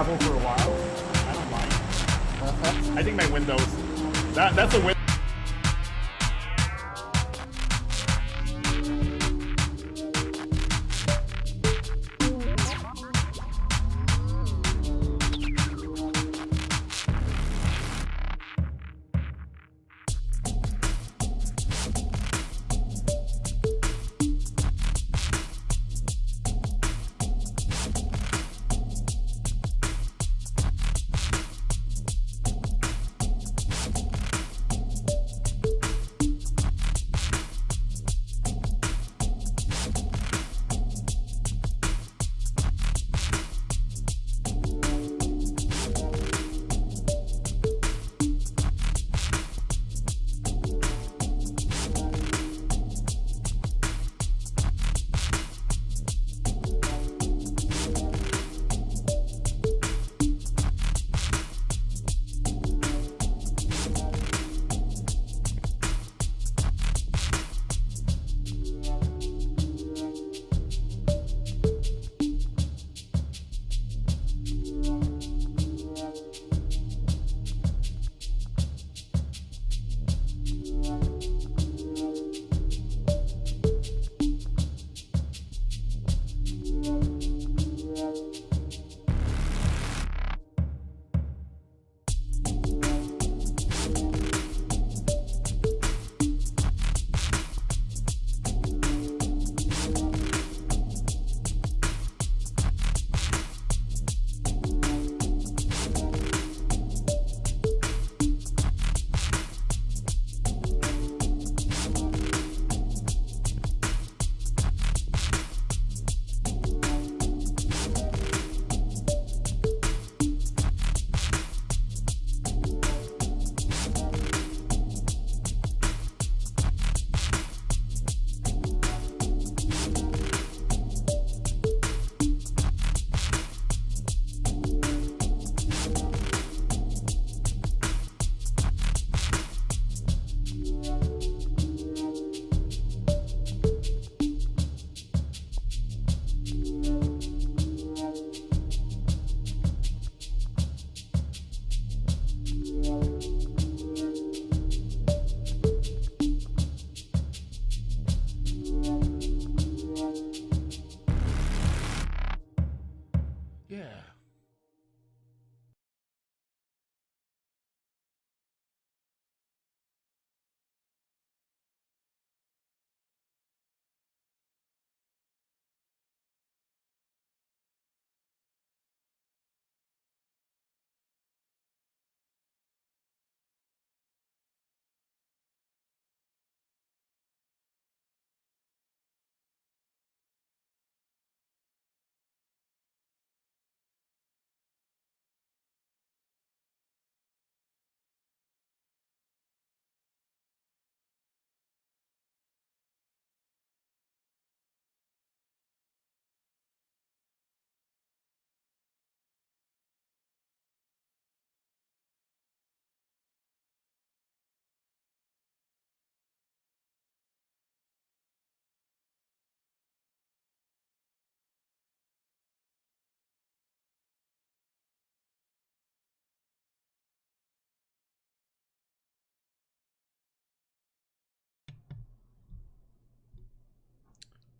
travel for a while. I don't mind. I think my Windows. That's a win.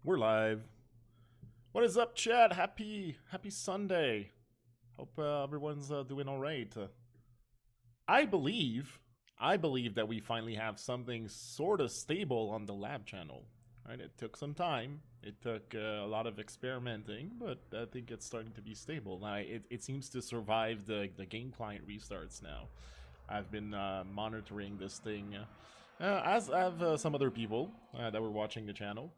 We're live. What is up, chat? Happy Sunday. Hope everyone's doing all right. I believe that we finally have something sort of stable on the lab channel. Right? It took some time. It took a lot of experimenting, but I think it's starting to be stable. Now, it seems to survive the game client restarts now. I've been monitoring this thing, as have some other people that were watching the channel.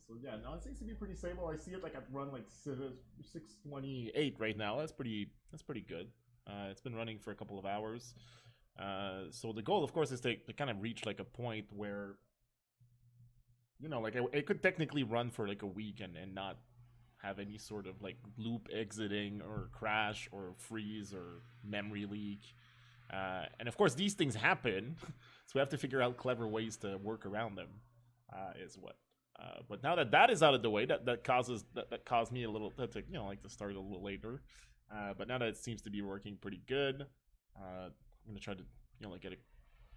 So yeah, no, it seems to be pretty stable. I see it like at run like 628 right now. That's pretty good. It's been running for a couple of hours. So the goal, of course, is to kind of reach like a point where, you know, like it could technically run for like a week and not have any sort of like loop exiting or crash or freeze or memory leak. And of course, these things happen, so we have to figure out clever ways to work around them. Is what. But now that is out of the way, that caused me a little to, you know, like to start a little later. But now that it seems to be working pretty good, I'm gonna try to like get a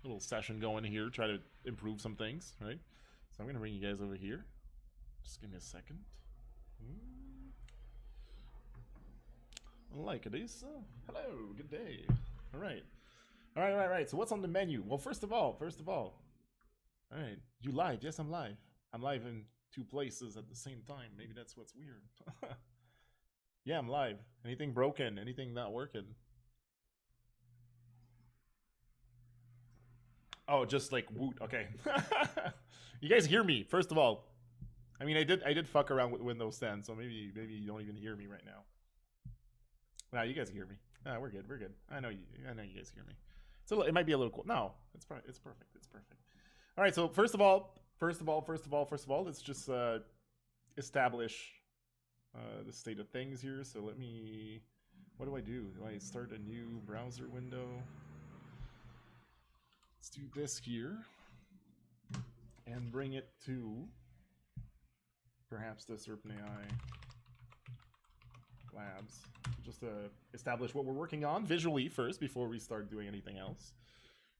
little session going here, try to improve some things, right? So I'm gonna bring you guys over here. Just give me a second. Like it is. Hello, good day. All right. All right. So what's on the menu? Well, first of all, all right, you live? Yes, I'm live. I'm live in 2 places at the same time. Maybe that's what's weird. Yeah, I'm live. Anything broken? Anything not working? Oh, just like woot. Okay. You guys hear me? First of all, I mean, I did fuck around with Windows 10, so maybe you don't even hear me right now. Nah, you guys hear me. Nah, we're good. We're good. I know you guys hear me. So it might be a little cool. No, it's perfect. It's perfect. All right. So first of all, let's just establish the state of things here. So let me. What do? Do I start a new browser window? Let's do this here and bring it to perhaps the Serpent.AI labs, just to establish what we're working on visually first before we start doing anything else.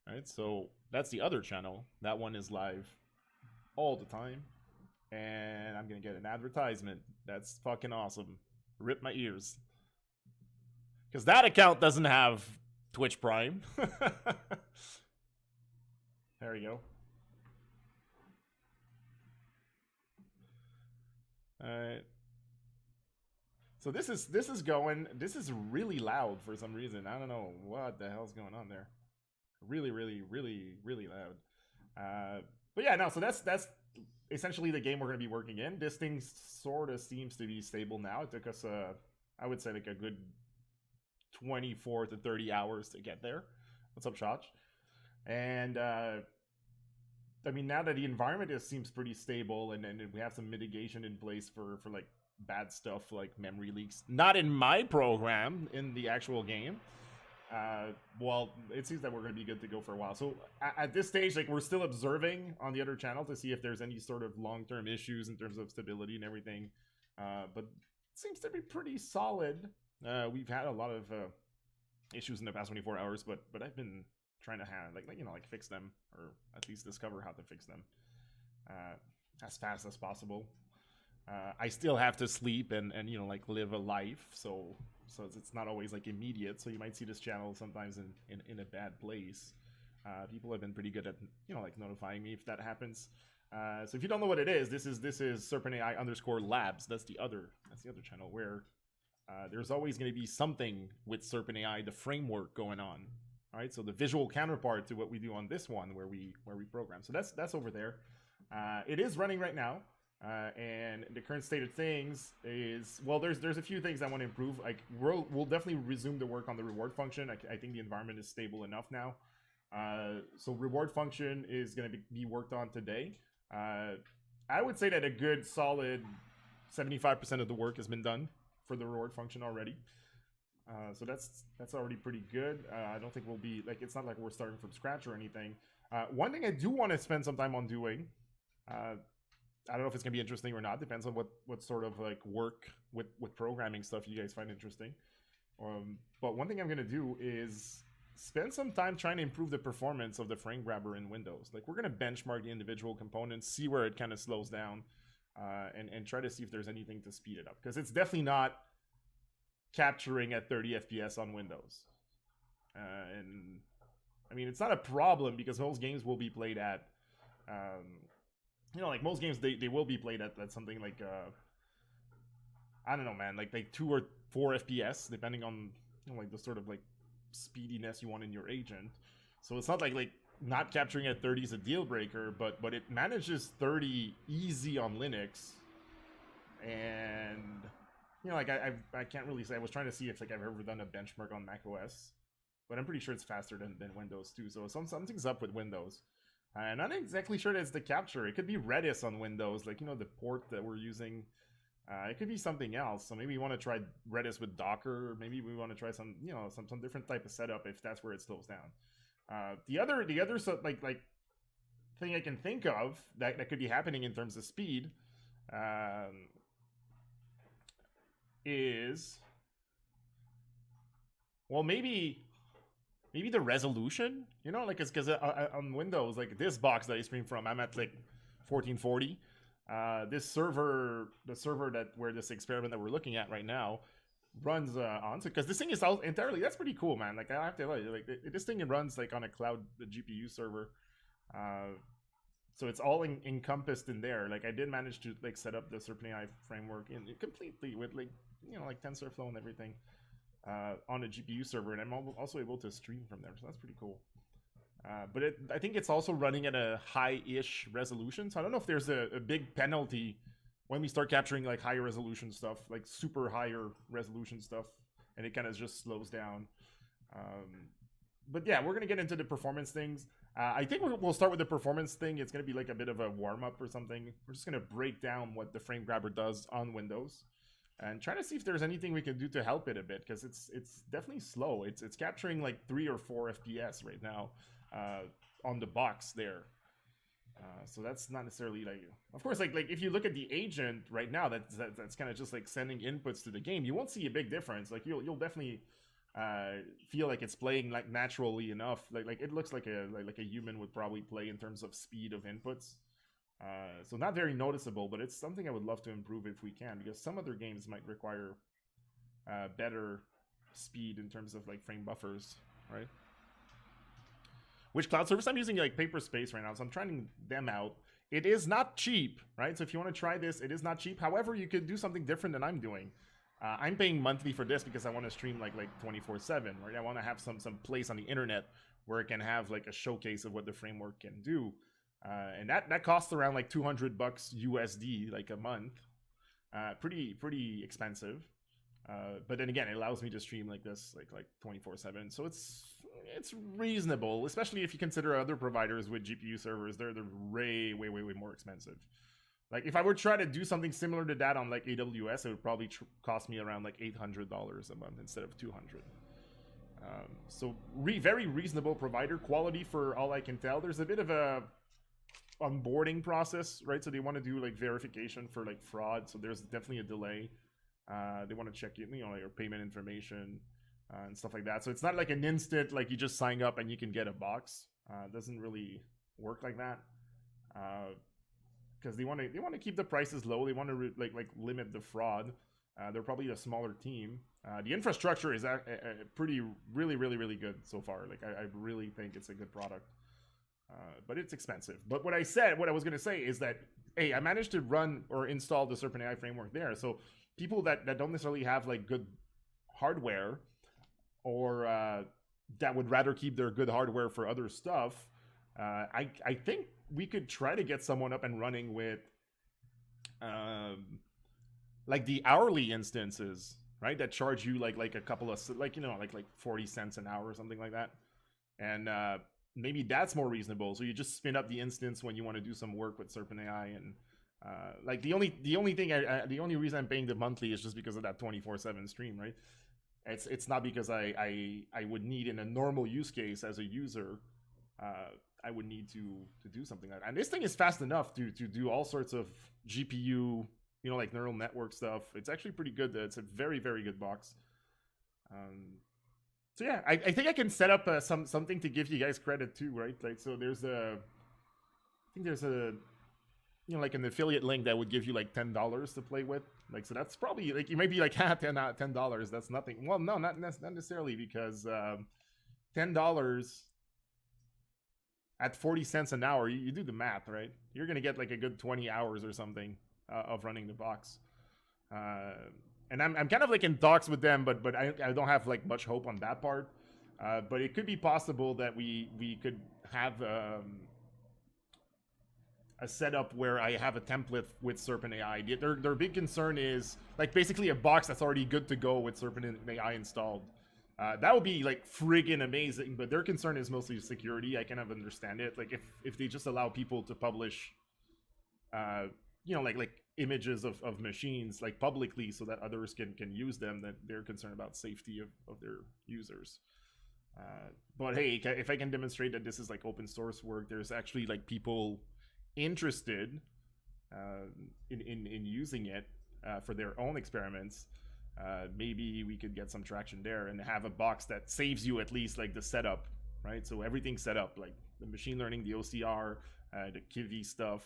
All right, so that's the other channel. That one is live all the time, and I'm gonna get an advertisement. That's fucking awesome. Rip my ears, because that account doesn't have Twitch Prime. There we go. All right. So this is going. This is really loud for some reason. I don't know what the hell's going on there. Really loud. But yeah, no. So that's essentially the game we're going to be working in. This thing sort of seems to be stable now. It took us I would say like a good 24 to 30 hours to get there. What's up, Shotch? And I mean, now that the environment seems pretty stable, and we have some mitigation in place for like bad stuff like memory leaks. Not in my program, in the actual game. Well, it seems that we're going to be good to go for a while. So at this stage, like, we're still observing on the other channel to see if there's any sort of long-term issues in terms of stability and everything. But it seems to be pretty solid. We've had a lot of issues in the past 24 hours, but I've been trying to have like fix them, or at least discover how to fix them as fast as possible. I still have to sleep and like live a life, so it's not always like immediate. So you might see this channel sometimes in a bad place. People have been pretty good at like notifying me if that happens. So if you don't know what it is, this is Serpent.AI _labs. That's the other channel where there's always going to be something with Serpent.AI, the framework going on. All right, so the visual counterpart to what we do on this one, where we program. So that's over there. It is running right now. And the current state of things is, well, there's a few things I want to improve. Like we'll definitely resume the work on the reward function. I think the environment is stable enough now. So reward function is going to be worked on today. I would say that a good solid 75% of the work has been done for the reward function already. So that's already pretty good. I don't think we'll be like, it's not like we're starting from scratch or anything. One thing I do want to spend some time on doing, I don't know if it's gonna be interesting or not. Depends on what sort of like work with programming stuff you guys find interesting. But one thing I'm gonna do is spend some time trying to improve the performance of the frame grabber in Windows. Like, we're gonna benchmark the individual components, see where it kind of slows down, and try to see if there's anything to speed it up. Because it's definitely not capturing at 30 FPS on Windows. And I mean, it's not a problem because most games will be played at like most games, they will be played at something like I don't know, man, like 2 or 4 FPS, depending on like the sort of like speediness you want in your agent. So it's not like not capturing at 30 is a deal breaker, but it manages 30 easy on Linux. And like I can't really say. I was trying to see if like I've ever done a benchmark on Mac OS, but I'm pretty sure it's faster than Windows too. So something's up with Windows. I'm not exactly sure that it's the capture. It could be Redis on Windows, like, the port that we're using. It could be something else. So maybe we want to try Redis with Docker, or maybe we want to try some different type of setup if that's where it slows down. The other so like thing I can think of that could be happening in terms of speed is Well, maybe the resolution, like it's because on Windows, like this box that I stream from, I'm at like 1440. This server, the server that where this experiment that we're looking at right now runs on, so because this thing is all entirely, that's pretty cool, man. Like I have to tell you, like this thing it runs like on a cloud, the GPU server. Uh, so it's all encompassed in there. Like I did manage to like set up the Serpent.AI framework in completely with like like TensorFlow and everything on a GPU server, and I'm also able to stream from there. So that's pretty cool. But I think it's also running at a high-ish resolution. So I don't know if there's a big penalty when we start capturing like higher resolution stuff, like super higher resolution stuff, and it kind of just slows down. But yeah, we're gonna get into the performance things. I think we'll start with the performance thing. It's gonna be like a bit of a warm up or something. We're just gonna break down what the frame grabber does on Windows, and try to see if there's anything we can do to help it a bit, because it's definitely slow. It's capturing like 3 or 4 FPS right now on the box there. So that's not necessarily like, of course, like if you look at the agent right now, that's kind of just like sending inputs to the game. You won't see a big difference. Like you'll definitely feel like it's playing like naturally enough. Like it looks like a human would probably play in terms of speed of inputs. So not very noticeable, but it's something I would love to improve if we can, because some other games might require better speed in terms of like frame buffers, right? Which cloud service I'm using? Like Paperspace right now, so I'm trying them out. It is not cheap, right? So if you want to try this, it is not cheap. However, you could do something different than I'm doing. I'm paying monthly for this because I want to stream like 24/7, right? I want to have some place on the internet where it can have like a showcase of what the framework can do, and that costs around like $200 USD like a month. Pretty expensive. But then again, it allows me to stream like this, like 24/7. So it's reasonable, especially if you consider other providers with GPU servers. They're way more expensive. Like if I were to try to do something similar to that on like AWS, it would probably cost me around like $800 a month instead of 200. So very reasonable provider quality for all I can tell. There's a bit of a onboarding process, right? So they want to do like verification for like fraud. So there's definitely a delay. They want to check like your payment information and stuff like that. So it's not like an instant, like you just sign up and you can get a box. It doesn't really work like that. Because they want to keep the prices low. They want to like limit the fraud. They're probably a smaller team. The infrastructure is pretty really good so far. Like I really think it's a good product. But it's expensive. But what I was going to say is that, hey, I managed to run or install the Serpent.AI framework there. So people that don't necessarily have like good hardware, or that would rather keep their good hardware for other stuff, I think we could try to get someone up and running with like the hourly instances, right? That charge you like a couple of like 40 cents an hour or something like that. And maybe that's more reasonable. So you just spin up the instance when you want to do some work with Serpent.AI, and like the only reason I'm paying the monthly is just because of that 24/7 stream, right? It's not because I would need, in a normal use case as a user, I would need to do something like that. And this thing is fast enough to do all sorts of GPU, like neural network stuff. It's actually pretty good. It's a very good box. So yeah, I think I can set up something to give you guys credit too, right? Like, so I think there's a like an affiliate link that would give you like $10 to play with. Like, so that's probably like, you might be like, $10, that's nothing. Well, no, not necessarily, because $10 at 40 cents an hour, you do the math, right? You're gonna get like a good 20 hours or something of running the box. And I'm kind of like in talks with them, but I don't have like much hope on that part. But it could be possible that we could have a setup where I have a template with Serpent.AI. Their big concern is like basically a box that's already good to go with Serpent.AI installed. That would be like friggin' amazing, but their concern is mostly security. I kind of understand it. Like if they just allow people to publish, like images of machines like publicly so that others can use them, that they're concerned about safety of their users. But hey, if I can demonstrate that this is like open source work, there's actually like people interested in using it for their own experiments, maybe we could get some traction there and have a box that saves you at least like the setup, right? So everything's set up, like the machine learning, the OCR, the KV stuff,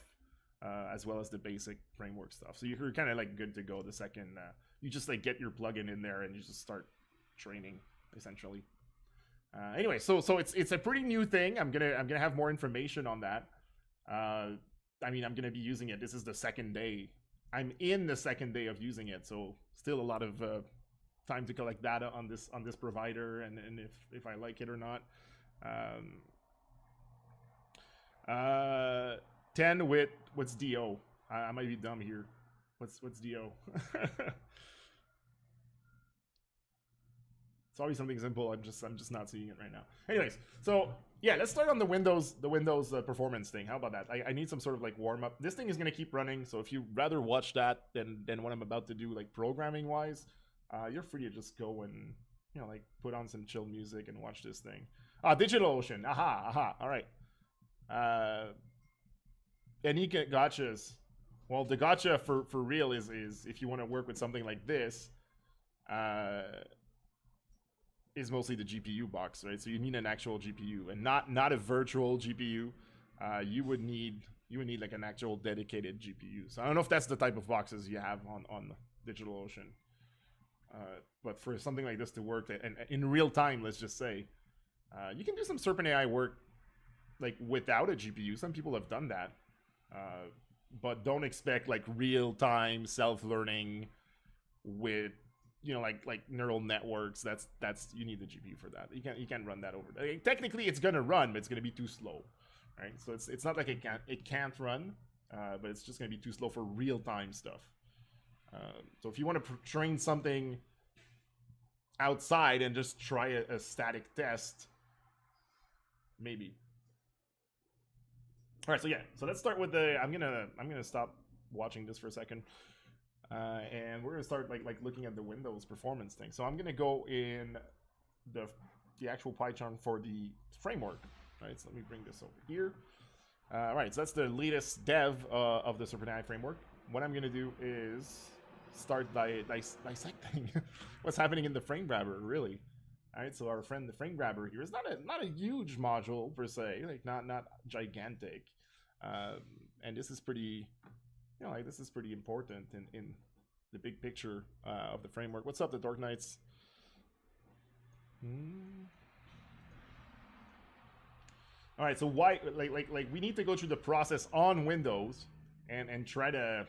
as well as the basic framework stuff. So you're kind of like good to go the second you just like get your plugin in there and you just start training essentially. Anyway, so it's a pretty new thing. I'm gonna have more information on that. I mean, I'm gonna be using it. This is the second day. I'm in the second day of using it, so still a lot of time to collect data on this provider and if I like it or not. 10 with what's DO? I might be dumb here. What's DO? It's always something simple. I'm just not seeing it right now. Anyways, so yeah, let's start on the Windows performance thing. How about that? I need some sort of like warm up. This thing is gonna keep running, so if you rather watch that than what I'm about to do, like programming wise, you're free to just go and like put on some chill music and watch this thing. DigitalOcean. Aha. All right. Any gotchas? Well, the gotcha for real is if you want to work with something like this, is mostly the GPU box, right? So you need an actual GPU and not a virtual GPU. You would need like an actual dedicated GPU. So I don't know if that's the type of boxes you have on DigitalOcean. But for something like this to work and in real time, let's just say, you can do some Serpent.AI work like without a GPU. Some people have done that, but don't expect like real time self-learning with like neural networks. That's you need the GPU for that. You can't run that over. Technically, it's gonna run, but it's gonna be too slow, right? So it's not like it can't run, but it's just gonna be too slow for real time stuff. So if you want to train something outside and just try a static test, maybe. All right, so yeah, so let's start with the. I'm gonna stop watching this for a second. And we're gonna start like looking at the Windows performance thing. So I'm gonna go in the actual PyCharm for the framework. Right. So let me bring this over here. All right. So that's the latest dev of the Serpent.AI framework. What I'm gonna do is start by dissecting what's happening in the frame grabber. Really. All right. So our friend the frame grabber here is not a huge module per se. Like not gigantic. And this is pretty. Like this is pretty important in the big picture of the framework. What's up, the Dark Knights? All right, so why like we need to go through the process on Windows and try to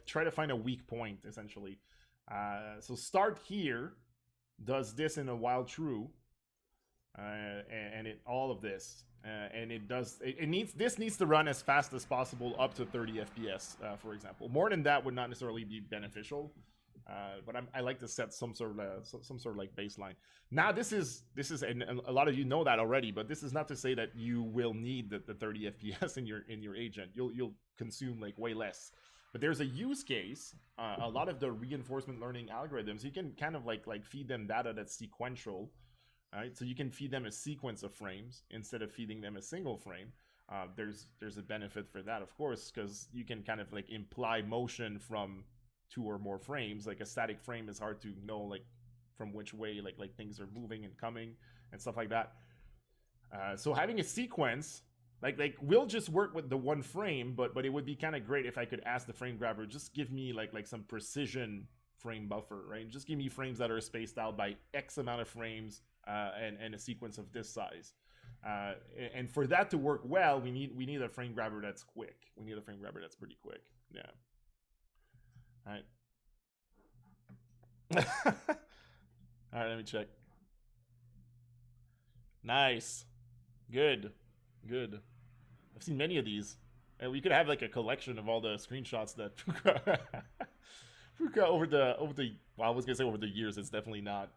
try to find a weak point essentially. So start here does this in a while true, and it all of this. And this needs to run as fast as possible up to 30 FPS, for example. More than that would not necessarily be beneficial, but I like to set some sort of like baseline. Now this is and a lot of you know that already, but this is not to say that you will need the 30 FPS in your agent. You'll consume like way less. But there's a use case. A lot of the reinforcement learning algorithms, you can kind of like feed them data that's sequential. Right, so you can feed them a sequence of frames instead of feeding them a single frame. There's a benefit for that, of course, because you can kind of like imply motion from 2 or more frames. Like a static frame is hard to know like from which way like things are moving and coming and stuff like that. So having a sequence like we'll just work with the one frame, but it would be kind of great if I could ask the frame grabber just give me like some precision frame buffer, right? Just give me frames that are spaced out by X amount of frames. And a sequence of this size, and for that to work well, we need a frame grabber that's quick. We need a frame grabber that's pretty quick. Yeah. All right. All right. Let me check. Nice. Good. I've seen many of these, and we could have like a collection of all the screenshots that Fuka over the well, I was gonna say over the years. It's definitely not.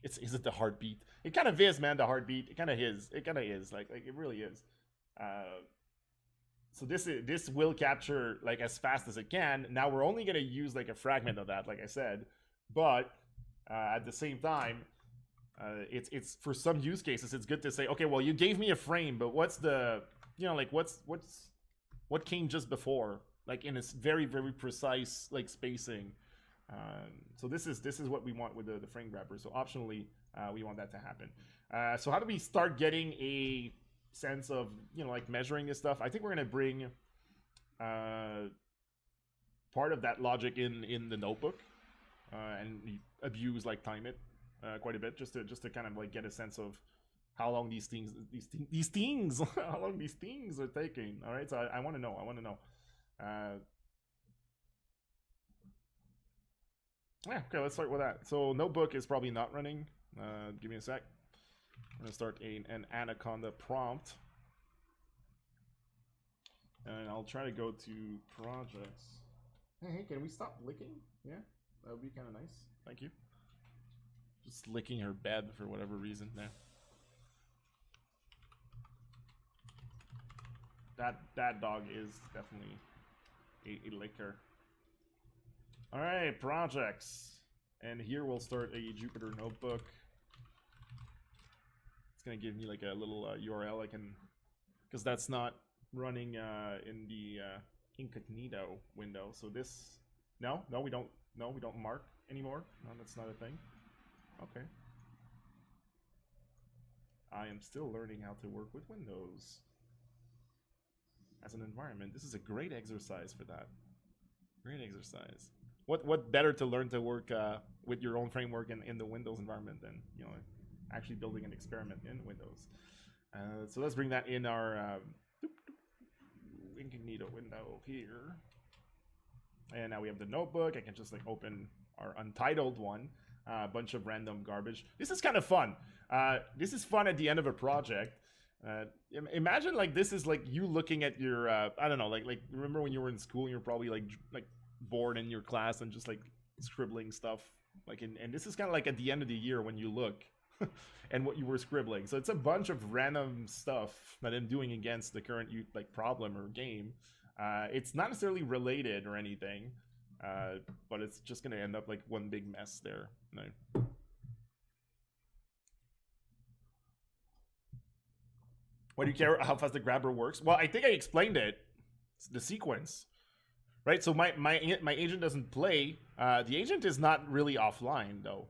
Is it the heartbeat? It kind of is, man. The heartbeat. It kind of is. Like it really is. So this will capture like as fast as it can. Now we're only gonna use like a fragment of that, like I said, but at the same time, it's for some use cases it's good to say, okay, well you gave me a frame, but what's the what came just before, like in a very very precise like spacing. So this is what we want with the frame grabber. So optionally, we want that to happen. So how do we start getting a sense of, you know, like measuring this stuff? I think we're gonna bring part of that logic in the notebook and abuse like time it quite a bit just to kind of like get a sense of how long these things how long these things are taking. All right, so I want to know. Yeah, okay, let's start with that. So notebook is probably not running. Give me a sec. I'm gonna start an anaconda prompt, and I'll try to go to projects. Hey, can we stop licking? Yeah, that would be kind of nice. Thank you. Just licking her bed for whatever reason. There. That dog is definitely a licker. All right, projects, and here we'll start a Jupyter notebook. It's gonna give me like a little URL I can, because that's not running in the incognito window. So this, no, we don't mark anymore. No, that's not a thing. Okay. I am still learning how to work with Windows as an environment. This is a great exercise for that. Great exercise. What better to learn to work with your own framework in the Windows environment than, you know, actually building an experiment in Windows. So let's bring that in our incognito window here. And now we have the notebook. I can just like open our untitled one. A bunch of random garbage. This is kind of fun. This is fun at the end of a project. Imagine like this is like you looking at your I don't know, like remember when you were in school and you're probably like bored in your class and just like scribbling stuff, like and this is kind of like at the end of the year when you look and what you were scribbling. So it's a bunch of random stuff that I'm doing against the current like problem or game. It's not necessarily related or anything, but it's just gonna end up like one big mess there. No. Why do you care how fast the grabber works? Well, I think I explained it. It's the sequence, right? So my agent doesn't play. The agent is not really offline though.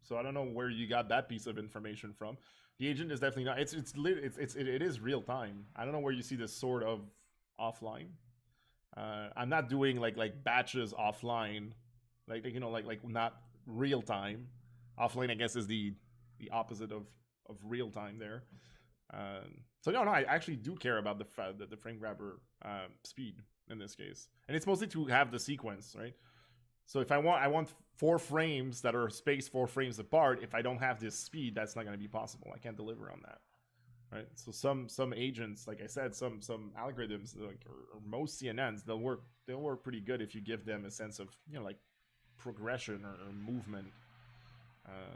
So I don't know where you got that piece of information from. The agent is definitely not. It is real time. I don't know where you see this sort of offline. I'm not doing like batches offline, like you know like not real time. Offline, I guess, is the opposite of real time there. So no, I actually do care about the frame grabber speed in this case, and it's mostly to have the sequence, right? So if I want 4 frames that are spaced 4 frames apart. If I don't have this speed, that's not going to be possible. I can't deliver on that, right? So some agents, like I said, some algorithms, like or most CNNs, they'll work pretty good if you give them a sense of, you know, like progression or movement,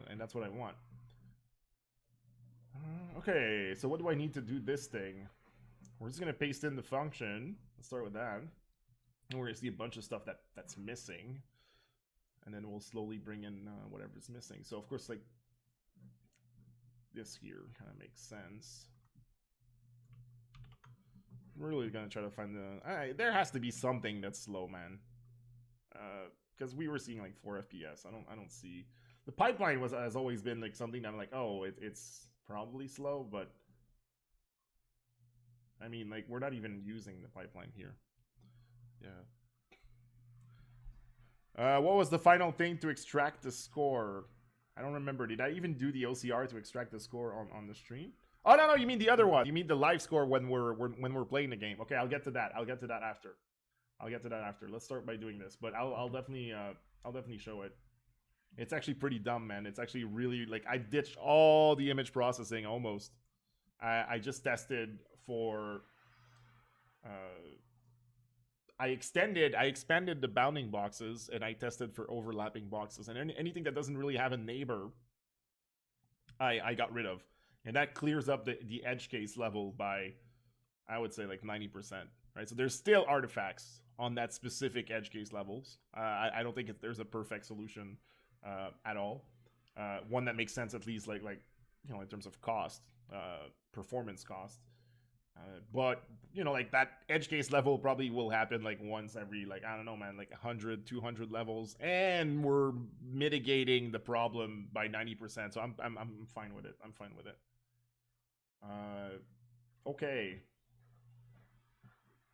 and that's what I want. Okay, so what do I need to do this thing? We're just gonna paste in the function. Let's start with that. And we're gonna see a bunch of stuff that's missing, and then we'll slowly bring in whatever's missing. So of course, like this here kind of makes sense. I'm really gonna try to find the. There has to be something that's slow, man. Because we were seeing like 4 FPS. I don't see. The pipeline has always been like something that I'm like, oh, it's probably slow, but I mean, like, we're not even using the pipeline here. Yeah. What was the final thing to extract the score? I don't remember. Did I even do the OCR to extract the score on the stream? Oh no, you mean the other one. You mean the live score when we're playing the game. Okay, I'll get to that. I'll get to that after. Let's start by doing this, but I'll definitely show it. It's actually pretty dumb, man. It's actually really, like, I ditched all the image processing almost. I just tested for I expanded the bounding boxes, and I tested for overlapping boxes, and anything that doesn't really have a neighbor, I got rid of, and that clears up the edge case level by, I would say, like 90%, right? So there's still artifacts on that specific edge case levels. I don't think there's a perfect solution at all. One that makes sense, at least, like you know, in terms of cost, performance cost. But you know, like that edge case level probably will happen like once every, like, I don't know, man, like 100, 200 levels, and we're mitigating the problem by 90%. So I'm fine with it. I'm fine with it. Okay,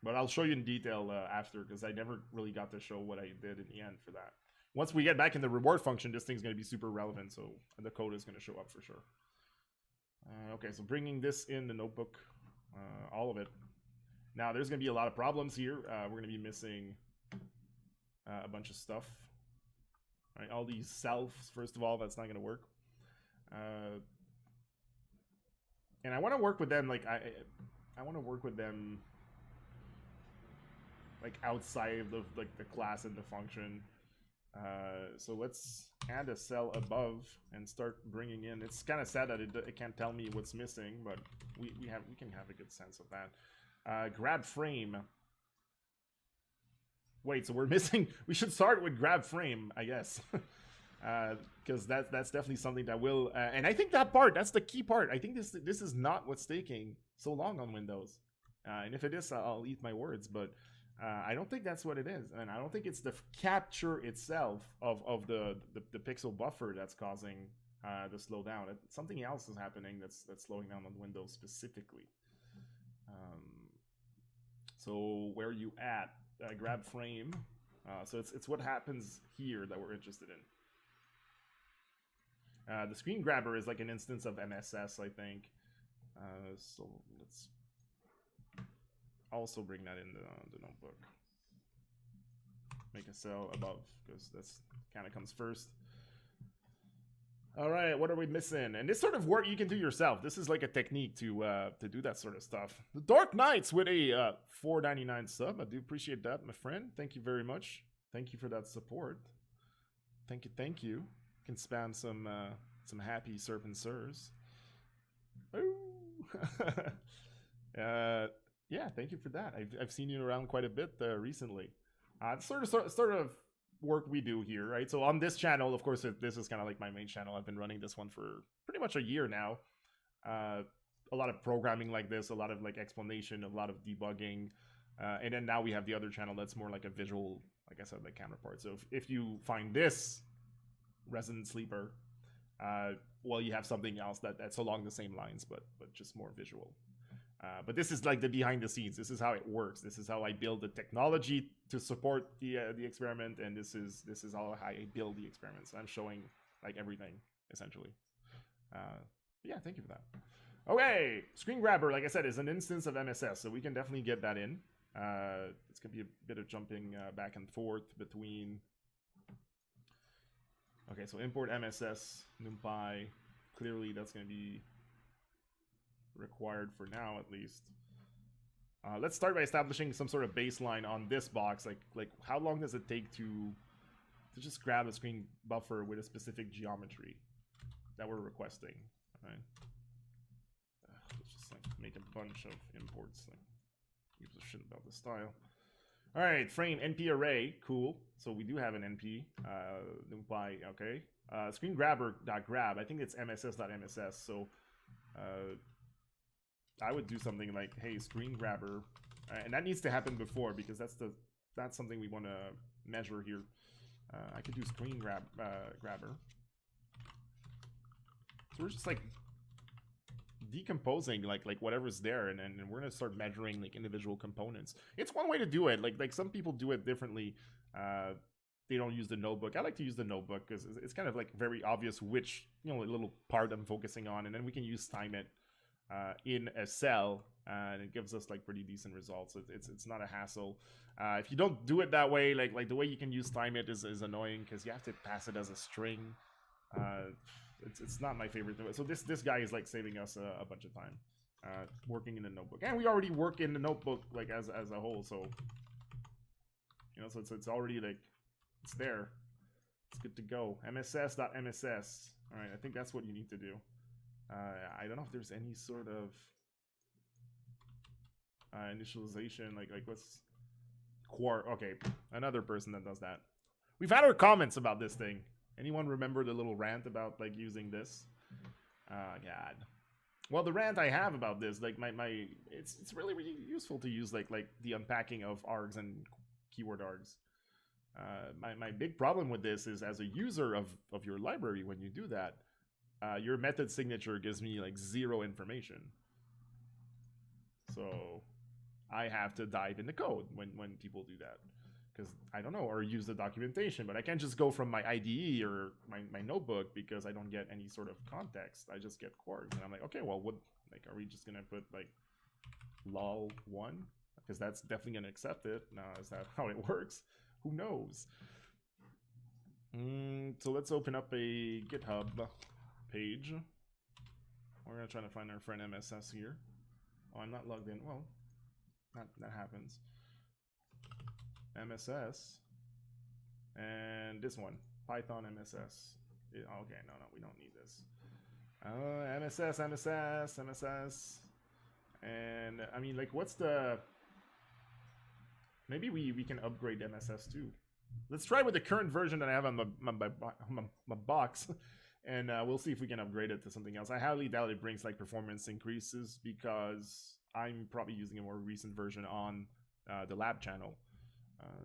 but I'll show you in detail after, because I never really got to show what I did in the end for that. Once we get back in the reward function, this thing's going to be super relevant, so the code is going to show up for sure. Okay, so bringing this in the notebook, all of it. Now, there's going to be a lot of problems here. We're going to be missing a bunch of stuff. All right, all these selves, first of all, that's not going to work. And I want to work with them, like, I want to work with them like outside of like the class and the function. So let's add a cell above and start bringing in. It's kind of sad that it can't tell me what's missing, but we can have a good sense of that. Grab frame. Wait, so we're missing. We should start with grab frame, I guess, because that's definitely something that will. And I think that part, that's the key part. I think this is not what's taking so long on Windows. And if it is, I'll eat my words, but. I don't think that's what it is, and I don't think it's the capture itself of the pixel buffer that's causing the slowdown. Something else is happening that's slowing down on Windows specifically. So where you at? Grab frame. So it's what happens here that we're interested in. The screen grabber is like an instance of MSS, I think. So let's also bring that in the notebook. Make a cell above, because that's kind of comes first. All right, what are we missing? And this sort of work you can do yourself. This is like a technique to do that sort of stuff. The Dark Knights with a $4.99 sub. I do appreciate that, my friend. Thank you very much. Thank you for that support. Thank you, thank you. You can spam some happy Serpent sirs. Yeah, thank you for that. I've seen you around quite a bit recently. Sort of work we do here, right? So on this channel, of course, this is kind of like my main channel. I've been running this one for pretty much a year now. A lot of programming like this, a lot of like explanation, a lot of debugging, and then now we have the other channel that's more like a visual, like I said, like counterpart. So if you find this Resident Sleeper, well, you have something else that's along the same lines, but just more visual. But this is like the behind the scenes. This is how it works. This is how I build the technology to support the experiment, and this is how I build the experiments. I'm showing like everything essentially. Yeah, thank you for that. Okay, screen grabber, like I said, is an instance of MSS, so we can definitely get that in. It's gonna be a bit of jumping back and forth between. Okay, so import MSS NumPy. Clearly, that's gonna be required for now, at least. Let's start by establishing some sort of baseline on this box. Like how long does it take to just grab a screen buffer with a specific geometry that we're requesting? All right. Let's just like make a bunch of imports. Like, gives a shit about the style. All right, frame NP array, cool. So we do have an NP. NumPy, okay. Screen grabber.grab. I think it's mss.mss. So. I would do something like, hey, screen grabber, and that needs to happen before, because that's something we want to measure here. I could do screen grabber. So we're just like decomposing like whatever's there, and we're gonna start measuring like individual components. It's one way to do it. Like some people do it differently. They don't use the notebook. I like to use the notebook because it's kind of like very obvious which little part I'm focusing on, and then we can use time it in a cell, and it gives us like pretty decent results. It's not a hassle. If you don't do it that way, like the way you can use time it is annoying, because you have to pass it as a string. It's not my favorite. So this guy is like saving us a bunch of time working in the notebook, and we already work in the notebook like as a whole. So so it's already like it's there. It's good to go. mss.mss. All right, I think that's what you need to do. I don't know if there's any sort of initialization, like what's okay, another person that does that. We've had our comments about this thing. Anyone remember the little rant about like using this? God. Well, the rant I have about this, like it's really really useful to use like the unpacking of args and keyword args. My big problem with this is as a user of your library, when you do that, your method signature gives me like zero information. So I have to dive into code when people do that. Because I don't know, or use the documentation, but I can't just go from my IDE or my notebook because I don't get any sort of context. I just get quarks, and I'm like, okay, well, what? Like, are we just gonna put like lol one? Because that's definitely gonna accept it. No, is that how it works? Who knows? So let's open up a GitHub page. We're gonna try to find our friend MSS here. Oh, I'm not logged in. Well, that happens. MSS and this one, Python MSS. Okay, no, we don't need this. MSS, and I mean, like, what's the? Maybe we can upgrade MSS too. Let's try with the current version that I have on my box, and we'll see if we can upgrade it to something else. I highly doubt it brings like performance increases because I'm probably using a more recent version on the lab channel.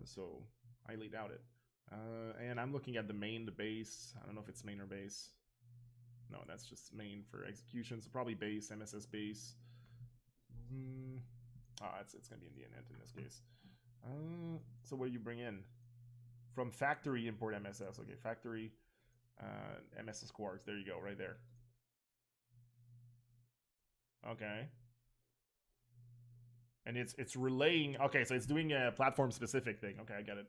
So I highly doubt it. And I'm looking at the main, the base. I don't know if it's main or base. No, that's just main for execution. So probably base, MSS base. It's going to be in the init in this case. So what do you bring in? From factory, import MSS. Okay, factory, MSS quarks. There you go, right there. Okay. And it's relaying. Okay, so it's doing a platform specific thing. Okay, I get it.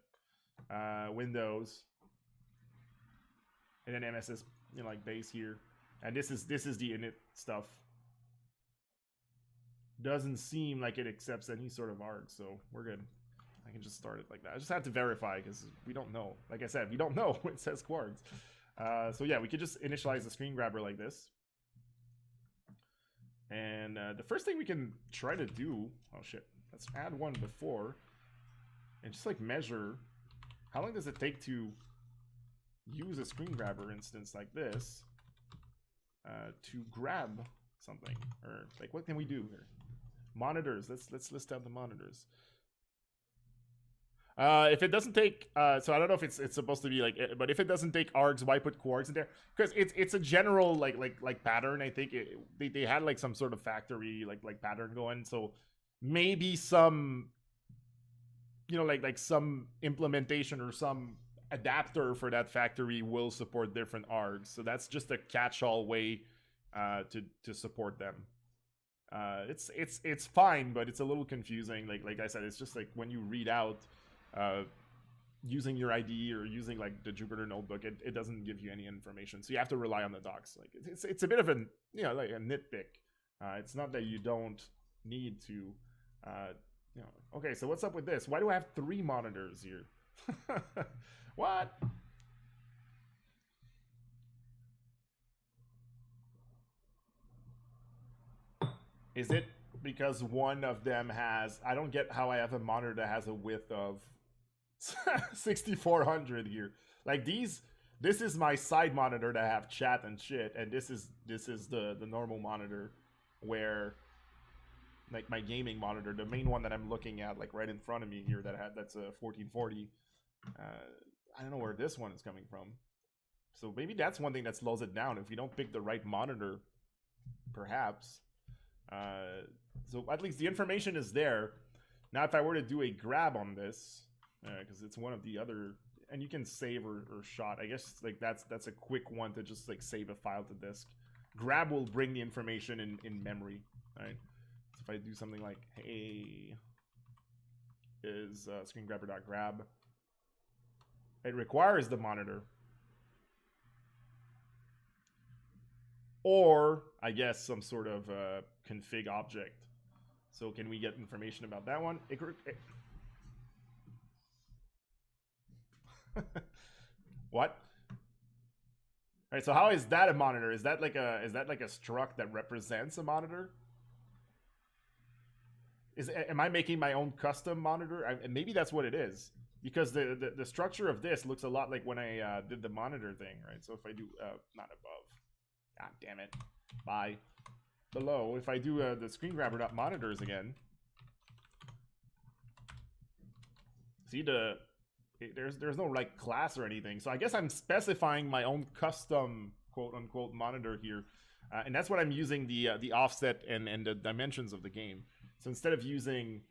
Windows, and then MSS, like base here, and this is the init stuff. Doesn't seem like it accepts any sort of arg, so we're good. I can just start it like that. I just have to verify because we don't know. Like I said, we don't know. It says quarks. So yeah, we could just initialize the screen grabber like this. And the first thing we can try to do, oh shit, let's add one before and just like measure how long does it take to use a screen grabber instance like this to grab something, or like what can we do here? Monitors. Let's list out the monitors. If it doesn't take, so I don't know if it's supposed to be like, but if it doesn't take args, why put quarks in there? Because it's a general like pattern. I think they had like some sort of factory like pattern going. So maybe some, like some implementation or some adapter for that factory will support different args. So that's just a catch-all way to support them. It's fine, but it's a little confusing. Like I said, it's just like when you read out. Using your IDE or using like the Jupyter notebook, it doesn't give you any information, so you have to rely on the docs. Like it's a bit of a like a nitpick. It's not that you don't need to. Okay, so what's up with this? Why do I have 3 monitors here? What? Is it because one of them has? I don't get how I have a monitor that has a width of 6400 here. Like this is my side monitor that have chat and shit, and this is the normal monitor where like my gaming monitor, the main one that I'm looking at like right in front of me here that's a 1440. I don't know where this one is coming from. So maybe that's one thing that slows it down if we don't pick the right monitor, perhaps. So at least the information is there. Now if I were to do a grab on this, because it's one of the other, and you can save or shot. I guess like that's a quick one to just like save a file to disk. Grab will bring the information in memory, right? So if I do something like hey is screen grabber.grab, it requires the monitor, or I guess some sort of config object. So can we get information about that one? What? All right, so how is that a monitor? Is that like a struct that represents a monitor? Am I making my own custom monitor? Maybe that's what it is, because the structure of this looks a lot like when I did the monitor thing, right? So if I do not above, god damn it, bye. below, if I do the screen grabber monitors again, see there's no like class or anything. So I guess I'm specifying my own custom quote unquote monitor here, and that's what I'm using the offset and the dimensions of the game. So instead of using,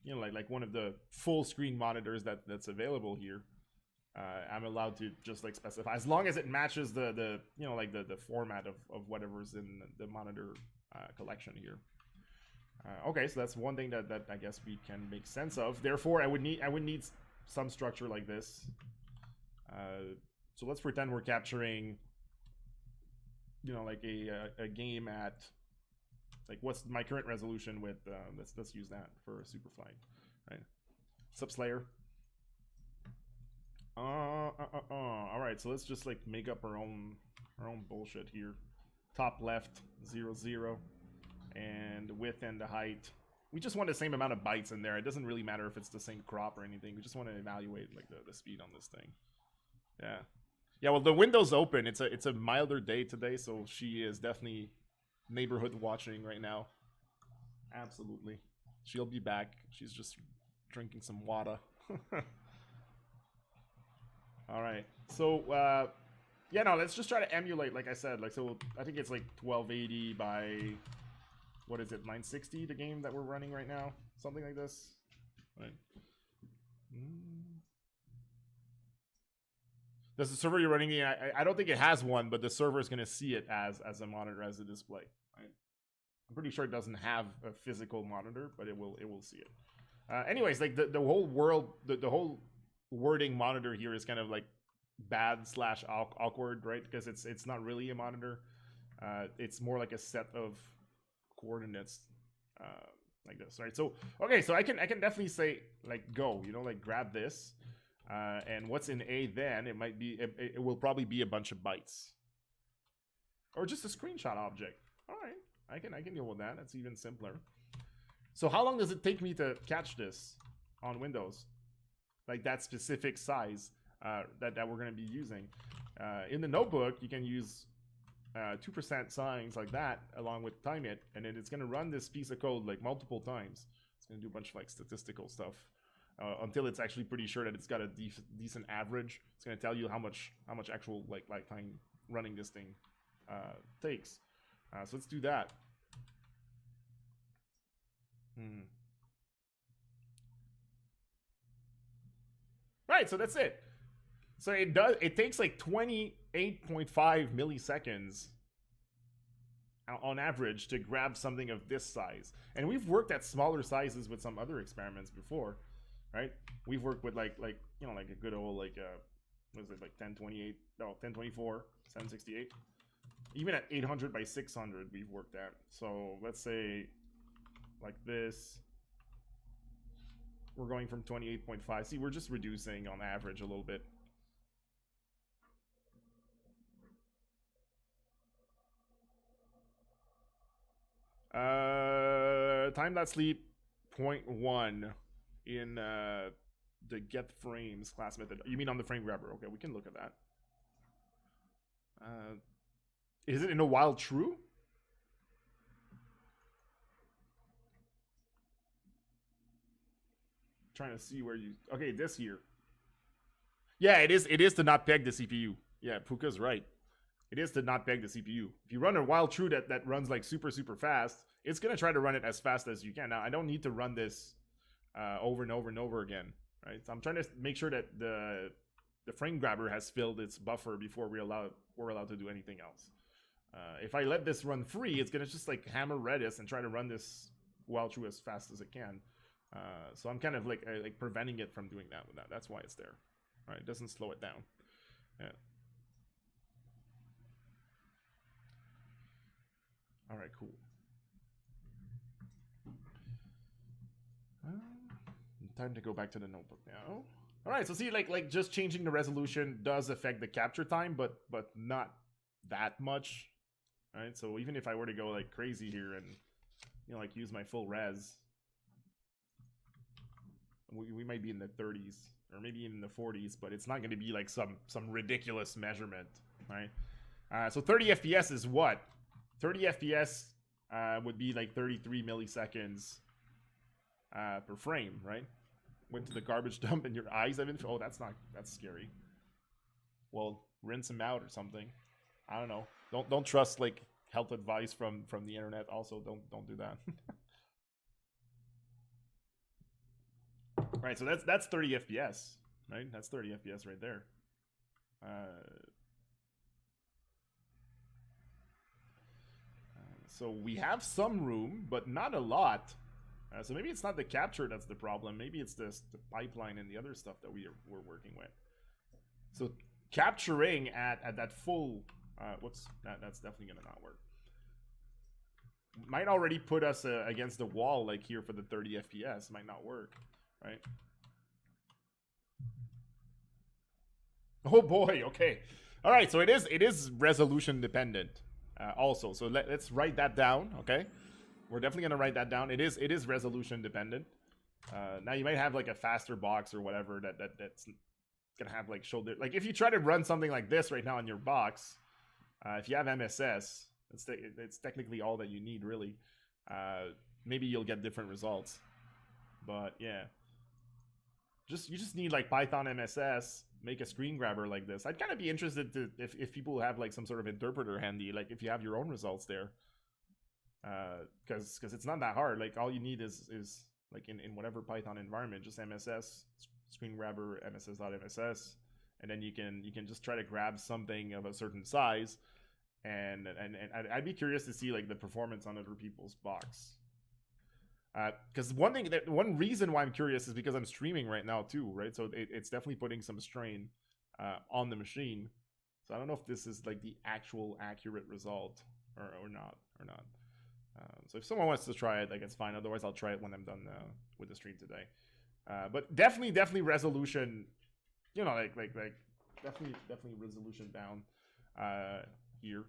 you know, like one of the full screen monitors that's available here, I'm allowed to just like specify, as long as it matches the you know, like the format of whatever's in the monitor collection here. Okay, so that's one thing that I guess we can make sense of. Therefore, I would need some structure like this. So let's pretend we're capturing, you know, like a game at, like, what's my current resolution with let's use that for a super flight, right? Sup, Slayer. All right, so let's just like make up our own bullshit here. Top left 0 0, and width and the height. We just want the same amount of bytes in there. It doesn't really matter if it's the same crop or anything. We just want to evaluate like the speed on this thing. Yeah, yeah. Well, the window's open. It's a milder day today, so she is definitely neighborhood watching right now. Absolutely, she'll be back. She's just drinking some water. All right, so yeah, no, let's just try to emulate, like I said, like, so I think it's like 1280 by, what is it, 960, the game that we're running right now, something like this, right? Does the server you're running in, I don't think it has one, but the server is going to see it as a monitor, as a display, right? I'm pretty sure it doesn't have a physical monitor, but it will see it. Anyways, like the whole world, the whole wording monitor here is kind of like bad / awkward, right? Because it's not really a monitor. It's more like a set of coordinates, like this, right? So okay, so I can definitely say like go, you know, like grab this, and what's in A then, it might be, it will probably be a bunch of bytes, or just a screenshot object. All right, I can deal with that. That's even simpler. So how long does it take me to catch this on Windows? Like that specific size that we're going to be using. In the notebook, you can use 2% signs like that along with time it, and then it's going to run this piece of code like multiple times. It's going to do a bunch of like statistical stuff until it's actually pretty sure that it's got a decent average. It's going to tell you how much actual like lifetime running this thing takes. So let's do that. Right, so that's it. So it takes like 28.5 milliseconds on average to grab something of this size. And we've worked at smaller sizes with some other experiments before, right? We've worked with like you know, like a good old like what is it, like 1028, no, 1024, 768. Even at 800 by 600 we've worked at. So let's say like this. We're going from 28.5. See, we're just reducing on average a little bit. Time that sleep 0.1 in the get frames class method. You mean on the frame grabber? Okay, we can look at that. Is it in a while true? Trying to see where you, okay, this here. Yeah, it is to not peg the CPU. Yeah, Puka's right. It is to not peg the CPU. If you run a while true that runs like super fast, it's gonna try to run it as fast as you can. Now I don't need to run this over and over and over again, right? So I'm trying to make sure that the frame grabber has filled its buffer before we're allowed to do anything else. If I let this run free, it's gonna just like hammer Redis and try to run this while true as fast as it can. So I'm kind of like preventing it from doing that with that. That's why it's there. All right, it doesn't slow it down. Yeah. All right, cool. Time to go back to the notebook now. All right, so see, like just changing the resolution does affect the capture time, but not that much. All right, so even if I were to go like crazy here and, you know, like use my full res, we might be in the 30s or maybe even in the 40s, but it's not going to be like some ridiculous measurement, right? So 30 FPS is what? 30 FPS would be like 33 milliseconds per frame, right? Went to the garbage dump and your eyes have been. Oh, that's scary. Well, rinse them out or something. I don't know. Don't trust like health advice from the internet. Also, don't do that. Right, so that's 30 FPS, right? That's 30 FPS right there. So we have some room, but not a lot. So maybe it's not the capture that's the problem. Maybe it's the pipeline and the other stuff that we're working with. So capturing at that full, whoops, that's definitely gonna not work. Might already put us against the wall, like here for the 30 FPS. Might not work, right? Oh boy, okay. All right, so it is resolution dependent also. So let's write that down, okay? We're definitely gonna write that down. It is resolution dependent. Now you might have like a faster box or whatever that's gonna have like shoulder. Like if you try to run something like this right now on your box, if you have MSS, it's technically all that you need really. Maybe you'll get different results, but yeah. You just need like Python MSS, make a screen grabber like this. I'd kind of be interested to if people have like some sort of interpreter handy, like if you have your own results there, because it's not that hard. Like all you need is like in whatever Python environment, just MSS screen grabber MSS.mss, and then you can just try to grab something of a certain size, and I'd be curious to see like the performance on other people's box. Because one reason why I'm curious is because I'm streaming right now too, right? So it's definitely putting some strain on the machine. So I don't know if this is like the actual accurate result or not. So if someone wants to try it, like it's fine. Otherwise, I'll try it when I'm done with the stream today. But definitely resolution. You know, like definitely resolution down here.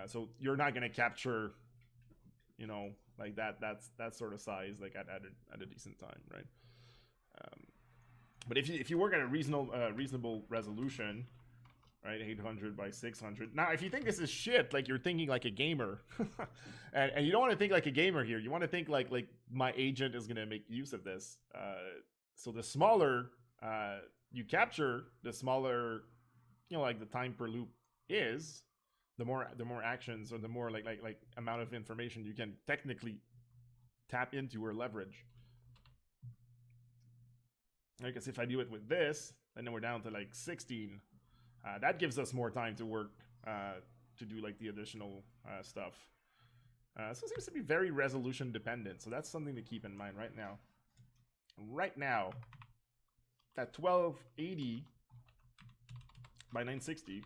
So you're not gonna capture, you know, like that sort of size like at a decent time, right? But if you work at a reasonable resolution, right, 800 by 600. Now, if you think this is shit, like you're thinking like a gamer, and you don't want to think like a gamer here. You want to think like my agent is gonna make use of this. So the smaller you capture, the smaller, you know, like the time per loop is, the more actions or the more like amount of information you can technically tap into or leverage. I guess if I do it with this, and then we're down to like 16, that gives us more time to work to do like the additional stuff. So it seems to be very resolution dependent. So that's something to keep in mind right now. Right now, at 1280 by 960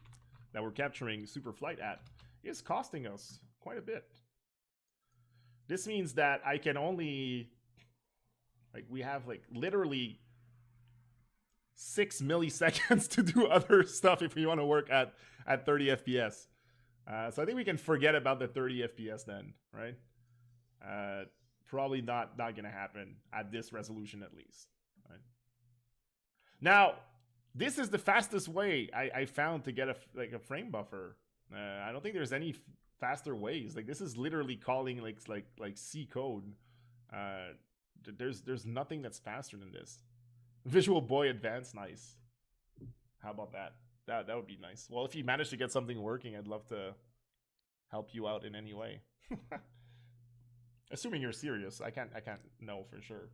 that we're capturing super flight at is costing us quite a bit. This means that I can only, like, we have like literally 6 milliseconds to do other stuff if we want to work at 30 FPS. So I think we can forget about the 30 FPS then, right? Probably not gonna happen at this resolution at least. Right? Now, this is the fastest way I found to get a frame buffer. I don't think there's any faster ways. Like this is literally calling like C code. There's nothing that's faster than this. Visual Boy Advanced, nice. How about that? That would be nice. Well, if you manage to get something working, I'd love to help you out in any way. Assuming you're serious, I can't know for sure.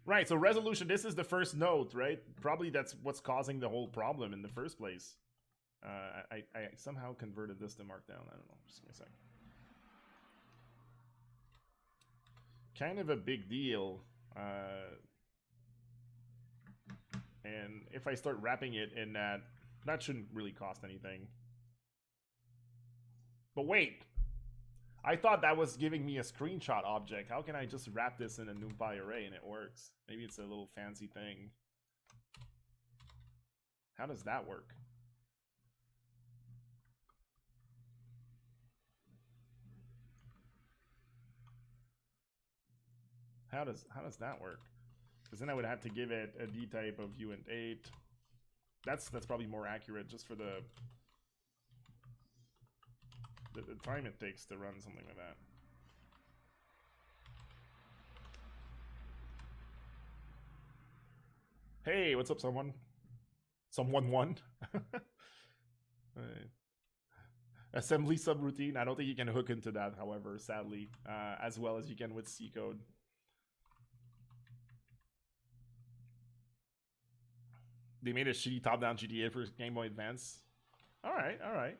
Right, so resolution, this is the first note, right? Probably that's what's causing the whole problem in the first place. I somehow converted this to Markdown. I don't know. Just give me a second. Kind of a big deal. And if I start wrapping it in that shouldn't really cost anything. But wait, I thought that was giving me a screenshot object. How can I just wrap this in a NumPy array and it works? Maybe it's a little fancy thing. How does that work? How does that work? Because then I would have to give it a D type of uint8. That's probably more accurate just for the time it takes to run something like that. Hey, what's up, someone? Someone won. Assembly subroutine. I don't think you can hook into that, however, sadly, as well as you can with C code. They made a shitty top-down GTA for Game Boy Advance. All right, all right.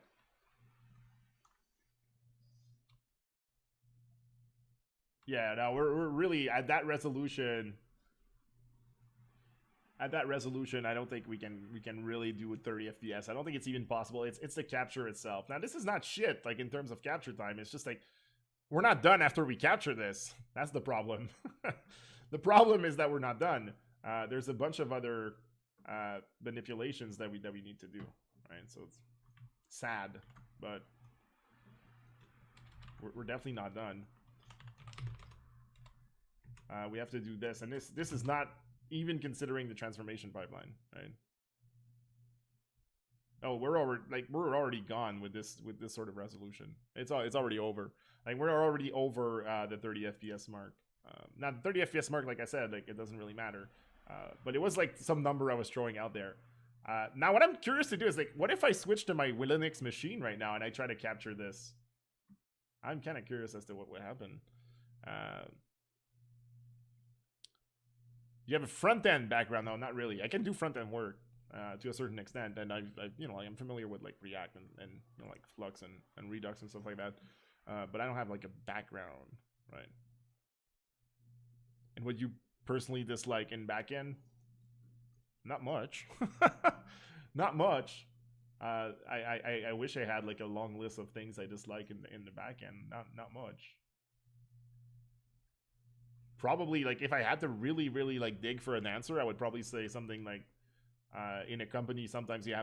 Yeah, no, we're really at that resolution. At that resolution, I don't think we can really do 30 FPS. I don't think it's even possible. It's the capture itself. Now, this is not shit, like, in terms of capture time. It's just like, we're not done after we capture this. That's the problem. The problem is that we're not done. There's a bunch of other manipulations that we need to do, right? So it's sad, but we're definitely not done. We have to do this, and this is not even considering the transformation pipeline, right? Oh, we're already gone with this sort of resolution. It's already over. Like, we're already over the 30 FPS mark. Now, the 30 FPS mark, like I said, like, it doesn't really matter. But it was like some number I was throwing out there. Now, what I'm curious to do is, like, what if I switch to my Linux machine right now and I try to capture this? I'm kind of curious as to what would happen. You have a front-end background, though? Not really. I can do front-end work to a certain extent, and I am familiar with, like, React and like Flux and Redux and stuff like that. But I don't have, like, a background, right? And what you personally dislike in backend? Not much. Not much. I wish I had, like, a long list of things I dislike in the backend. Not much. Probably, like, if I had to really like dig for an answer, I would probably say something like, in a company, sometimes you're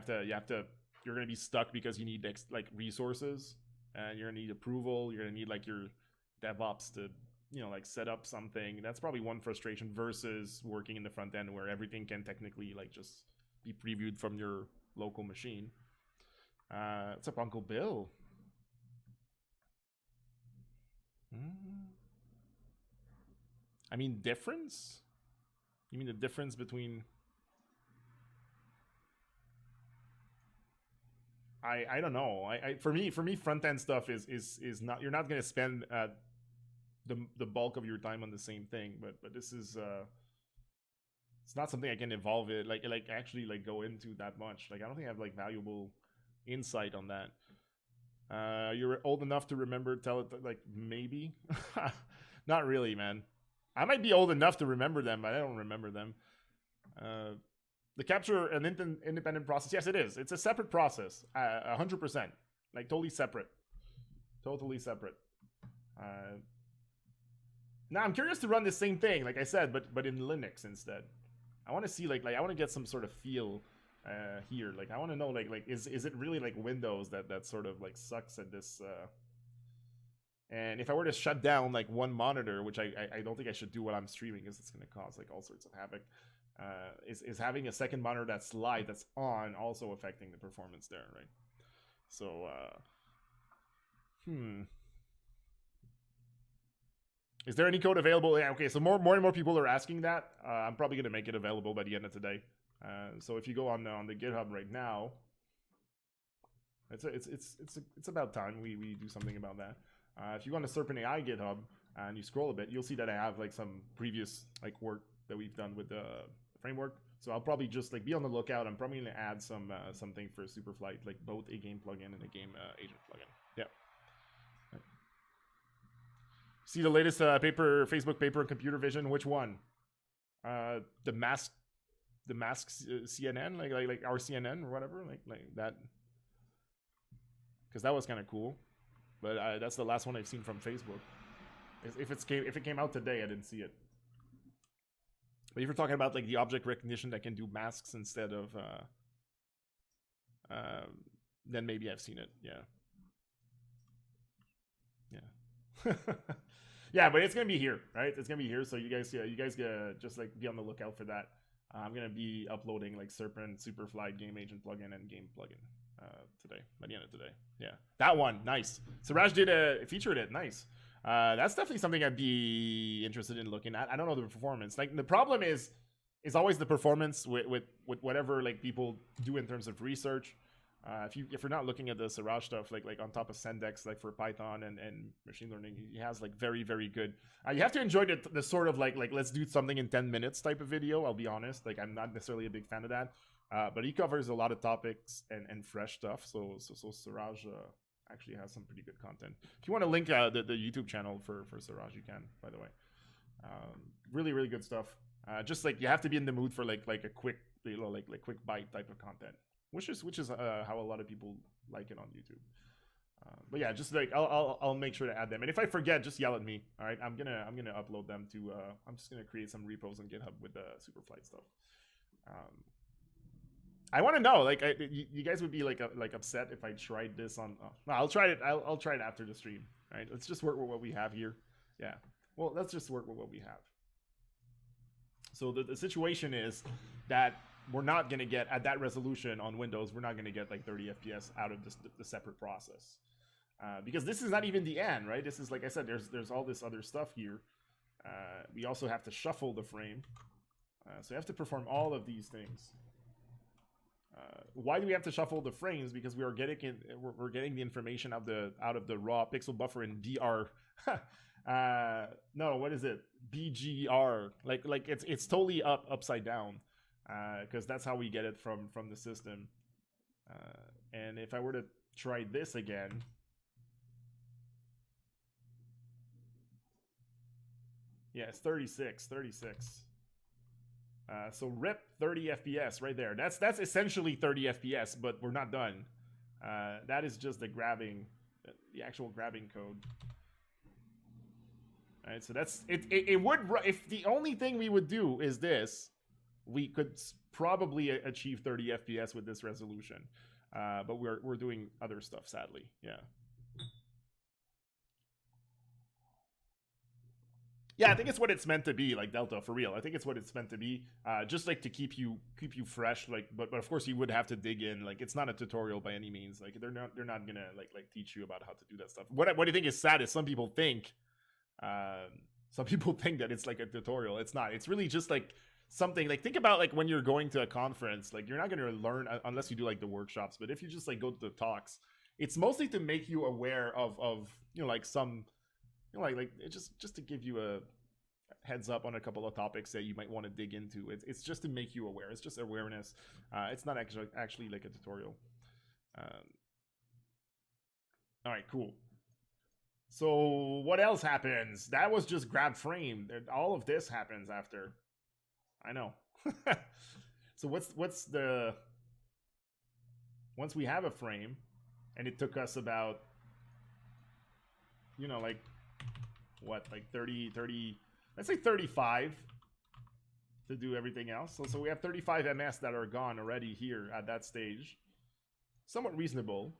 gonna be stuck because you need like resources, and you're gonna need approval. You're gonna need, like, your DevOps to like set up something. That's probably one frustration versus working in the front end where everything can technically, like, just be previewed from your local machine. What's up, Uncle Bill? I mean, difference? You mean the difference between... I don't know. For me, front end stuff is not... You're not gonna spend the bulk of your time on the same thing. But this is it's not something I can evolve it like actually, like, go into that much. Like, I don't think I have, like, valuable insight on that. You're old enough to remember like, maybe. Not really, man. I might be old enough to remember them, but I don't remember them. The capture an independent process. Yes, it is. It's a separate process. 100%. Like, totally separate. Totally separate. Now, I'm curious to run the same thing, like I said, but in Linux instead. I want to see, like I want to get some sort of feel here. Like, I want to know, like is it really, like, Windows that sort of, like, sucks at this... And if I were to shut down, like, one monitor, which I don't think I should do while I'm streaming, because it's going to cause, like, all sorts of havoc, is having a second monitor that's live, that's on, also affecting the performance there, right? So, is there any code available? Yeah, okay, so more and more people are asking that. I'm probably going to make it available by the end of today. So if you go on the GitHub right now, it's about time we do something about that. If you go on the Serpent.AI GitHub and you scroll a bit, you'll see that I have, like, some previous, like, work that we've done with the framework. So I'll probably just, like, be on the lookout. I'm probably going to add something for Superflight, like both a game plugin and a game agent plugin. Yeah. Right. See the latest Facebook paper on computer vision. Which one? The mask CNN, like our CNN or whatever, like that. Because that was kind of cool. But that's the last one I've seen from Facebook. If it came out today, I didn't see it. But if you're talking about, like, the object recognition that can do masks instead of, then maybe I've seen it. Yeah. Yeah. Yeah, but it's gonna be here, right? It's gonna be here, so you guys just, like, be on the lookout for that. I'm gonna be uploading like Serpent, Superfly, Game Agent plugin, and Game plugin today. By the end of today, yeah, that one, nice. Siraj did featured it, nice. That's definitely something I'd be interested in looking at. I don't know the performance. Like the problem is always the performance with whatever like people do in terms of research. If you're not looking at the Siraj stuff like on top of Sendex like for Python and machine learning, he has like very very good. You have to enjoy the sort of like let's do something in 10 minutes type of video. I'll be honest, like I'm not necessarily a big fan of that, but he covers a lot of topics and fresh stuff. So Siraj actually has some pretty good content. If you want to link the YouTube channel for Siraj, you can. By the way, really really good stuff. Just like you have to be in the mood for like a quick like quick bite type of content. Which is how a lot of people like it on YouTube. But yeah, just like I'll make sure to add them, and if I forget, just yell at me. All right, I'm gonna upload them to. I'm just gonna create some repos on GitHub with the Superflight stuff. I want to know, like, you guys would be like upset if I tried this on. No, I'll try it. I'll try it after the stream. All right, let's just work with what we have here. Yeah, well, let's just work with what we have. So the situation is that we're not going to get at that resolution on Windows. We're not going to get like 30 FPS out of the separate process because this is not even the end, right? This is, like I said, there's all this other stuff here. We also have to shuffle the frame, so you have to perform all of these things. Why do we have to shuffle the frames? Because we're getting the information out of the raw pixel buffer in DR. No, what is it? BGR. Like it's totally upside down. Because that's how we get it from the system. And if I were to try this again, yeah, it's 36. So rip 30 FPS right there. That's essentially 30 FPS, but we're not done. That is just the actual grabbing code. All right, so that's it. It would, if the only thing we would do is this, we could probably achieve 30 FPS with this resolution, but we're doing other stuff, sadly. Yeah. Yeah, I think it's what it's meant to be, like Delta, for real. I think it's what it's meant to be, just like to keep you fresh. Like, but of course you would have to dig in. Like, it's not a tutorial by any means. Like, they're not gonna like teach you about how to do that stuff. What I think is sad is some people think that it's like a tutorial. It's not. It's really just like something. Like, think about like when you're going to a conference. Like, you're not gonna learn unless you do like the workshops. But if you just like go to the talks, it's mostly to make you aware of like some. Like just to give you a heads up on a couple of topics that you might want to dig into. It's just to make you aware. It's just awareness. It's not actually like a tutorial. All right, cool. So what else happens? That was just grab frame. All of this happens after. I know. So what's the once we have a frame, and it took us about like what, like 30, let's say 35 to do everything else. So we have 35 ms that are gone already here at that stage. Somewhat reasonable.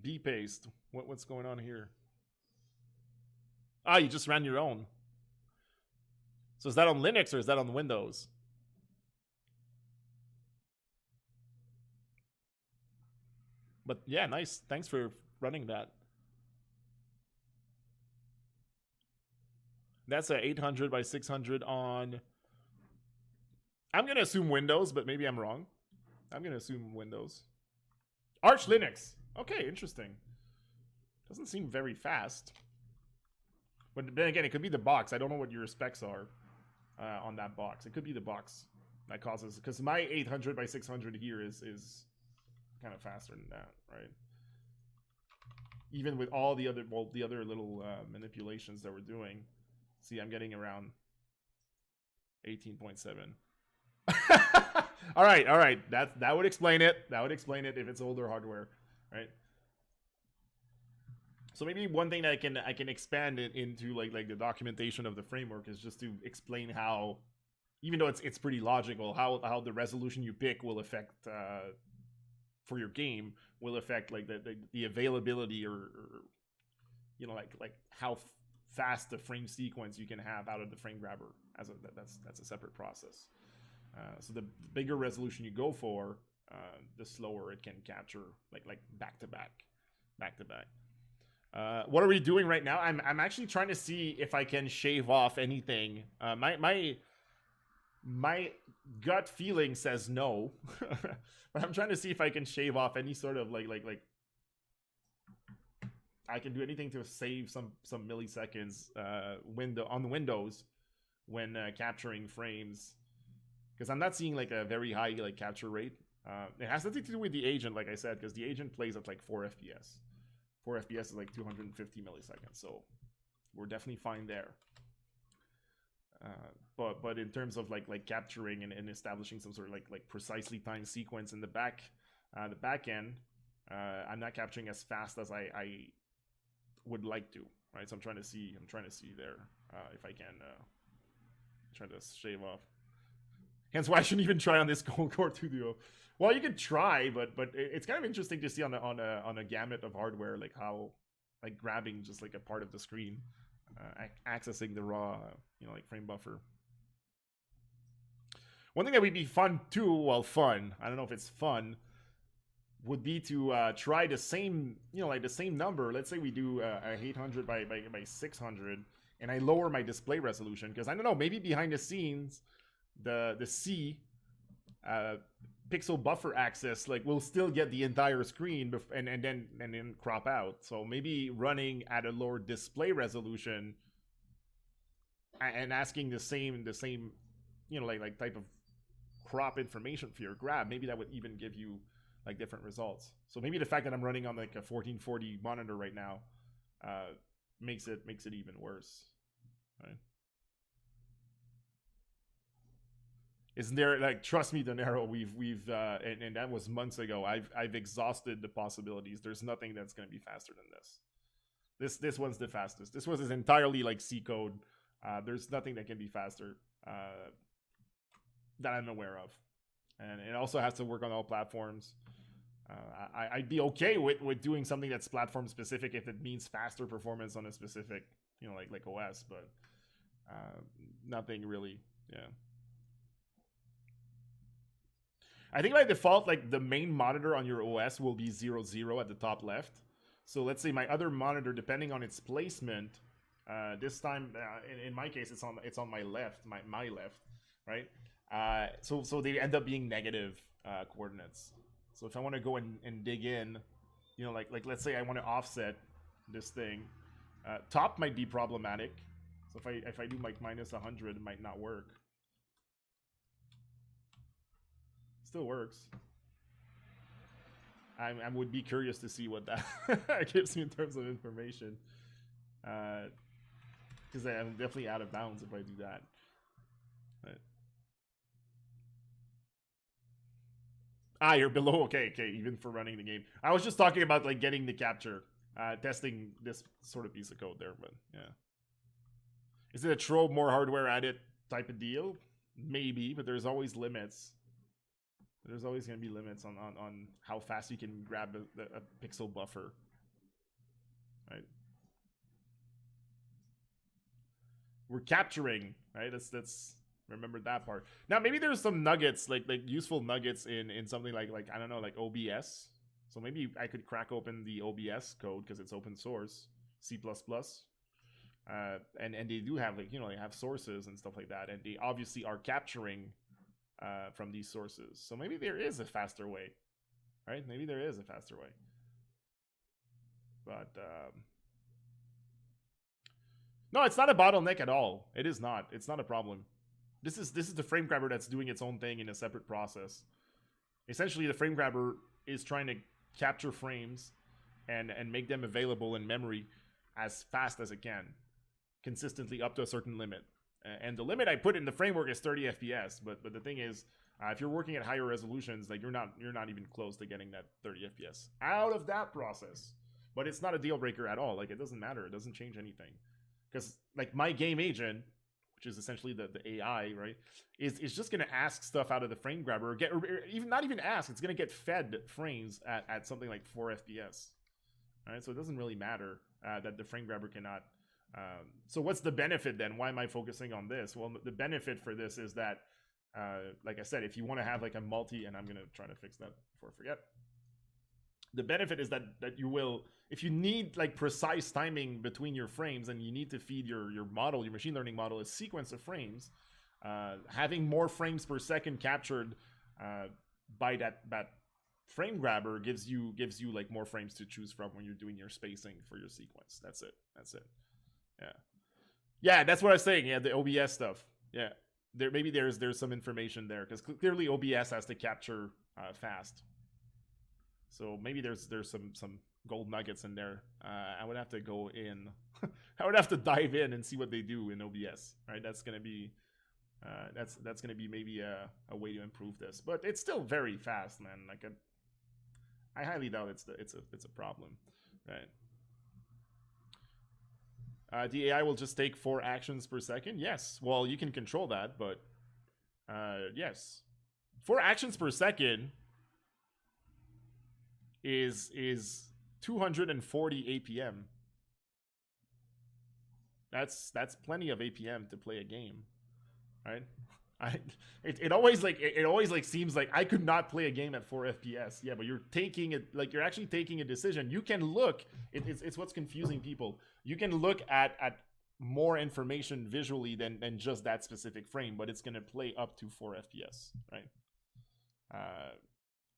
B paste. What's going on here? Ah, you just ran your own. So is that on Linux or is that on Windows? But yeah, nice. Thanks for running that. That's a 800 by 600 on. I'm going to assume Windows, but maybe I'm wrong. I'm going to assume Windows. Arch Linux. Okay, interesting. Doesn't seem very fast. But then again, it could be the box. I don't know what your specs are on that box. It could be the box that causes, because my 800 by 600 here is kind of faster than that, right? Even with all the other little manipulations that we're doing. See, I'm getting around 18.7. all right. That would explain it. That would explain it if it's older hardware, right? So maybe one thing that I can expand it into like the documentation of the framework is just to explain how, even though it's pretty logical, how the resolution you pick will affect for your game will affect like the availability or like how fast the frame sequence you can have out of the frame grabber. That's a separate process. So the bigger resolution you go for, the slower it can capture like back to back. What are we doing right now? I'm actually trying to see if I can shave off anything. My gut feeling says no, but I'm trying to see if I can shave off any sort of like I can do anything to save some milliseconds window on the windows when capturing frames, because I'm not seeing like a very high like capture rate. It has nothing to do with the agent, like I said, because the agent plays at like 4 FPS. 4 FPS is like 250 milliseconds, so we're definitely fine there. But in terms of like capturing and establishing some sort of like precisely timed sequence in the back end, I'm not capturing as fast as I would like to, right? So I'm trying to see there if I can try to shave off. Hence why I shouldn't even try on this Core 2 Duo. Well, you could try, but it's kind of interesting to see on a gamut of hardware, like how like grabbing just like a part of the screen, accessing the raw like frame buffer. One thing that would be fun too, well, fun, I don't know if it's fun, would be to try the same, like the same number. Let's say we do 800 by 600, and I lower my display resolution, because I don't know, maybe behind the scenes, the C pixel buffer access like will still get the entire screen and then crop out. So maybe running at a lower display resolution and asking the same like type of crop information for your grab, maybe that would even give you like different results. So maybe the fact that I'm running on like a 1440 monitor right now makes it even worse, right? Isn't there, like, trust me, Donero, we've and that was months ago. I've exhausted the possibilities. There's nothing that's going to be faster than this. This one's the fastest. This was entirely like C code. There's nothing that can be faster that I'm aware of, and it also has to work on all platforms. I'd be okay with doing something that's platform specific if it means faster performance on a specific, like OS, but nothing really. Yeah. I think by default, like the main monitor on your OS will be 00 at the top left. So let's say my other monitor, depending on its placement, this time in my case it's on my left, my left, right? So they end up being negative coordinates. So if I want to go and dig in, like let's say I want to offset this thing, top might be problematic. So if I do like minus 100, it might not work. Still works. I would be curious to see what that gives me in terms of information, because I'm definitely out of bounds if I do that. But... you're below. Okay, even for running the game. I was just talking about like getting the capture, testing this sort of piece of code there. But yeah, is it a throw more hardware at it type of deal? Maybe, but there's always limits. There's always going to be limits on how fast you can grab a pixel buffer, right? We're capturing, right? That's remember that part. Now maybe there's some nuggets, like useful nuggets in something like I don't know, like OBS. So maybe I could crack open the OBS code because it's open source, C++. And they do have like they have sources and stuff like that, and they obviously are capturing from these sources. So maybe there is a faster way, right? Maybe there is a faster way. But no, it's not a bottleneck at all. It is not. It's not a problem. This is the frame grabber that's doing its own thing in a separate process. Essentially, the frame grabber is trying to capture frames and make them available in memory as fast as it can, consistently up to a certain limit. And the limit I put in the framework is 30 FPS. But the thing is, if you're working at higher resolutions, like you're not even close to getting that 30 FPS out of that process. But it's not a deal breaker at all. Like it doesn't matter. It doesn't change anything. Because like my game agent which is essentially the AI, right, is just going to ask stuff out of the frame grabber, or even not even ask. It's going to get fed frames at something like 4 FPS. All right, so it doesn't really matter that the frame grabber cannot. So what's the benefit then? Why am I focusing on this? Well, the benefit for this is that, like I said, if you want to have like a multi, and I'm going to try to fix that before I forget. The benefit is that you will, if you need like precise timing between your frames and you need to feed your model, your machine learning model, a sequence of frames, having more frames per second captured by that frame grabber gives you like more frames to choose from when you're doing your spacing for your sequence. That's it. Yeah, that's what I was saying. Yeah, the OBS stuff. Yeah, maybe there's some information there, because clearly OBS has to capture fast. So maybe there's some gold nuggets in there. I would have to go in. I would have to dive in and see what they do in OBS. Right, that's gonna be that's gonna be maybe a way to improve this. But it's still very fast, man. Like I highly doubt it's a problem, right? The AI will just take 4 actions per second. Yes. Well, you can control that, but yes, 4 actions per second is 240 APM. That's plenty of APM to play a game, right? It always seems like I could not play a game at 4 FPS. Yeah, but you're taking it, like you're actually taking a decision. You can look. It's what's confusing people. You can look at more information visually than just that specific frame, but it's gonna play up to 4 FPS, right?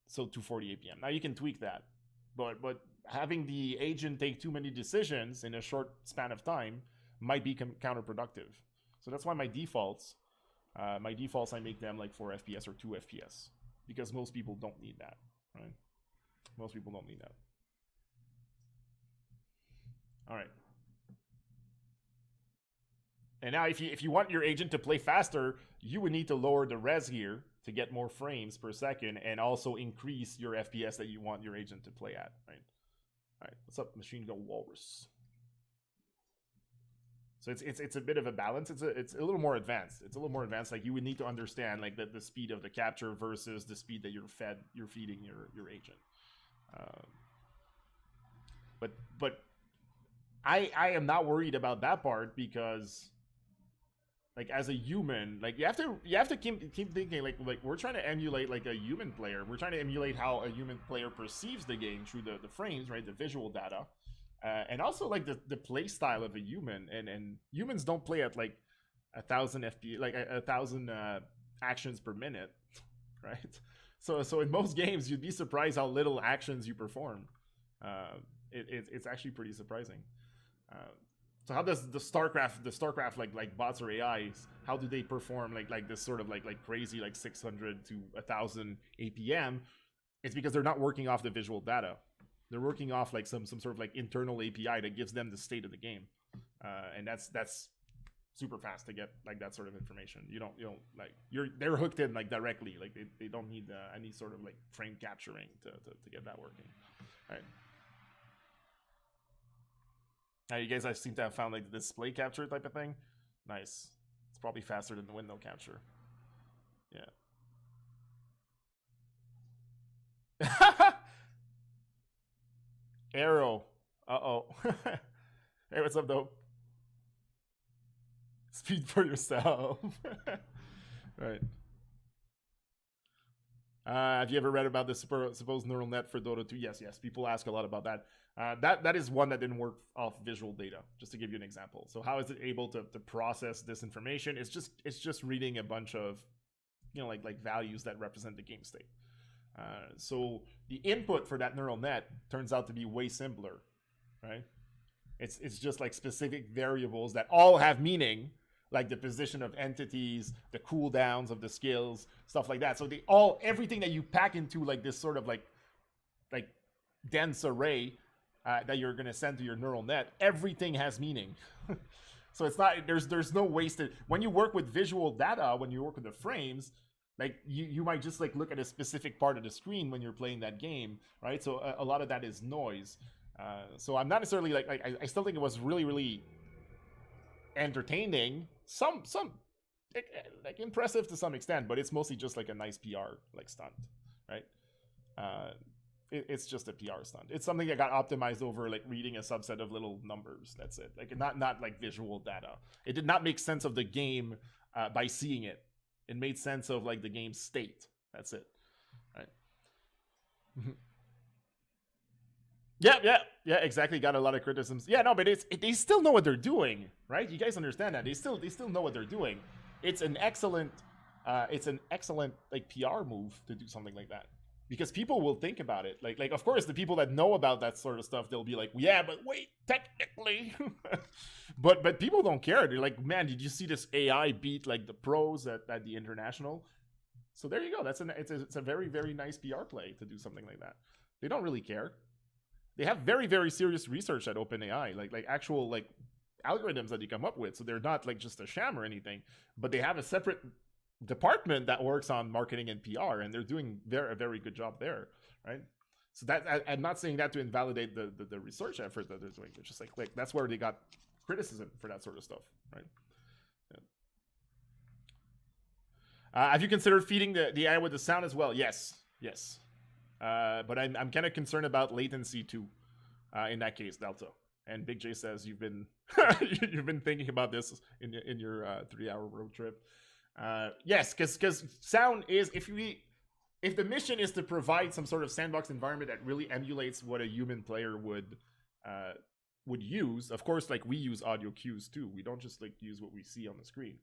So 240 APM. Now you can tweak that, but having the agent take too many decisions in a short span of time might be counterproductive. So that's why my defaults I make them like 4 FPS or 2 FPS, because most people don't need that, right? Most people don't need that. All right. And now if you want your agent to play faster, you would need to lower the res here to get more frames per second, and also increase your FPS that you want your agent to play at, right? All right, what's up, Machine Gun Walrus? So it's a bit of a balance. It's a little more advanced. It's a little more advanced. Like you would need to understand like the speed of the capture versus the speed that you're feeding your agent. But I am not worried about that part, because like as a human, like you have to keep thinking like we're trying to emulate like a human player. We're trying to emulate how a human player perceives the game through the frames, right? The visual data. And also like the play style of a human, and humans don't play at like 1,000 FPS, like 1,000 actions per minute, right? So in most games, you'd be surprised how little actions you perform. It's actually pretty surprising. So how does the StarCraft like bots or AIs, how do they perform like this sort of like crazy like 600 to 1,000 APM? It's because they're not working off the visual data. They're working off like some sort of like internal API that gives them the state of the game, and that's super fast to get like that sort of information. You don't like they're hooked in like directly. Like they don't need any sort of like frame capturing to get that working. All right. Now you guys, I seem to have found like the display capture type of thing. Nice. It's probably faster than the window capture. Yeah. Arrow. Uh-oh. Hey, what's up, though? Speed for yourself. Right. Have you ever read about the supposed neural net for Dota 2? Yes. People ask a lot about that. That is one that didn't work off visual data, just to give you an example. So how is it able to process this information? It's just reading a bunch of, like values that represent the game state. So the input for that neural net turns out to be way simpler, right? It's just like specific variables that all have meaning, like the position of entities, the cooldowns of the skills, stuff like that. So everything that you pack into like this sort of like dense array that you're gonna send to your neural net, everything has meaning. So it's not, there's no wasted. When you work with visual data, when you work with the frames, like you might just like look at a specific part of the screen when you're playing that game, right? So a lot of that is noise. So I'm not necessarily like I still think it was really entertaining, some like impressive to some extent, but it's mostly just like a nice PR like stunt, right? Uh, it's just a PR stunt. It's something that got optimized over like reading a subset of little numbers. That's it. Like not like visual data. It did not make sense of the game by seeing it. It made sense of like the game's state. That's it. Right. Yeah, exactly. Got a lot of criticisms. Yeah, no, but they still know what they're doing, right? You guys understand that they still know what they're doing. It's an excellent like PR move to do something like that because people will think about it. Like of course the people that know about that sort of stuff, they'll be like, yeah, but wait, technically, but people don't care. They're like, man, did you see this AI beat like the pros at the international? So there you go. It's a very very nice PR play to do something like that. They don't really care. They have very very serious research at OpenAI, like actual like algorithms that they come up with. So they're not like just a sham or anything, but they have a separate department that works on marketing and PR, and they're doing a very good job there, right? So that I'm not saying that to invalidate the research effort that they're doing. It's just like that's where they got criticism for that sort of stuff, right? Yeah. Have you considered feeding the AI with the sound as well? Yes. But I'm kind of concerned about latency too. In that case, Delta. And Big J says you've been you've been thinking about this in your 3-hour road trip. Yes, because sound is if the mission is to provide some sort of sandbox environment that really emulates what a human player would use. Of course, like we use audio cues too. We don't just like use what we see on the screen.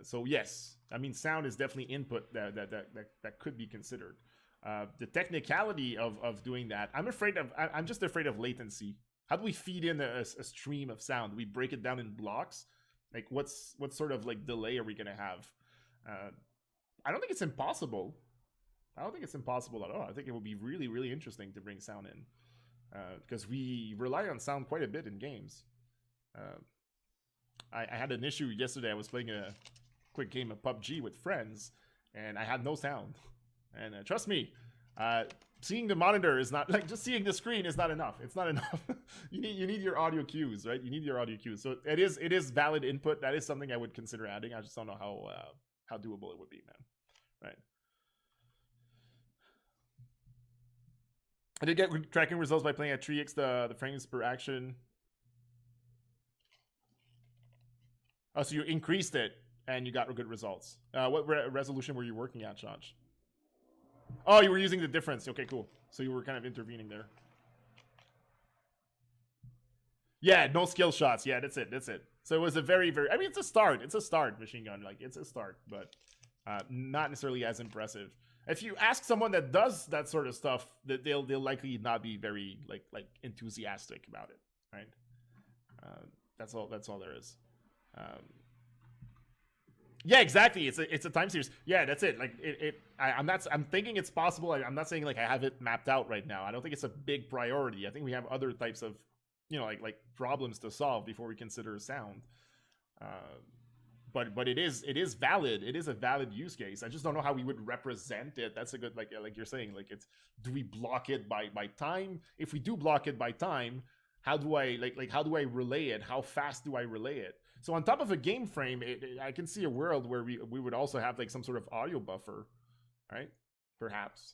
So yes, I mean sound is definitely input that could be considered. The technicality of doing that, I'm just afraid of latency. How do we feed in a stream of sound? Do we break it down in blocks? Like what sort of like delay are we gonna have? I don't think it's impossible. I don't think it's impossible at all. I think it would be really really interesting to bring sound in because we rely on sound quite a bit in games. I had an issue yesterday. I was playing a quick game of PUBG with friends, and I had no sound. And trust me, seeing the monitor is not like just seeing the screen is not enough. It's not enough. you need your audio cues, right? You need your audio cues. So it is valid input. That is something I would consider adding. I just don't know how doable it would be, man. Right. I did get tracking results by playing at 3x the frames per action. Oh, so you increased it and you got good results. What resolution were you working at, Josh? Oh, you were using the difference. Okay, cool. So you were kind of intervening there. Yeah, no skill shots. Yeah, that's it. So it was a very, very... I mean, it's a start. It's a start, machine gun. Like, it's a start, but not necessarily as impressive. If you ask someone that does that sort of stuff, that they'll likely not be very, like enthusiastic about it, right? That's all there is. Yeah, exactly. It's a time series. Yeah, that's it. Like I'm thinking it's possible. I'm not saying like I have it mapped out right now. I don't think it's a big priority. I think we have other types of, like problems to solve before we consider sound. But it is valid. It is a valid use case. I just don't know how we would represent it. That's a good like you're saying. Like do we block it by time? If we do block it by time, how do I how do I relay it? How fast do I relay it? So on top of a game frame, I can see a world where we would also have like some sort of audio buffer, right? Perhaps,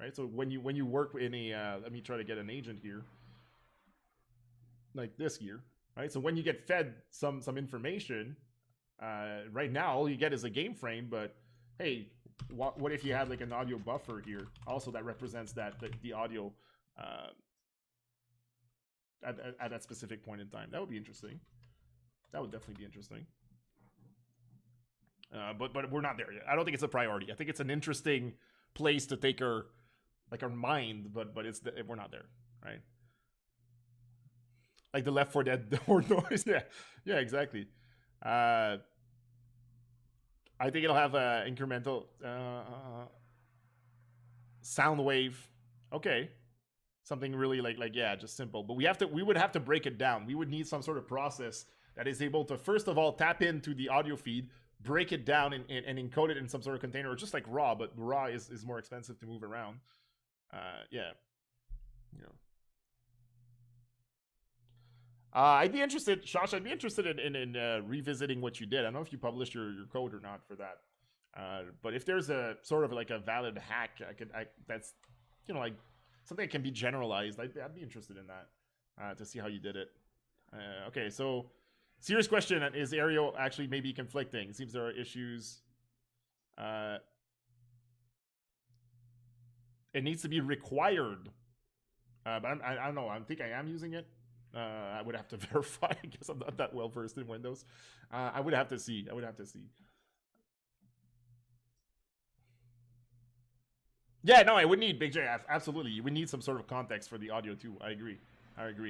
right? So when you work in a let me try to get an agent here, like this here, right? So when you get fed some information, right now all you get is a game frame, but hey, what if you had like an audio buffer here also that represents the audio at that specific point in time? That would be interesting. That would definitely be interesting. But we're not there yet. I don't think it's a priority. I think it's an interesting place to take our mind, but we're not there, right? Like the Left 4 Dead horde noise. Yeah, exactly. I think it'll have a incremental sound wave. Okay. Something really like yeah, just simple. But we would have to break it down. We would need some sort of process that is able to first of all tap into the audio feed, break it down and encode it in some sort of container, or just like raw, but raw is more expensive to move around. Yeah. I'd be interested, Shosh. I'd be interested in revisiting what you did. I don't know if you published your code or not for that. But if there's a sort of like a valid hack, that's like something that can be generalized. I'd be interested in that to see how you did it. Okay, so serious question: is Aerial actually maybe conflicting? It seems there are issues. It needs to be required, but I don't know. I think I am using it. I would have to verify. I guess I'm not that well versed in Windows. I would have to see. Yeah, no, I would need Big J. Absolutely, you would need some sort of context for the audio too. I agree.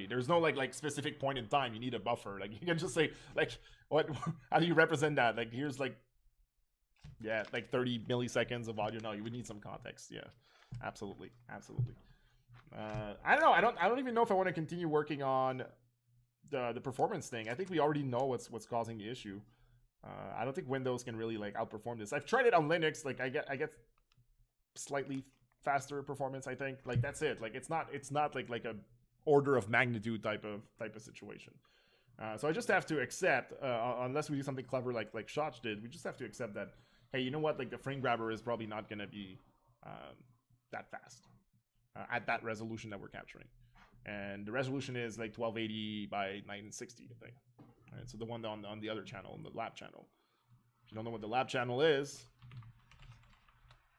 There's no like specific point in time. You need a buffer. Like you can just say like what? How do you represent that? Like here's like like 30 milliseconds of audio. No, you would need some context. Yeah, absolutely. I don't know. I don't even know if I want to continue working on the performance thing. I think we already know what's causing the issue. I don't think Windows can really like outperform this. I've tried it on Linux. Like I get slightly faster performance. I think like that's it. Like it's not like a order of magnitude type of situation. So I just have to accept, unless we do something clever like Shotch did, we just have to accept that. Hey, you know what? Like the frame grabber is probably not going to be that fast at that resolution that we're capturing, and the resolution is like 1280 by 960, I think. All right, so the one on the other channel, on the lab channel. If you don't know what the lab channel is,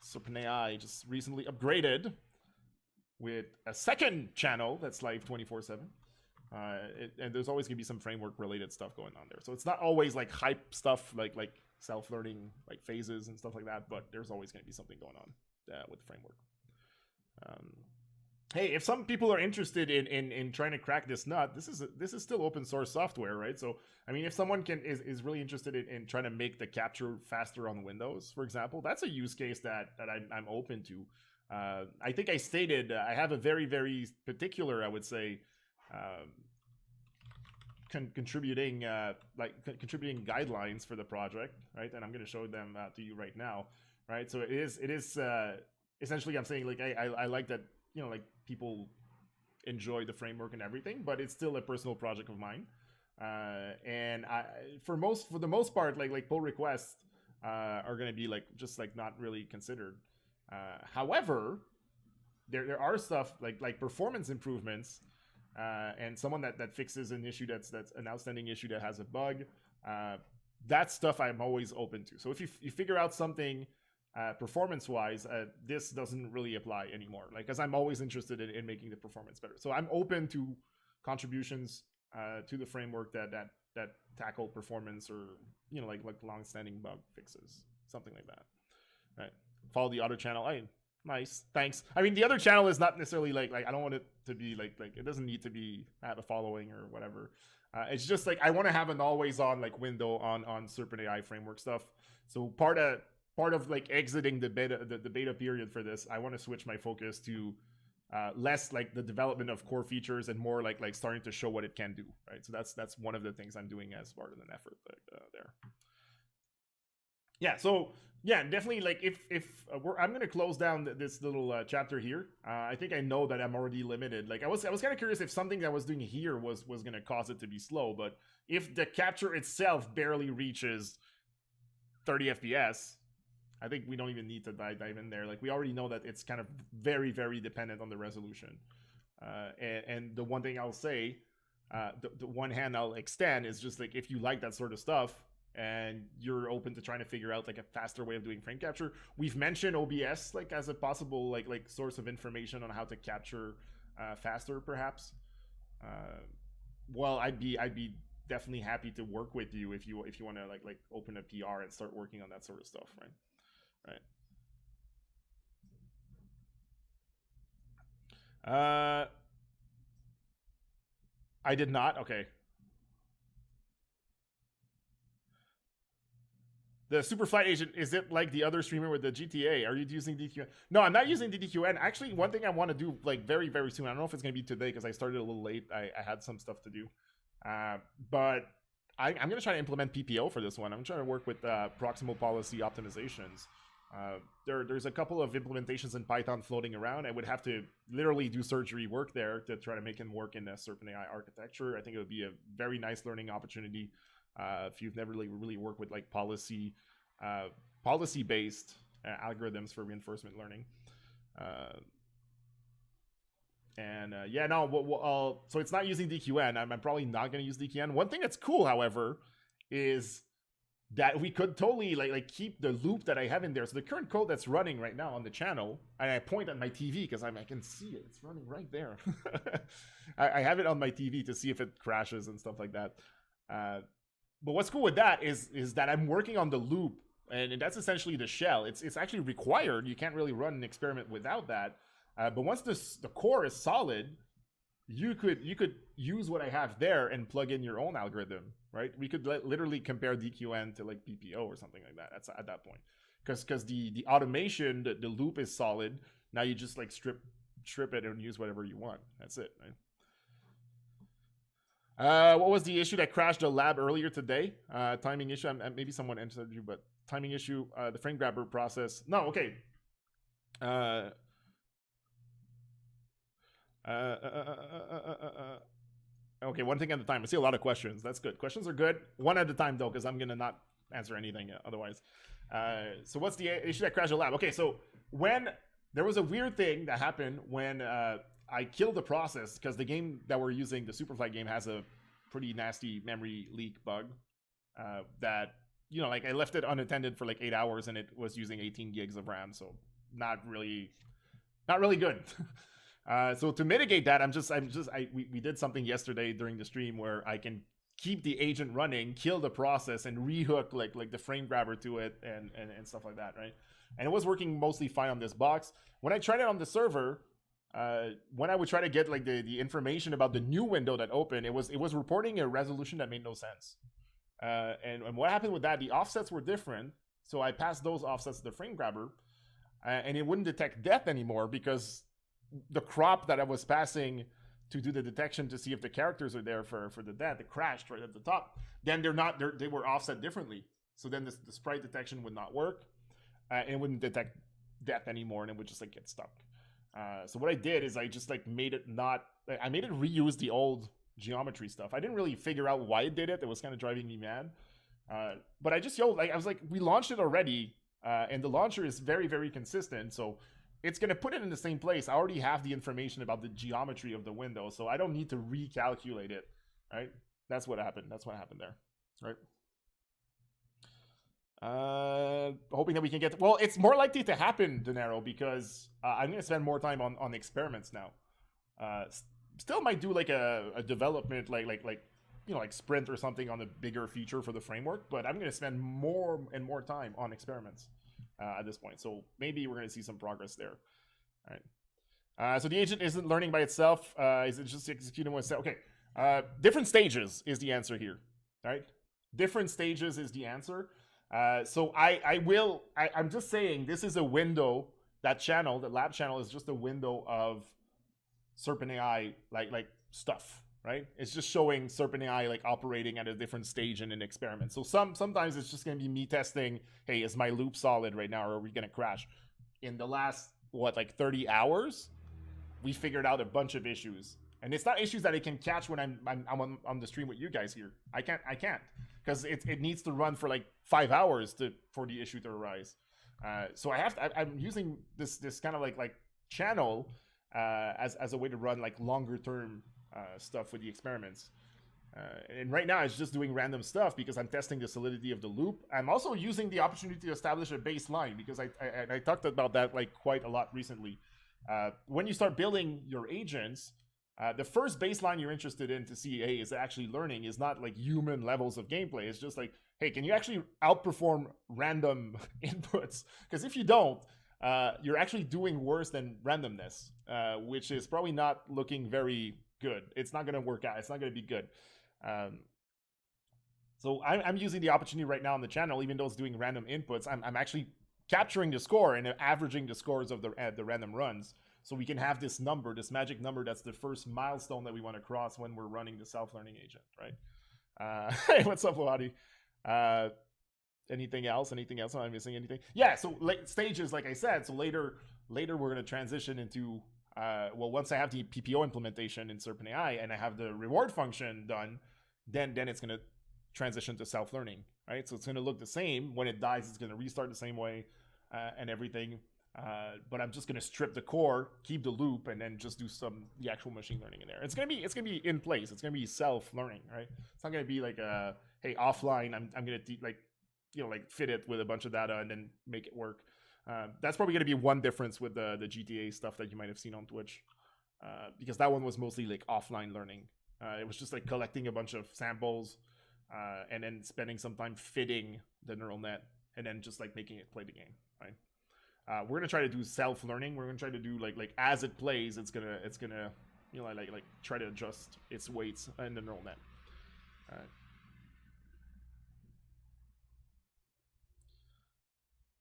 Serpent.AI just recently upgraded with a second channel that's live 24/7. And there's always gonna be some framework related stuff going on there. So it's not always like hype stuff like self-learning like phases and stuff like that, but there's always gonna be something going on with the framework. Hey, if some people are interested in trying to crack this nut, this is still open source software, right? So I mean, if someone is really interested in trying to make the capture faster on Windows, for example, that's a use case that I'm open to. I think I stated I have a very, very particular, I would say, contributing guidelines for the project, right? And I'm going to show them to you right now, right? So it is essentially, I'm saying like I like that, like people enjoy the framework and everything, but it's still a personal project of mine. And for the most part, like pull requests are going to be like just like not really considered. However, there are stuff like performance improvements, and someone that fixes an issue that's an outstanding issue that has a bug. That stuff I'm always open to. So if you figure out something performance wise, this doesn't really apply anymore. Like, because I'm always interested in making the performance better. So I'm open to contributions to the framework that tackle performance or like long-standing bug fixes, something like that. Right. Follow the other channel. Nice, thanks. I mean, the other channel is not necessarily like I don't want it to be like it doesn't need to be have a following or whatever. It's just like I want to have an always on like window on Serpent.AI framework stuff. So part of like exiting the beta period for this, I want to switch my focus to less like the development of core features and more like starting to show what it can do, right? So that's one of the things I'm doing as part of an effort there. Yeah, so yeah, definitely. Like if I'm gonna close down this little chapter here. I think I know that I'm already limited. Like I was kind of curious if something that I was doing here was gonna cause it to be slow, but if the capture itself barely reaches 30 FPS, I think we don't even need to dive in there. Like we already know that it's kind of very, very dependent on the resolution. And the one thing I'll say, the one hand I'll extend is just like if you like that sort of stuff and you're open to trying to figure out like a faster way of doing frame capture, we've mentioned OBS like as a possible like source of information on how to capture faster, perhaps. Well, I'd be definitely happy to work with you if you want to like open a PR and start working on that sort of stuff, right? I did not. Okay. The Superflight agent, is it like the other streamer with the GTA? Are you using DQN? No, I'm not using DQN. Actually, one thing I want to do like very, very soon, I don't know if it's going to be today because I started a little late. I had some stuff to do. But I'm going to try to implement PPO for this one. I'm trying to work with proximal policy optimizations There's a couple of implementations in Python floating around. I would have to literally do surgery work there to try to make them work in a Serpent.AI architecture. I think it would be a very nice learning opportunity if you've never really worked with like policy-based algorithms for reinforcement learning. Yeah, no, so it's not using DQN. I'm probably not going to use DQN. One thing that's cool, however, is that we could totally like keep the loop that I have in there. So the current code that's running right now on the channel, and I point at my TV because I can see it. It's running right there. I have it on my TV to see if it crashes and stuff like that. But what's cool with that is that I'm working on the loop, and that's essentially the shell. It's actually required. You can't really run an experiment without that. But once the core is solid, you could use what I have there and plug in your own algorithm, right? We could literally compare DQN to like PPO or something like that. That's at that point, because the automation, the loop is solid. Now you just like strip it and use whatever you want. That's it, right? What was the issue that crashed the lab earlier today? Timing issue. Maybe someone answered you, but timing issue. The frame grabber process. No, okay. Okay, one thing at a time. I see a lot of questions. That's good. Questions are good. One at a time, though, because I'm going to not answer anything otherwise. So what's the issue that crashed the lab? Okay, so when there was a weird thing that happened when I killed the process, because the game that we're using, the Superfly game, has a pretty nasty memory leak bug that, you know, like I left it unattended for like 8 hours and it was using 18 gigs of RAM. So not really good. So to mitigate that, we did something yesterday during the stream where I can keep the agent running, kill the process, and rehook like the frame grabber to it and stuff like that, right? And it was working mostly fine on this box. When I tried it on the server, when I would try to get like the information about the new window that opened, it was reporting a resolution that made no sense. And what happened with that? The offsets were different, so I passed those offsets to the frame grabber, and it wouldn't detect depth anymore because the crop that I was passing to do the detection to see if the characters are there for the death, it crashed right at the top. Then they were offset differently. So then the sprite detection would not work, and it wouldn't detect depth anymore, and it would just like get stuck. So what I did is I just like made it reuse the old geometry stuff. I didn't really figure out why it did it. It was kind of driving me mad. But I was like, we launched it already, and the launcher is very, very consistent. So it's going to put it in the same place. I already have the information about the geometry of the window, so I don't need to recalculate it, right? That's what happened. That's what happened there, right? Hoping that we can get... Well, it's more likely to happen, Denaro, because I'm going to spend more time on experiments now. Still might do like a development, like you know, like sprint or something on a bigger feature for the framework, but I'm going to spend more and more time on experiments at this point. So maybe we're going to see some progress there. All right. So the agent isn't learning by itself. Is it just executing with itself? Okay. Different stages is the answer here. All right. Different stages is the answer. So I'm just saying this is a window. That channel, the lab channel, is just a window of Serpent.AI like stuff, right? It's just showing Serpent.AI like operating at a different stage in an experiment. So sometimes it's just going to be me testing, hey, is my loop solid right now, or are we going to crash? In the last, like 30 hours, we figured out a bunch of issues. And it's not issues that I can catch when I'm on the stream with you guys here. I can't, because it needs to run for like 5 hours for the issue to arise. So I'm using this kind of like channel as a way to run like longer term stuff with the experiments. And right now it's just doing random stuff because I'm testing the solidity of the loop. I'm also using the opportunity to establish a baseline because I talked about that like quite a lot recently. When you start building your agents, the first baseline you're interested in to see, hey, is it actually learning, is not like human levels of gameplay. It's just like, hey, can you actually outperform random inputs? Because if you don't, you're actually doing worse than randomness, which is probably not looking very good. It's not going to work out. It's not going to be good. So I'm using the opportunity right now on the channel, even though it's doing random inputs, I'm actually capturing the score and averaging the scores of the random runs. So we can have this number, this magic number, that's the first milestone that we want to cross when we're running the self-learning agent, right? Hey, what's up, Wadi? Anything else? Anything else? Am I missing anything? Yeah. So late stages, like I said. So later we're gonna transition into well, once I have the PPO implementation in Serpent.AI and I have the reward function done, then it's gonna transition to self learning, right? So it's gonna look the same. When it dies, it's gonna restart the same way and everything. But I'm just gonna strip the core, keep the loop, and then just do some the actual machine learning in there. It's gonna be in place. It's gonna be self learning, right? It's not gonna be like hey, offline. I'm gonna like like fit it with a bunch of data and then make it work. That's probably gonna be one difference with the GTA stuff that you might have seen on Twitch, because that one was mostly like offline learning. It was just like collecting a bunch of samples and then spending some time fitting the neural net and then just like making it play the game, right? We're gonna try to do self-learning. We're gonna try to do like as it plays, it's gonna like try to adjust its weights in the neural net.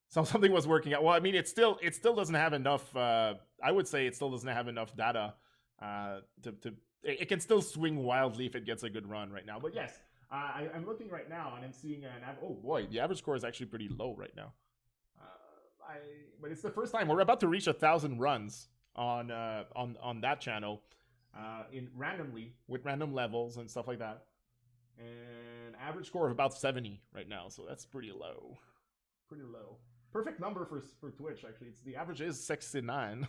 So something was working out. Well, I mean, it still doesn't have enough. I would say it still doesn't have enough data to. It can still swing wildly if it gets a good run right now. But yes, I'm looking right now and I'm seeing oh boy, the average score is actually pretty low right now. But it's the first time we're about to reach 1,000 runs on that channel, in randomly with random levels and stuff like that, and average score of about 70 right now. So that's pretty low, pretty low. Perfect number for Twitch actually. It's the average is 69.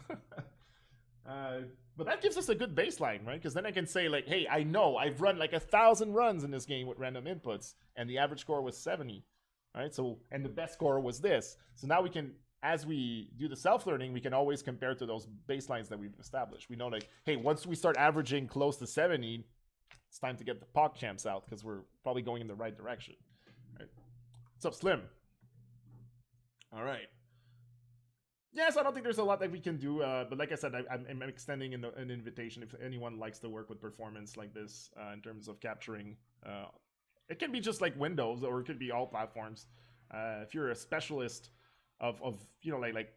But that gives us a good baseline, right? Because then I can say like, hey, I know I've run like 1,000 runs in this game with random inputs, and the average score was 70. Right? So, and the best score was this. So now we can, as we do the self-learning, we can always compare to those baselines that we've established. We know like, hey, once we start averaging close to 70, it's time to get the POC champs out because we're probably going in the right direction. Right? What's up, Slim? All right. Yes, I don't think there's a lot that we can do, but like I said, I'm extending an invitation if anyone likes to work with performance like this in terms of capturing. It can be just like Windows, or it could be all platforms. If you're a specialist of like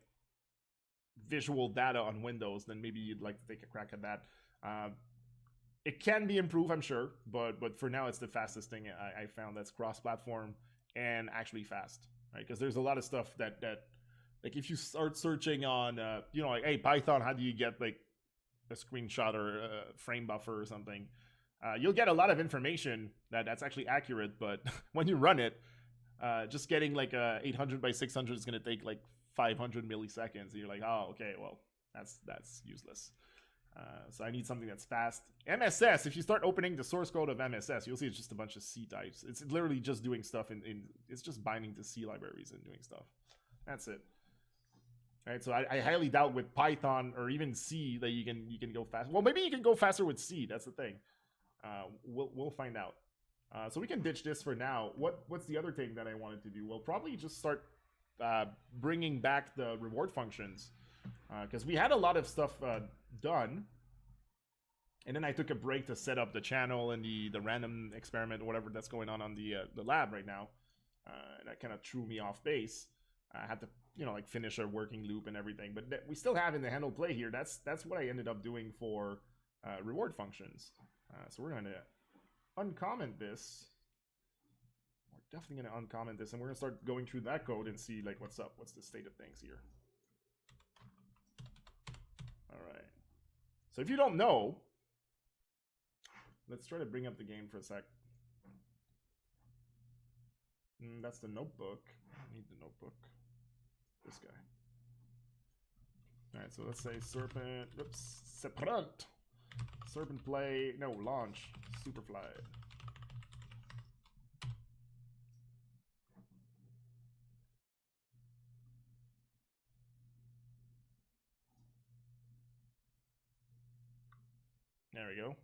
visual data on Windows, then maybe you'd like to take a crack at that. It can be improved, I'm sure, but for now, it's the fastest thing I found that's cross-platform and actually fast, right? Because there's a lot of stuff that like if you start searching on like, hey, Python, how do you get like a screenshot or a frame buffer or something? You'll get a lot of information that's actually accurate, but when you run it, just getting like a 800 by 600 is going to take like 500 milliseconds, and you're like, oh, okay, well, that's useless. So I need something that's fast. MSS, if you start opening the source code of MSS, you'll see it's just a bunch of C types. It's literally just doing stuff it's just binding to C libraries and doing stuff. That's it. Right, so I highly doubt with Python or even C that you can go fast. Well, maybe you can go faster with C. That's the thing. We'll find out. So we can ditch this for now. What's the other thing that I wanted to do? Well, probably just start bringing back the reward functions, because we had a lot of stuff done, and then I took a break to set up the channel and the random experiment or whatever that's going on the lab right now. That kind of threw me off base. I had to like finish a working loop and everything, but we still have in the handle play here. That's what I ended up doing for reward functions. So we're going to uncomment this. We're definitely going to uncomment this, and we're going to start going through that code and see like what's up. What's the state of things here? All right. So if you don't know, let's try to bring up the game for a sec. That's the notebook. I need the notebook. This guy. All right, so let's say Serpent. Oops, Serpent play. No, launch. Superfly. There we go.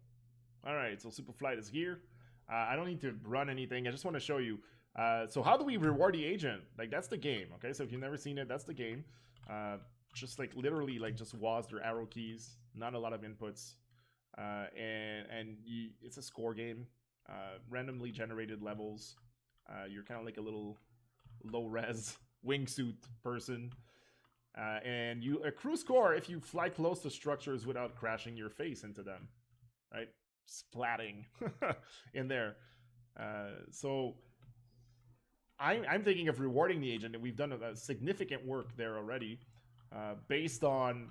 All right, so Superflight is here. I don't need to run anything. I just want to show you. So how do we reward the agent? Like, that's the game, okay? So if you've never seen it, that's the game. Just like literally like just WASD or arrow keys, not a lot of inputs. It's a score game, randomly generated levels. You're kind of like a little low-res wingsuit person. And you accrue score if you fly close to structures without crashing your face into them, right? Splatting in there. So I'm thinking of rewarding the agent, and we've done a significant work there already, based on,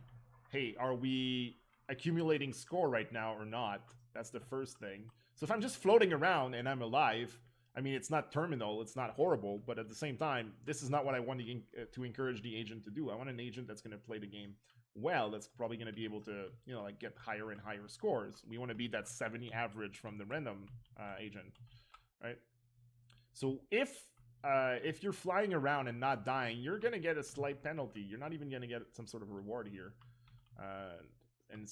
hey, are we accumulating score right now or not? That's the first thing. So if I'm just floating around and I'm alive, I mean, it's not terminal, it's not horrible, but at the same time, this is not what I want to encourage the agent to do. I want an agent that's going to play the game well, that's probably going to be able to, you know, like get higher and higher scores. We want to beat that 70 average from the random agent, right? So if you're flying around and not dying, you're going to get a slight penalty. You're not even going to get some sort of reward here. And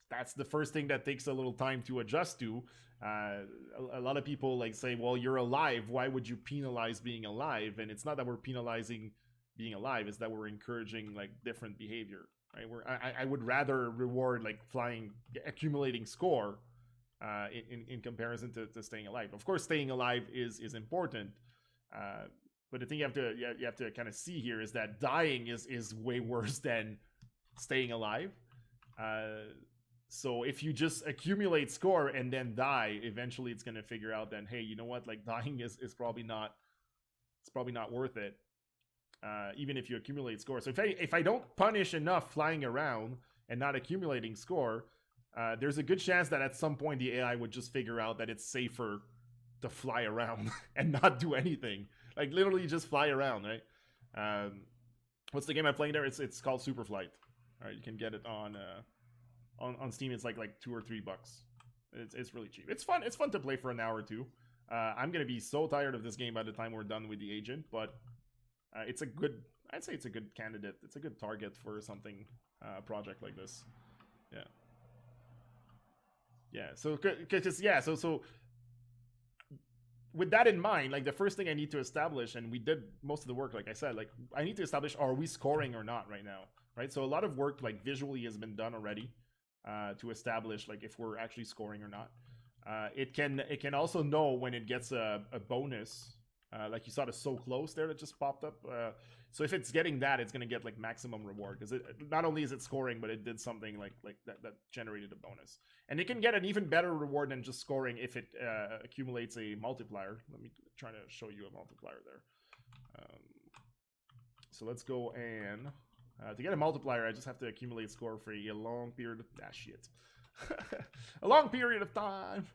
that's the first thing that takes a little time to adjust to. A lot of people like say, well, you're alive. Why would you penalize being alive? And it's not that we're penalizing being alive. It's that we're encouraging like different behavior, right? I would rather reward like flying, accumulating score in comparison to staying alive. Of course, staying alive is important. But the thing you have to kind of see here is that dying is way worse than staying alive. So if you just accumulate score and then die, eventually it's going to figure out then, hey, you know what, like dying is probably not, it's probably not worth it, even if you accumulate score. So if I don't punish enough flying around and not accumulating score, there's a good chance that at some point the AI would just figure out that it's safer to fly around and not do anything. Like literally just fly around, right? What's the game I'm playing there? It's called Super Flight. All right, you can get it on Steam. It's like $2 or $3. It's really cheap. It's fun. It's fun to play for an hour or two. I'm gonna be so tired of this game by the time we're done with the agent, but it's a good. I'd say it's a good candidate. It's a good target for something project like this. Yeah. Yeah. So So with that in mind, like the first thing I need to establish, and we did most of the work, like I said, like I need to establish, are we scoring or not right now, right? So a lot of work like visually has been done already to establish like if we're actually scoring or not. It can also know when it gets a bonus, like you saw the so close there that just popped up. So if it's getting that, it's gonna get like maximum reward because it not only is it scoring, but it did something like that generated a bonus. And it can get an even better reward than just scoring if it accumulates a multiplier. Let me try to show you a multiplier there. So let's go and to get a multiplier, I just have to accumulate score for a long period of a long period of time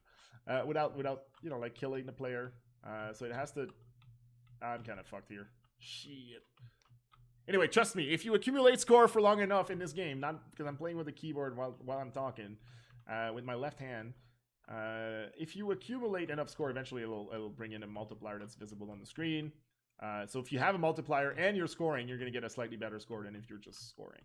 without you know like killing the player. So it has to. I'm kind of fucked here. Shit. Anyway, trust me, if you accumulate score for long enough in this game, not because I'm playing with the keyboard while I'm talking, with my left hand, if you accumulate enough score, eventually it'll bring in a multiplier that's visible on the screen. So if you have a multiplier and you're scoring, you're going to get a slightly better score than if you're just scoring.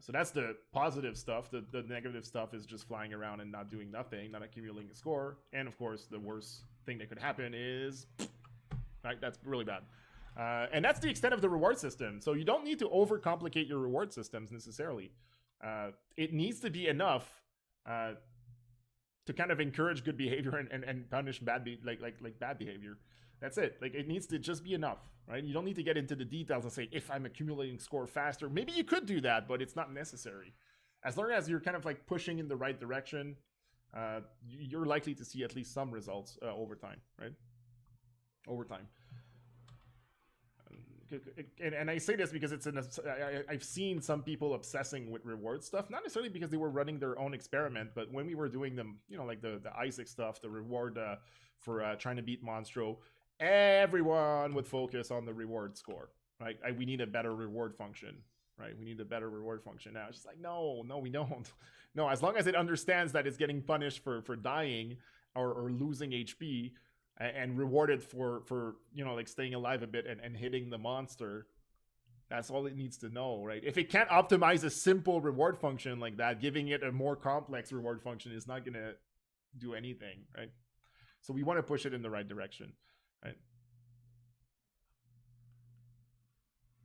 So that's the positive stuff. The negative stuff is just flying around and not doing nothing, not accumulating a score. And of course, the worst thing that could happen is, right, that's really bad. And that's the extent of the reward system. So you don't need to overcomplicate your reward systems necessarily. It needs to be enough to kind of encourage good behavior and punish bad bad behavior. That's it. Like it needs to just be enough, right? You don't need to get into the details and say if I'm accumulating score faster. Maybe you could do that, but it's not necessary. As long as you're kind of like pushing in the right direction, you're likely to see at least some results over time, right? Over time. And I say this because I've seen some people obsessing with reward stuff, not necessarily because they were running their own experiment, but when we were doing them, you know, like the Isaac stuff, the reward for trying to beat Monstro, everyone would focus on the reward score, right? We need a better reward function, right? We need a better reward function now. It's just like, no, we don't. No, as long as it understands that it's getting punished for dying or losing HP, and rewarded for you know like staying alive a bit and hitting the monster, that's all it needs to know, right? If it can't optimize a simple reward function like that, giving it a more complex reward function is not gonna do anything, right? So we want to push it in the right direction, right?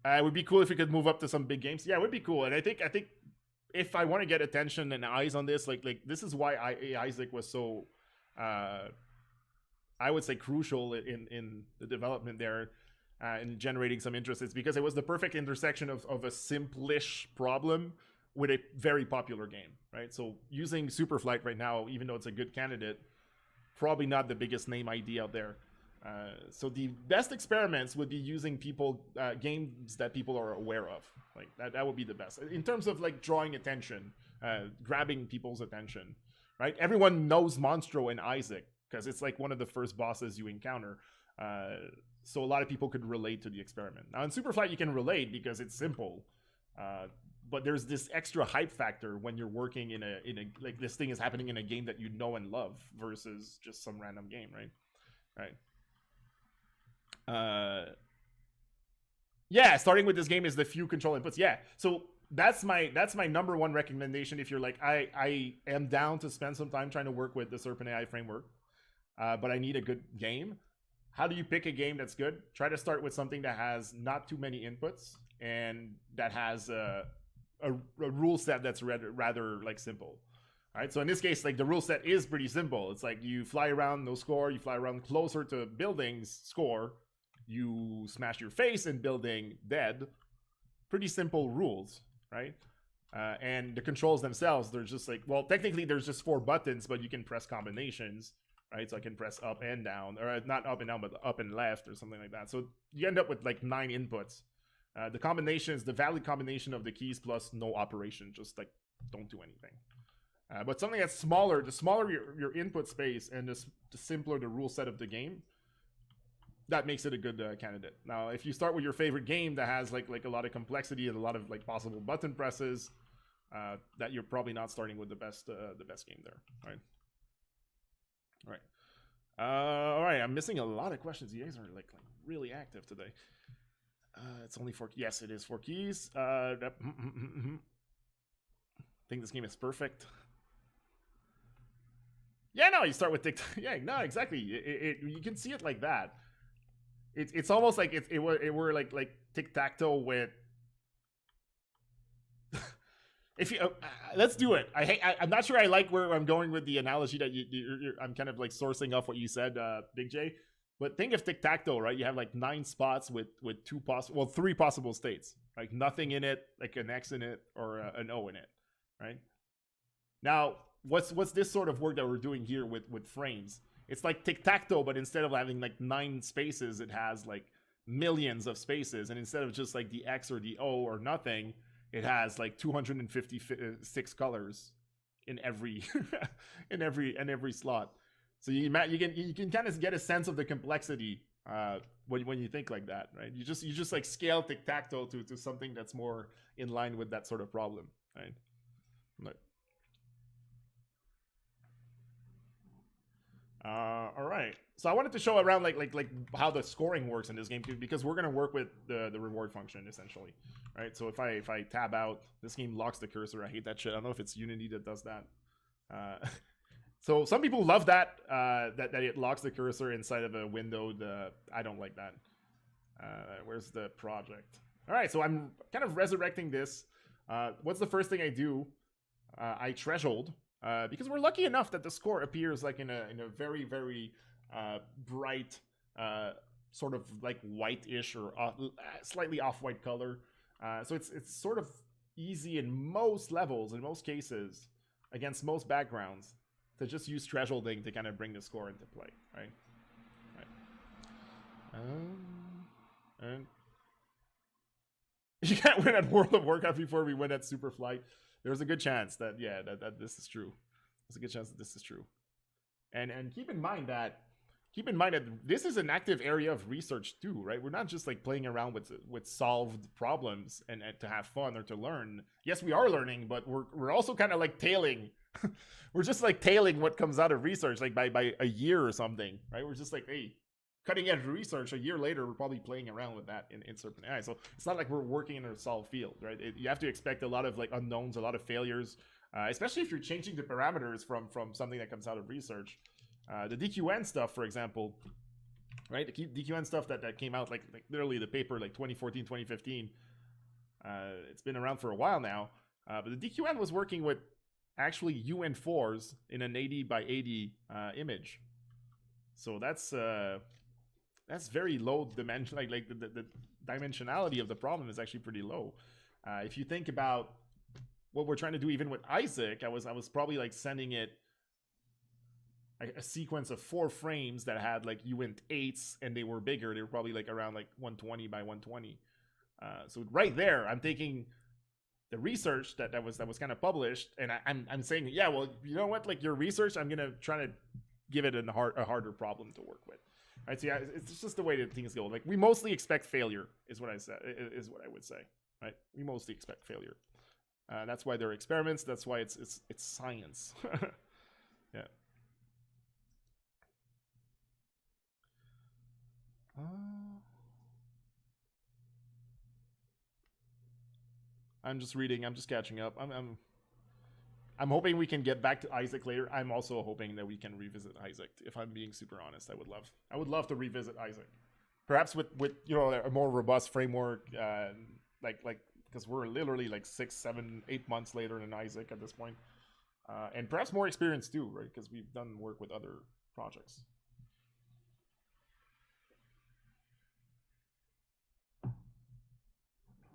It would be cool if we could move up to some big games. Yeah, it would be cool. And I think if I want to get attention and eyes on this, like this is why Isaac was so I would say crucial in the development there, in generating some interest. It's because it was the perfect intersection of a simplish problem with a very popular game, right? So using Superflight right now, even though it's a good candidate, probably not the biggest name ID out there. So the best experiments would be using games that people are aware of. Like that would be the best in terms of like drawing attention, grabbing people's attention. Right? Everyone knows Monstro and Isaac because it's like one of the first bosses you encounter. So a lot of people could relate to the experiment. Now in Superflight you can relate because it's simple. But there's this extra hype factor when you're working in a like this thing is happening in a game that you know and love versus just some random game, right? Yeah, starting with this game is the few control inputs. Yeah, so that's my number one recommendation if you're like I am down to spend some time trying to work with the Serpent.AI framework, but I need a good game. How do you pick a game that's good? Try to start with something that has not too many inputs and that has a rule set that's rather like simple. All right, so in this case, like the rule set is pretty simple. It's like you fly around, no score. You fly around closer to buildings, score. You smash your face in building, dead. Pretty simple rules, right? And the controls themselves, they're just like, well, technically there's just 4 buttons, but you can press combinations, right? So I can press up and down, or not up and down, but up and left or something like that. So you end up with like 9 inputs. The combination is the valid combination of the keys plus no operation, just like don't do anything. But something that's smaller, the smaller your input space and the simpler the rule set of the game, that makes it a good candidate. Now, if you start with your favorite game that has like a lot of complexity and a lot of like possible button presses, that you're probably not starting with the best game there, right? All right. I'm missing a lot of questions. You guys are like really active today. It's only 4. Yes, it is 4 keys. I think this game is perfect. Yeah, no, you start with tic. Yeah, no, exactly. You can see it like that. It's almost like it were like tic-tac-toe with. If you let's do it. I'm not sure I like where I'm going with the analogy that I'm kind of like sourcing off what you said, Big J. But think of tic-tac-toe, right? You have like 9 spots with 3 possible states. Like nothing in it, like an X in it, or an O in it, right? Now, what's this sort of work that we're doing here with frames? It's like tic-tac-toe, but instead of having like 9 spaces, it has like millions of spaces. And instead of just like the X or the O or nothing, it has like 256 colors in every every slot. So you can kind of get a sense of the complexity when you think like that, right? You just like scale tic-tac-toe to something that's more in line with that sort of problem, right? All right. So I wanted to show around like how the scoring works in this game too, because we're gonna work with the reward function essentially, right? So if I tab out, this game locks the cursor. I hate that shit. I don't know if it's Unity that does that. So some people love that that it locks the cursor inside of a window. I don't like that. Where's the project? All right, so I'm kind of resurrecting this. What's the first thing I do? I threshold. Because we're lucky enough that the score appears like in a very very bright sort of like white-ish or slightly off-white color. So it's sort of easy in most levels, in most cases, against most backgrounds, to just use thresholding to kind of bring the score into play, right? And you can't win at World of Warcraft before we win at Superflight. There's a good chance that this is true. There's a good chance that this is true. And keep in mind that this is an active area of research too, right? We're not just like playing around with solved problems and to have fun or to learn. Yes, we are learning, but we're also kind of like tailing. We're just like tailing what comes out of research, like by a year or something, right? We're just like, hey, cutting edge research. A year later, we're probably playing around with that in Serpent.AI. So it's not like we're working in a solved field, right? You have to expect a lot of like unknowns, a lot of failures, especially if you're changing the parameters from something that comes out of research. The DQN stuff, for example, right? The DQN stuff that came out like literally the paper like 2014, 2015. It's been around for a while now, but the DQN was working with actually UN4s in an 80 by 80 image. So that's very low dimension. Like the dimensionality of the problem is actually pretty low. If you think about what we're trying to do, even with Isaac, I was probably like sending it a sequence of 4 frames that had like uint 8s and they were bigger. They were probably like around like 120 by 120. So right there, I'm taking the research that was kind of published, and I'm saying, yeah, well, you know what? Like your research, I'm gonna try to give it a harder problem to work with. Right? So yeah, it's just the way that things go. Like we mostly expect failure, is what I said. Is what I would say. Right? We mostly expect failure. That's why they're experiments. That's why it's science. Yeah. I'm just reading. I'm just catching up. I'm hoping we can get back to Isaac later. I'm also hoping that we can revisit Isaac. If I'm being super honest, I would love to revisit Isaac, perhaps with you know a more robust framework, like because we're literally like 6, 7, 8 months later than Isaac at this point, and perhaps more experience too, right? Because we've done work with other projects.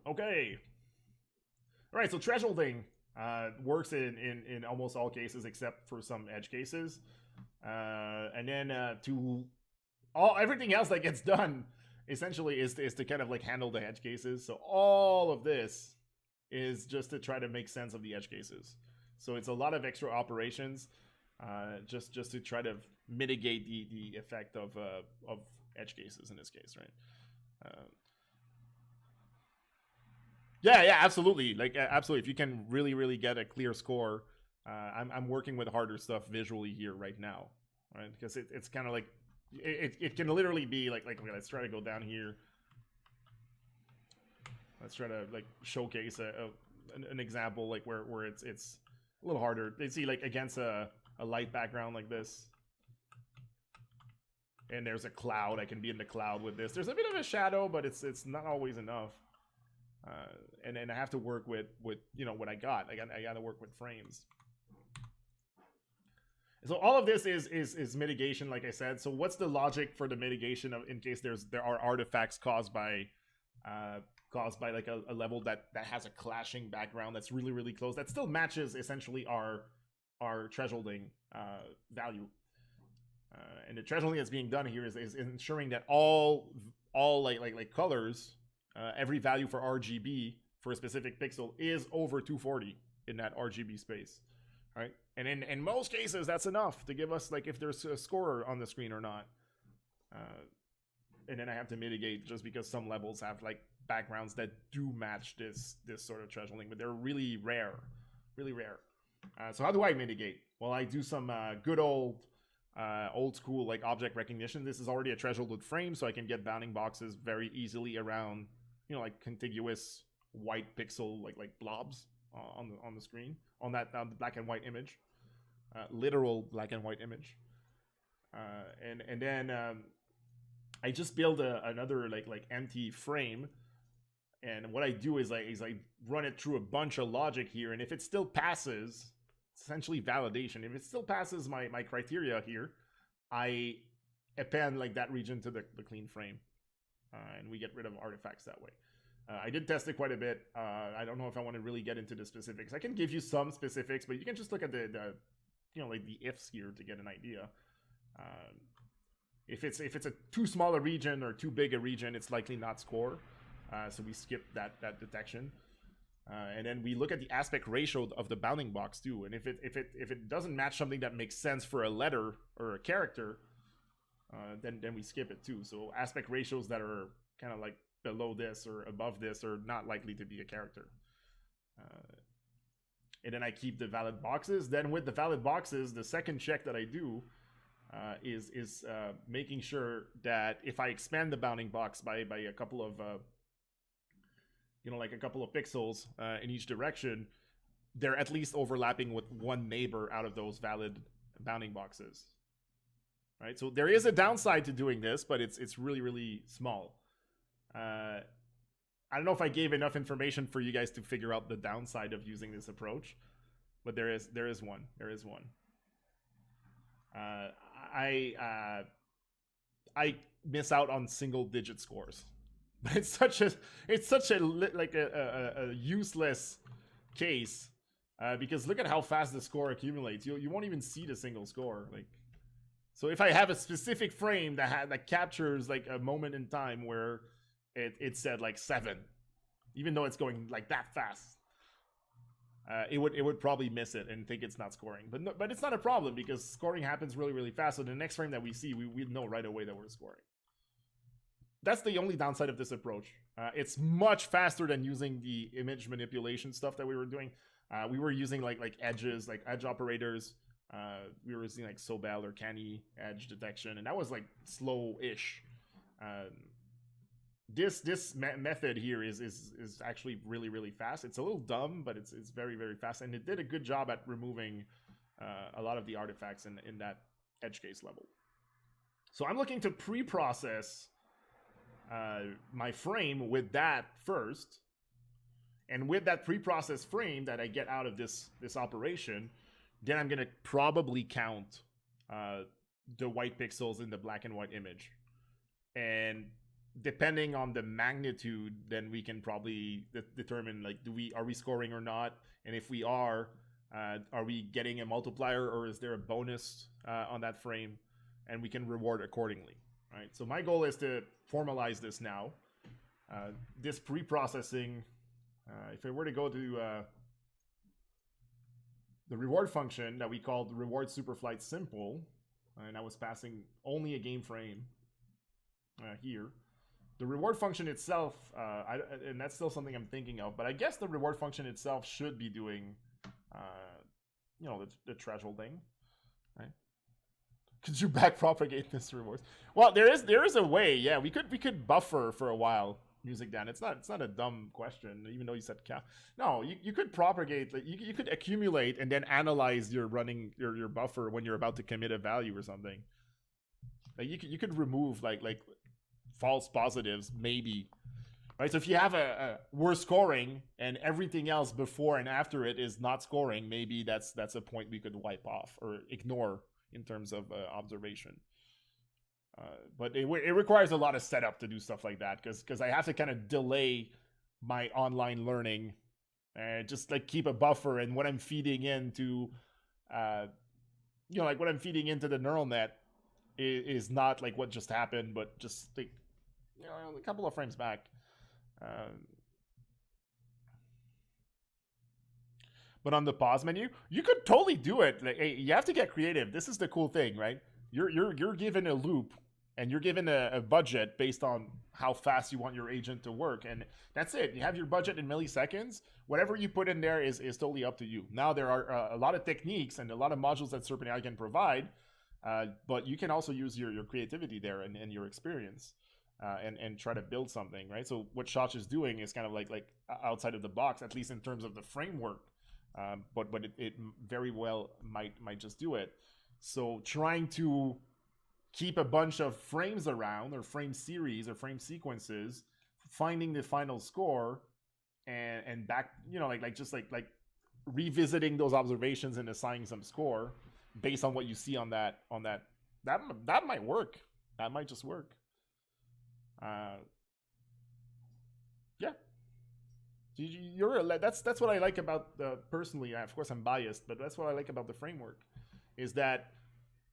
Okay. All right. So thresholding works in almost all cases except for some edge cases, and then to all everything else that gets done essentially is to kind of like handle the edge cases. So all of this is just to try to make sense of the edge cases. So it's a lot of extra operations, just to try to mitigate the effect of edge cases in this case, right? Yeah, absolutely. Like absolutely. If you can really get a clear score, I'm working with harder stuff visually here right now, right? Because it's kind of like it can literally be like okay, let's try to go down here. Let's try to like showcase an example like where it's a little harder. They see like against a light background like this. And there's a cloud. I can be in the cloud with this. There's a bit of a shadow, but it's not always enough. And then I have to work with you know what I got. I got to work with frames. So all of this is mitigation, like I said. So what's the logic for the mitigation of in case there are artifacts caused by like a level that has a clashing background that's really close that still matches essentially our thresholding value. And the thresholding that's being done here is ensuring that all like colors, every value for RGB for a specific pixel is over 240 in that RGB space, right? And in most cases, that's enough to give us like if there's a score on the screen or not. And then I have to mitigate just because some levels have like backgrounds that do match this sort of thresholding, but they're really rare. So how do I mitigate? Well, I do some good old school like object recognition. This is already a thresholded frame, so I can get bounding boxes very easily around, you know, like contiguous white pixel like blobs on the screen on that black and white image, literal black and white image, and then I just build another like empty frame, and what I do is I run it through a bunch of logic here, and if it still passes, essentially validation. If it still passes my criteria here, I append like that region to the clean frame, and we get rid of artifacts that way. I did test it quite a bit. I don't know if I want to really get into the specifics. I can give you some specifics, but you can just look at the you know like the ifs here to get an idea. If it's a too small a region or too big a region, it's likely not score. So we skip that detection. And then we look at the aspect ratio of the bounding box too. And if it doesn't match something that makes sense for a letter or a character, then we skip it too. So aspect ratios that are kind of like below this or above this are not likely to be a character. And then I keep the valid boxes. Then with the valid boxes, the second check that I do is making sure that if I expand the bounding box by a couple of you know, like a couple of pixels in each direction, they're at least overlapping with one neighbor out of those valid bounding boxes. Right? So there is a downside to doing this, but it's really small. I don't know if I gave enough information for you guys to figure out the downside of using this approach, but there is one. I miss out on single digit scores. But it's such a like a useless case because look at how fast the score accumulates. You won't even see the single score. Like So if I have a specific frame that captures like a moment in time where it said like 7, even though it's going like that fast, it would probably miss it and think it's not scoring. But no, but it's not a problem because scoring happens really really fast. So the next frame that we see, we know right away that we're scoring. That's the only downside of this approach. It's much faster than using the image manipulation stuff that we were doing. We were using like edges, like edge operators. We were using like Sobel or Canny edge detection, and that was like slow-ish. This method here is actually really really fast. It's a little dumb, but it's very very fast, and it did a good job at removing a lot of the artifacts in that edge case level. So I'm looking to pre-process my frame with that first, and with that pre-processed frame that I get out of this operation, then I'm gonna probably count the white pixels in the black and white image, and depending on the magnitude, then we can probably determine like are we scoring or not, and if we are we getting a multiplier or is there a bonus on that frame, and we can reward accordingly. Right, so my goal is to formalize this now. This pre-processing, if I were to go to the reward function that we called reward superflight simple, and I was passing only a game frame here. The reward function itself, and that's still something I'm thinking of, but I guess the reward function itself should be doing, the threshold thing, right? Could you backpropagate this rewards? Well, there is a way. Yeah, we could buffer for a while music down. It's not a dumb question, even though you said count. No, you could propagate. Like you could accumulate and then analyze your running your buffer when you're about to commit a value or something. Like you could remove like false positives maybe. Right, so if you have we're scoring and everything else before and after it is not scoring, maybe that's a point we could wipe off or ignore in terms of observation. But it requires a lot of setup to do stuff like that because I have to kind of delay my online learning and just like keep a buffer, and what I'm feeding into, like what I'm feeding into the neural net is not like what just happened, but just like, a couple of frames back. But on the pause menu, you could totally do it. Like, hey, you have to get creative. This is the cool thing, right? You're given a loop, and you're given a budget based on how fast you want your agent to work, and that's it. You have your budget in milliseconds. Whatever you put in there is totally up to you. Now there are a lot of techniques and a lot of modules that Serpent.AI can provide, but you can also use your creativity there and your experience. And try to build something, right? So what Shach is doing is kind of like outside of the box, at least in terms of the framework. But it very well might just do it. So trying to keep a bunch of frames around, or frame series or frame sequences, finding the final score, and back, like revisiting those observations and assigning some score based on what you see on that might work. That might just work. Yeah. That's what I like about personally. Of course, I'm biased, but that's what I like about the framework, is that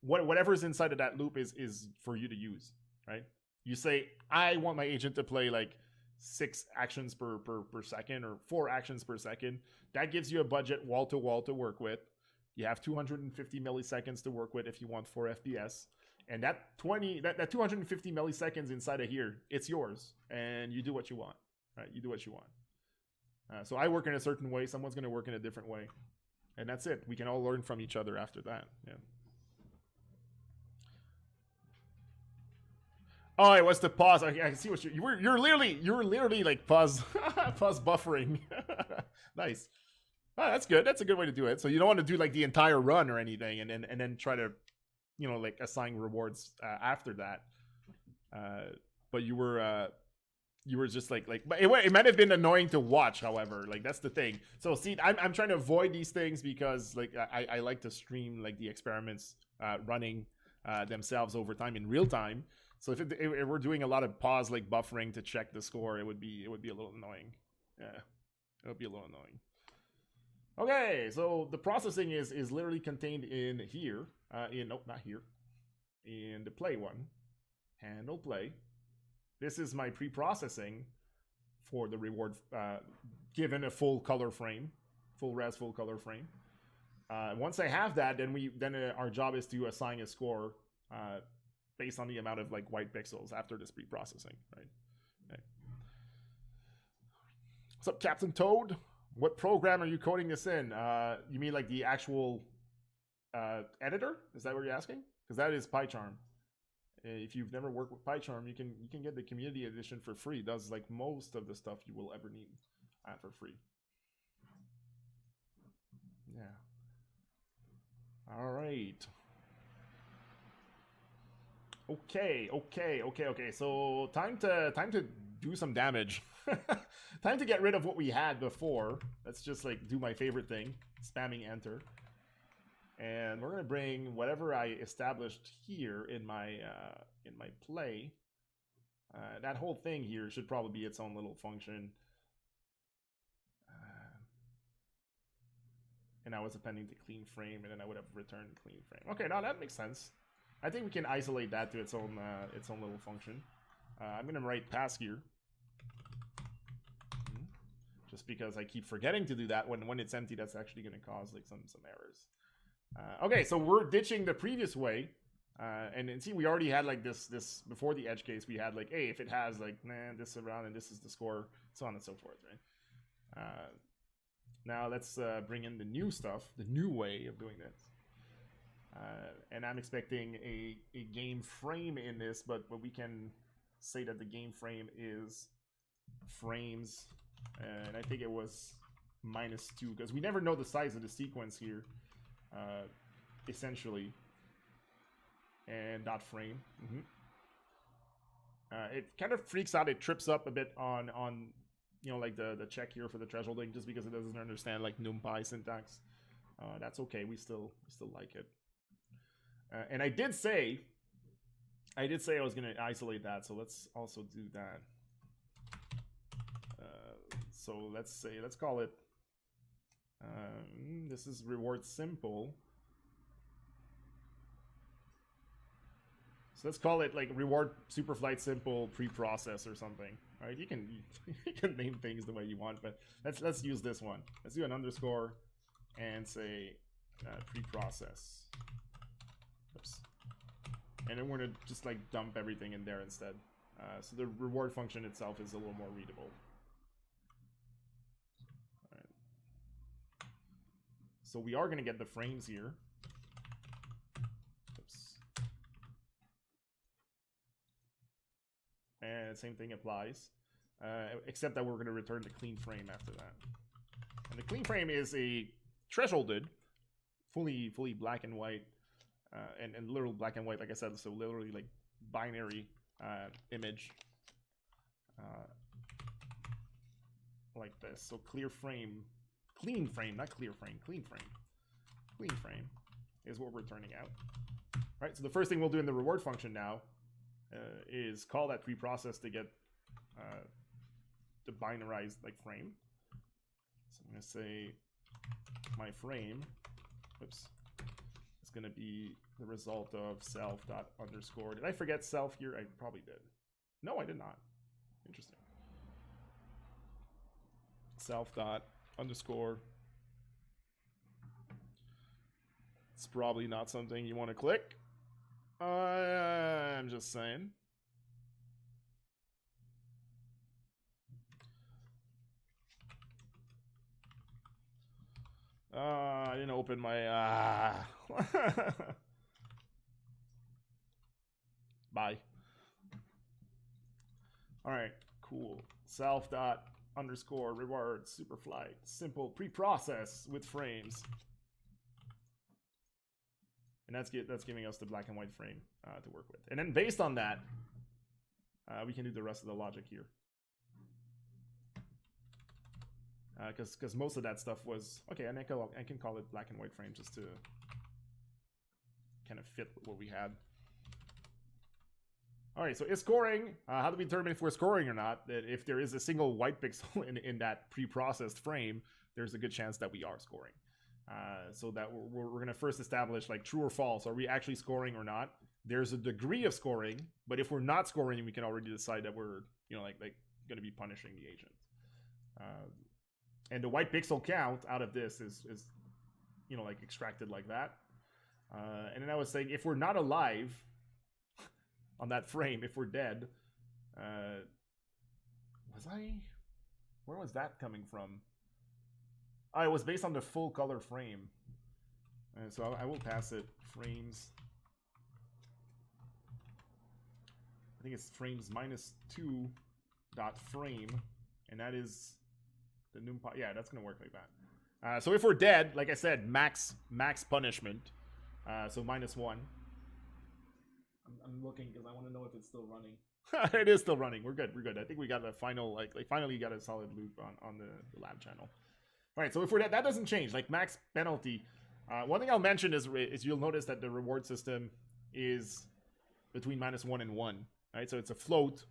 whatever's inside of that loop is for you to use, right? You say, I want my agent to play like 6 actions per second, or 4 actions per second. That gives you a budget wall to wall to work with. You have 250 milliseconds to work with if you want 4 FPS. And that 250 milliseconds inside of here, it's yours, and you do what you want, right? You do what you want. So I work in a certain way. Someone's going to work in a different way, and that's it. We can all learn from each other after that. Yeah. Oh, it was the pause. I can see what you're literally like pause pause buffering. Nice. Oh, that's good. That's a good way to do it. So you don't want to do like the entire run or anything, and then try to, like assign rewards after that. But you were just like but it might have been annoying to watch. However, like that's the thing. So see, I'm trying to avoid these things because like I like to stream like the experiments running themselves over time in real time. So if we're doing a lot of pause like buffering to check the score, it would be a little annoying. Yeah, it would be a little annoying. Okay, so the processing is literally contained in here. Nope, not here. in the play one. Handle play. This is my pre-processing for the reward given a full color frame, full res, full color frame. Once I have that, then our job is to assign a score based on the amount of like white pixels after this pre-processing, right? Okay. What's up, Captain Toad? What program are you coding this in? You mean like the actual editor? Is that what you're asking? Because that is PyCharm. If you've never worked with PyCharm, you can get the community edition for free. It does like most of the stuff you will ever need for free. Yeah. All right. Okay. So time to do some damage. Time to get rid of what we had before. Let's just like do my favorite thing, spamming enter. And we're gonna bring whatever I established here in my play. That whole thing here should probably be its own little function. And I was appending to clean frame, and then I would have returned clean frame. Okay, now that makes sense. I think we can isolate that to its own little function. I'm gonna write pass here, just because I keep forgetting to do that. When it's empty, that's actually gonna cause like some errors. Okay, so we're ditching the previous way, and see, we already had like this before the edge case. We had like, hey, if it has like this around and this is the score, so on and so forth, right? Now let's bring in the new stuff, the new way of doing this. And I'm expecting a game frame in this, but we can say that the game frame is frames, and I think it was -2 because we never know the size of the sequence here. Essentially, and dot frame. It kind of freaks out. It trips up a bit on you know, like the check here for the thresholding, just because it doesn't understand like NumPy syntax. That's okay. We still like it. And I did say I was gonna isolate that, so let's also do that. So let's call it. This is reward simple. So let's call it like reward superflight simple pre-process or something. All right, you can name things the way you want, but let's use this one. Let's do an underscore and say pre-process. Oops. And then we're gonna just like dump everything in there instead. So the reward function itself is a little more readable. So we are going to get the frames here. Oops. And same thing applies, except that we're going to return the clean frame after that. And the clean frame is a thresholded, fully black and white, and literal black and white, like I said, so literally like binary image, like this. So clear frame. Clean frame, not clear frame, clean frame. Clean frame is what we're turning out. All right, so the first thing we'll do in the reward function now is call that pre-process to get the binarized like frame. So I'm gonna say my frame, oops, it's gonna be the result of self dot underscore. Did I forget self here? I probably did. No, I did not. Interesting. Self dot underscore. It's probably not something you want to click. I'm just saying. I didn't open my Bye. All right, cool. Self dot underscore reward superflight simple pre-process with frames, and that's giving us the black and white frame to work with. And then based on that, we can do the rest of the logic here, because most of that stuff was okay. And I can call it black and white frame just to kind of fit what we had. All right, so is scoring, how do we determine if we're scoring or not? That if there is a single white pixel in that pre-processed frame, there's a good chance that we are scoring. So that we're going to first establish like true or false. Are we actually scoring or not? there's a degree of scoring, but if we're not scoring, we can already decide that we're, like going to be punishing the agent. And the white pixel count out of this is like extracted like that. And then I was saying, if we're not alive on that frame, if we're dead, where was that coming from? Oh, it was based on the full color frame. So I will pass it frames. I think it's frames -2 dot frame, and that is the numpy. Yeah, that's gonna work like that. So if we're dead, like I said, max punishment. So -1. I'm looking because I want to know if it's still running. It is still running. We're good. We're good. I think we got a final finally got a solid loop on the lab channel. All right. So if we're dead, that doesn't change. Like max penalty. One thing I'll mention is you'll notice that the reward system is between -1 and 1. Right. So it's a float.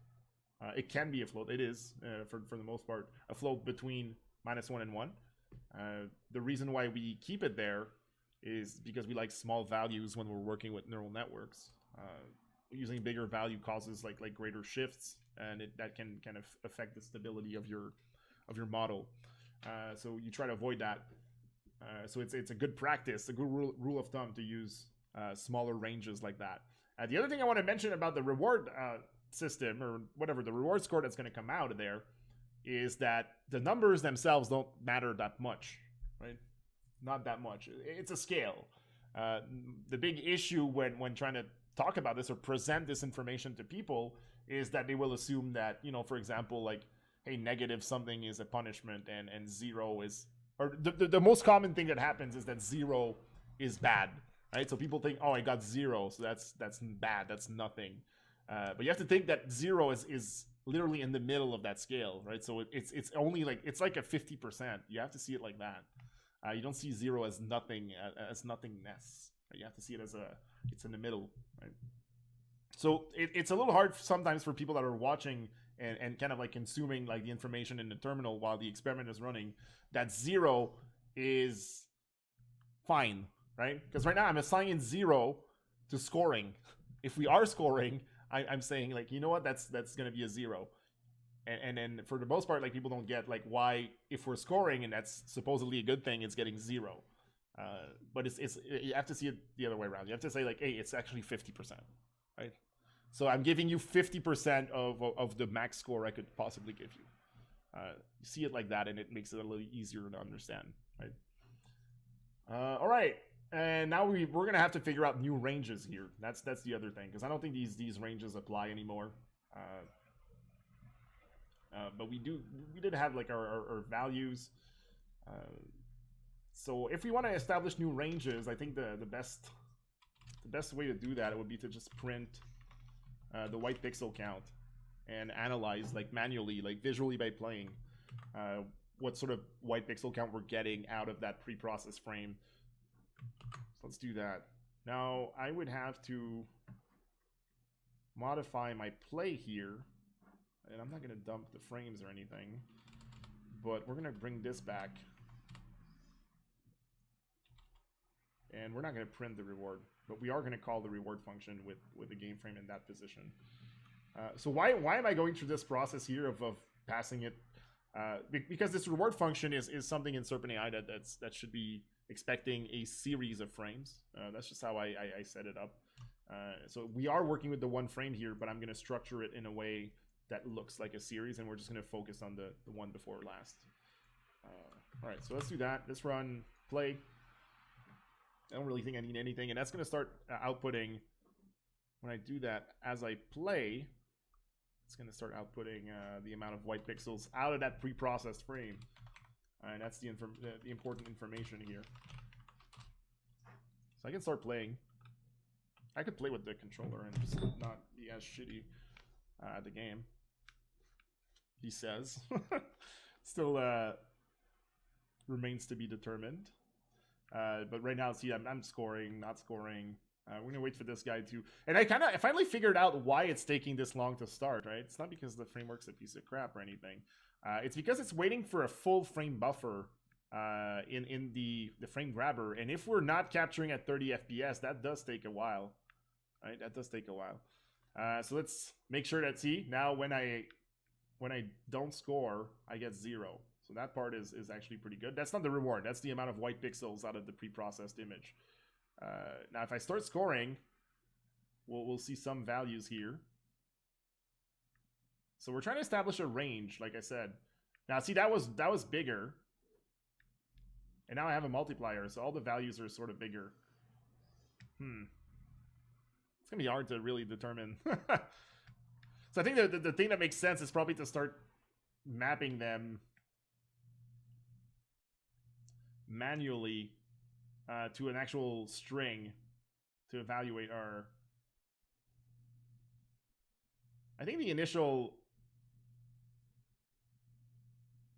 It can be a float. It is for the most part a float between -1 and 1. The reason why we keep it there is because we like small values when we're working with neural networks. Using bigger value causes like greater shifts, and that can kind of affect the stability of your model. So you try to avoid that. So it's a good practice, a good rule of thumb to use smaller ranges like that. The other thing I want to mention about the reward system, or whatever, the reward score that's going to come out of there, is that the numbers themselves don't matter that much, right? Not that much. It's a scale. The big issue when trying to talk about this or present this information to people is that they will assume that, for example, like, hey, negative something is a punishment and 0 is, or the most common thing that happens is that 0 is bad, right? So people think, oh, I got 0, so that's bad, that's nothing. But you have to think that 0 is literally in the middle of that scale, right? So it's only like, it's like a 50%. You have to see it like that. You don't see 0 as nothing, as nothingness. Right? You have to see it as it's in the middle, right? So it's a little hard sometimes for people that are watching and kind of like consuming like the information in the terminal while the experiment is running, that 0 is fine, right? Because right now I'm assigning 0 to scoring. If we are scoring, I'm saying like, you know what, that's going to be a 0. And then for the most part, like, people don't get like why, if we're scoring and that's supposedly a good thing, it's getting 0. But it's you have to see it the other way around. You have to say like, hey, it's actually 50%, right? So I'm giving you 50% of the max score I could possibly give you. You see it like that, and it makes it a little easier to understand, right? All right, and now we're gonna have to figure out new ranges here. That's the other thing, because I don't think these ranges apply anymore. But we did have like our values. So if we want to establish new ranges, I think the best way to do that would be to just print the white pixel count and analyze like manually, like visually by playing, what sort of white pixel count we're getting out of that pre-processed frame. So let's do that. Now I would have to modify my play here, and I'm not going to dump the frames or anything, but we're going to bring this back. And we're not going to print the reward, but we are going to call the reward function with the game frame in that position. So why am I going through this process here of passing it? Because this reward function is something in Serpent.AI that should be expecting a series of frames. That's just how I set it up. So we are working with the one frame here, but I'm going to structure it in a way that looks like a series, and we're just going to focus on the one before last. All right, so let's do that. Let's run play. I don't really think I need anything, and that's going to start outputting, when I do that, as I play, it's going to start outputting the amount of white pixels out of that pre-processed frame. And that's the important information here. So I can start playing. I could play with the controller and just not be as shitty at the game, he says. Still remains to be determined. But right now, see, I'm scoring, not scoring. We're gonna wait for this guy to, and I finally figured out why it's taking this long to start, right? It's not because the framework's a piece of crap or anything. It's because it's waiting for a full frame buffer in the frame grabber, and if we're not capturing at 30 FPS, that does take a while. right? That does take a while. So let's make sure that, see, now when I don't score, I get 0. So that part is actually pretty good. That's not the reward. That's the amount of white pixels out of the pre-processed image. Now, if I start scoring, we'll see some values here. So we're trying to establish a range, like I said. Now, see, that was bigger. And now I have a multiplier, so all the values are sort of bigger. It's going to be hard to really determine. So I think the thing that makes sense is probably to start mapping them manually to an actual string to evaluate our... I think the initial...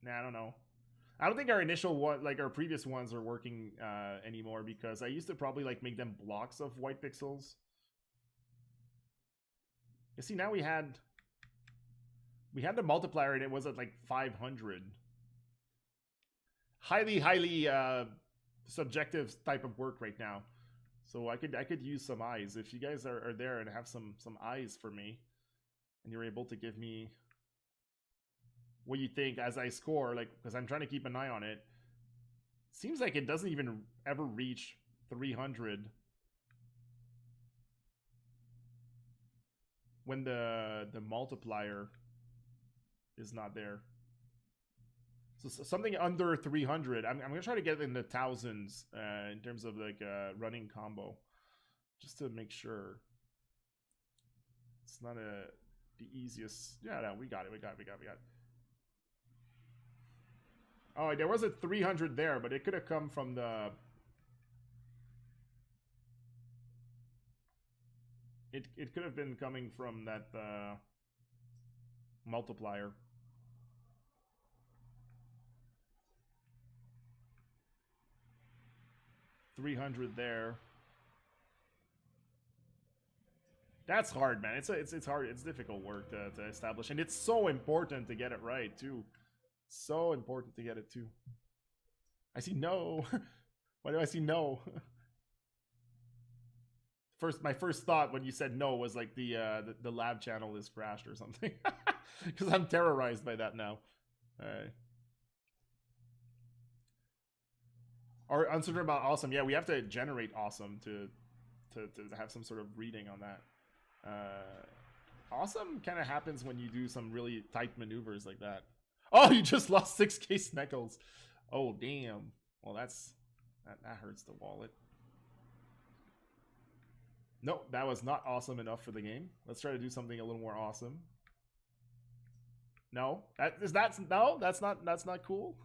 Nah, I don't know. I don't think our initial one, like our previous ones, are working anymore, because I used to probably like make them blocks of white pixels. You see, now we had the multiplier and it was at like 500. Highly subjective type of work right now. So I could use some eyes. If you guys are there and have some eyes for me, and you're able to give me what you think as I score, like, because I'm trying to keep an eye on it. Seems like it doesn't even ever reach 300 when the multiplier is not there. So something under 300. I'm gonna try to get in the thousands in terms of like running combo, just to make sure. It's not the easiest. Yeah, no, we got it. Oh, there was a 300 there, but it could have come from the... It could have been coming from that multiplier. $300 there. That's hard, man. It's hard. It's difficult work to establish, and it's so important to get it right too. So important to get it too. I see no. Why do I see no? My first thought when you said no was like the lab channel is crashed or something, because I'm terrorized by that now. Or uncertain about awesome. Yeah, we have to generate awesome to have some sort of reading on that. Awesome kind of happens when you do some really tight maneuvers like that. Oh, you just lost 6K Sneckles. Oh, damn. Well, that hurts the wallet. Nope, that was not awesome enough for the game. Let's try to do something a little more awesome. No, that's not cool.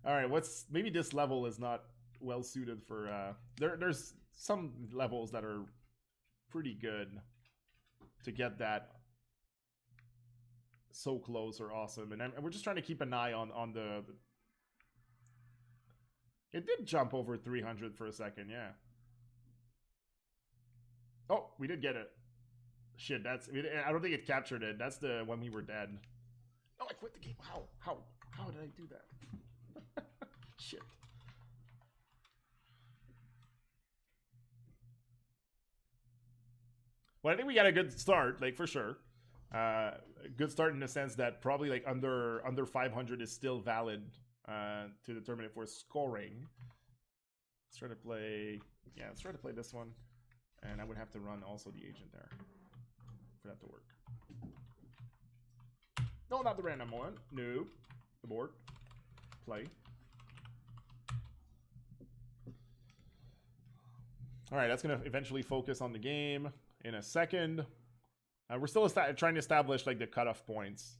All right, maybe this level is not well suited for there's some levels that are pretty good to get that so close or awesome, and we're just trying to keep an eye on the... It did jump over 300 for a second, yeah. Oh, we did get it. Shit, I don't think it captured it. That's the when we were dead. Oh, I quit the game. How did I do that? Shit. Well, I think we got a good start, like, for sure. Good start in the sense that probably like under 500 is still valid to determine if we're scoring. Let's try to play... Yeah, let's try to play this one. And I would have to run also the agent there for that to work. No, not the random one. No. The board. Play. Alright, that's going to eventually focus on the game in a second. We're still trying to establish like the cutoff points.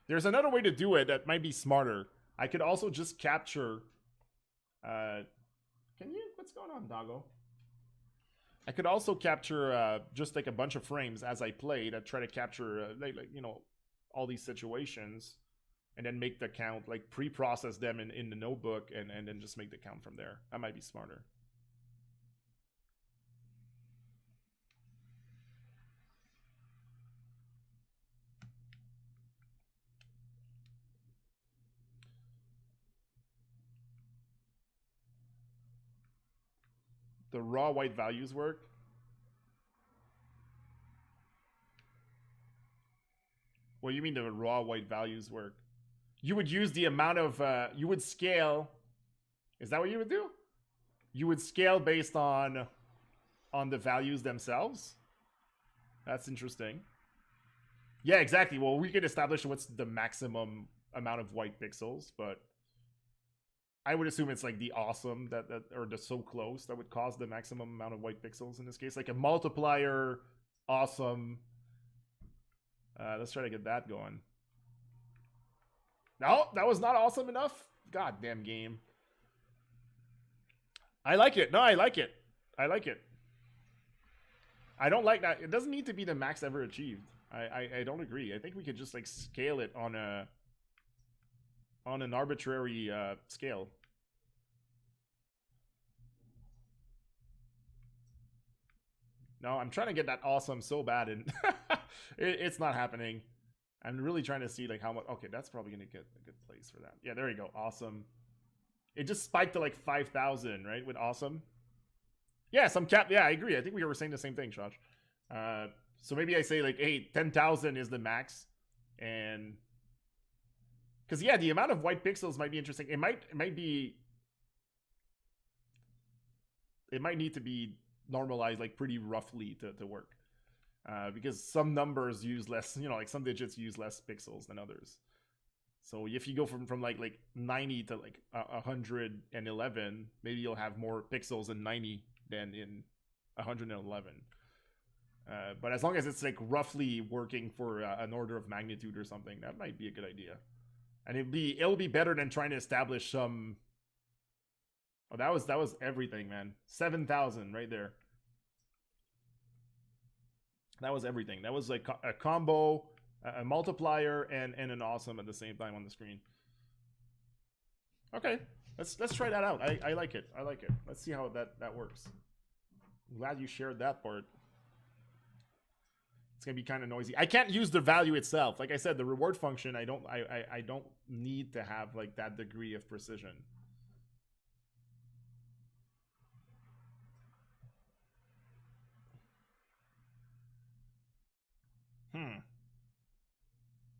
There's another way to do it that might be smarter. I could also just capture... Can you? What's going on, doggo? I could also capture just like a bunch of frames as I play to try to capture like you know, all these situations, and then make the count, like pre-process them in the notebook, and then just make the count from there. That might be smarter. The raw white values work. What do you mean the raw white values work? You would use the amount of, you would scale. Is that what you would do? You would scale based on the values themselves? That's interesting. Yeah, exactly. Well, we could establish what's the maximum amount of white pixels, but I would assume it's like the awesome that or the so close that would cause the maximum amount of white pixels in this case. Like a multiplier awesome. Let's try to get that going. No, that was not awesome enough. Goddamn game. I like it. No, I like it. I like it. I don't like that. It doesn't need to be the max ever achieved. I don't agree. I think we could just like scale it on an arbitrary scale. No, I'm trying to get that awesome so bad, and it's not happening. I'm really trying to see like how much. Okay, that's probably gonna get a good place for that. Yeah, there you go. Awesome. It just spiked to like 5,000, right? With awesome. Yeah, some cap. Yeah, I agree. I think we were saying the same thing, Josh. So maybe I say like, hey, 10,000 is the max, and because yeah, the amount of white pixels might be interesting. It might need to be normalized like pretty roughly to work. Because some numbers use less, like some digits use less pixels than others. So if you go from like 90 to like 111, maybe you'll have more pixels in 90 than in 111. But as long as it's like roughly working for an order of magnitude or something, that might be a good idea. And it'll be better than trying to establish some. Oh, that was everything, man. 7,000 right there. That was everything. That was like a combo, a multiplier, and an awesome at the same time on the screen. Okay, let's try that out. I like it. I like it. Let's see how that works. I'm glad you shared that part. It's gonna be kind of noisy. I can't use the value itself. Like I said, the reward function. I don't need to have like that degree of precision.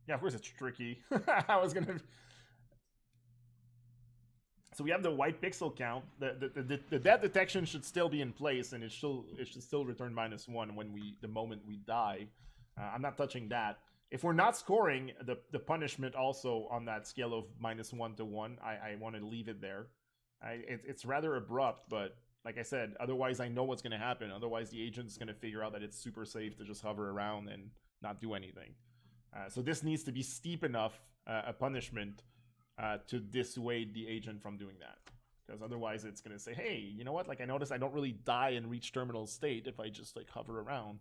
Yeah, of course it's tricky. I was gonna. So we have the white pixel count. The death detection should still be in place, and it should still return -1 when the moment we die. I'm not touching that. If we're not scoring, the punishment also on that scale of -1 to 1, I want to leave it there. It's rather abrupt, but like I said, otherwise I know what's going to happen. Otherwise the agent's going to figure out that it's super safe to just hover around and not do anything. So this needs to be steep enough a punishment to dissuade the agent from doing that. Because otherwise it's going to say, hey, you know what? Like I noticed I don't really die and reach terminal state if I just like hover around.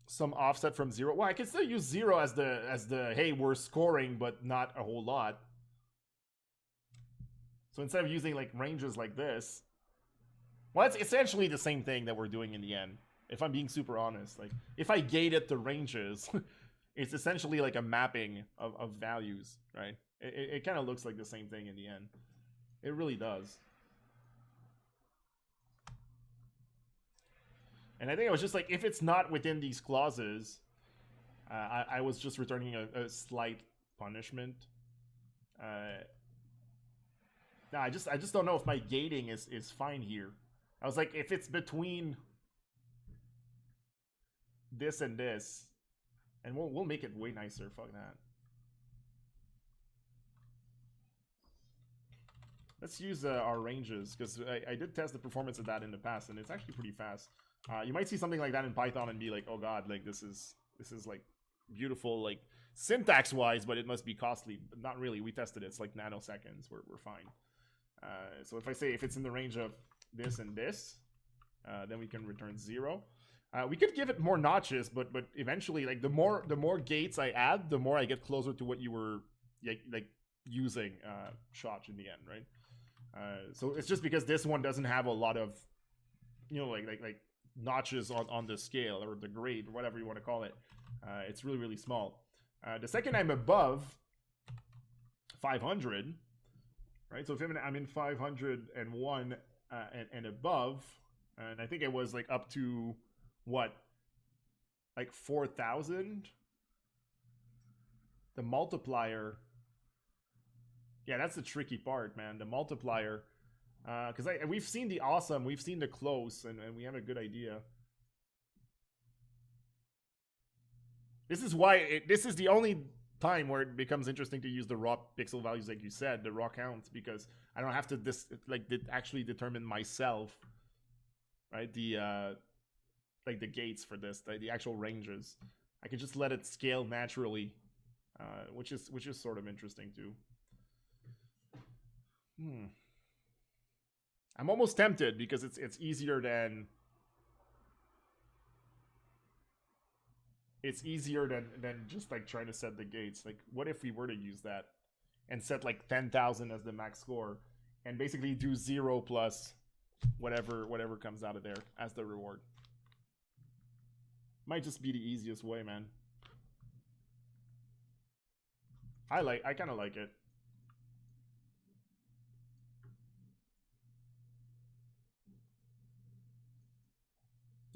Some offset from 0. Well, I can still use 0 as the hey, we're scoring, but not a whole lot. So instead of using like ranges like this, well, it's essentially the same thing that we're doing in the end. If I'm being super honest, like if I gate it to ranges, it's essentially like a mapping of values, right? It kind of looks like the same thing in the end. It really does. And I think it was just like, if it's not within these clauses, I was just returning a slight punishment. No, I just don't know if my gating is fine here. I was like, if it's between this and this, and we'll make it way nicer. Fuck that. Let's use our ranges, because I did test the performance of that in the past, and it's actually pretty fast. You might see something like that in Python and be like, oh god, like this is like beautiful, like syntax wise, but it must be costly. But not really. We tested it. It's like nanoseconds. We're fine. So if I say if it's in the range of this and this, then we can return 0. We could give it more notches, but eventually, like the more gates I add, the more I get closer to what you were like using shot in the end, right? So it's just because this one doesn't have a lot of, like notches on the scale or the grade or whatever you want to call it. It's really small. The second I'm above 500, right? So if I'm in 501 and above, and I think it was like up to what, like 4,000. The multiplier, yeah, that's the tricky part, man. The multiplier, because we've seen the awesome, we've seen the close, and we have a good idea. This is why this is the only time where it becomes interesting to use the raw pixel values, like you said, the raw counts, because I don't have to actually determine myself, right? The like the gates for this, the actual ranges. I can just let it scale naturally, which is sort of interesting too. I'm almost tempted because it's easier than just like trying to set the gates. Like, what if we were to use that and set like 10,000 as the max score, and basically do 0 plus whatever comes out of there as the reward? Might just be the easiest way, man. I kind of like it.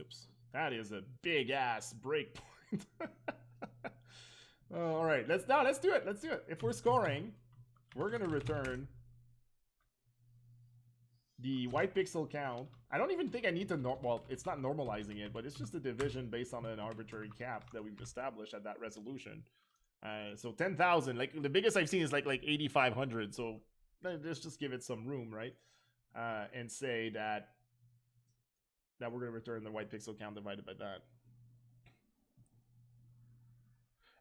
Oops, that is a big ass break point. All right, let's do it. Let's do it. If we're scoring, we're gonna return the white pixel count. I don't even think I need to well, it's not normalizing it, but it's just a division based on an arbitrary cap that we've established at that resolution. So 10,000, like the biggest I've seen is like 8,500. So let's just give it some room, right? And say that we're going to return the white pixel count divided by that.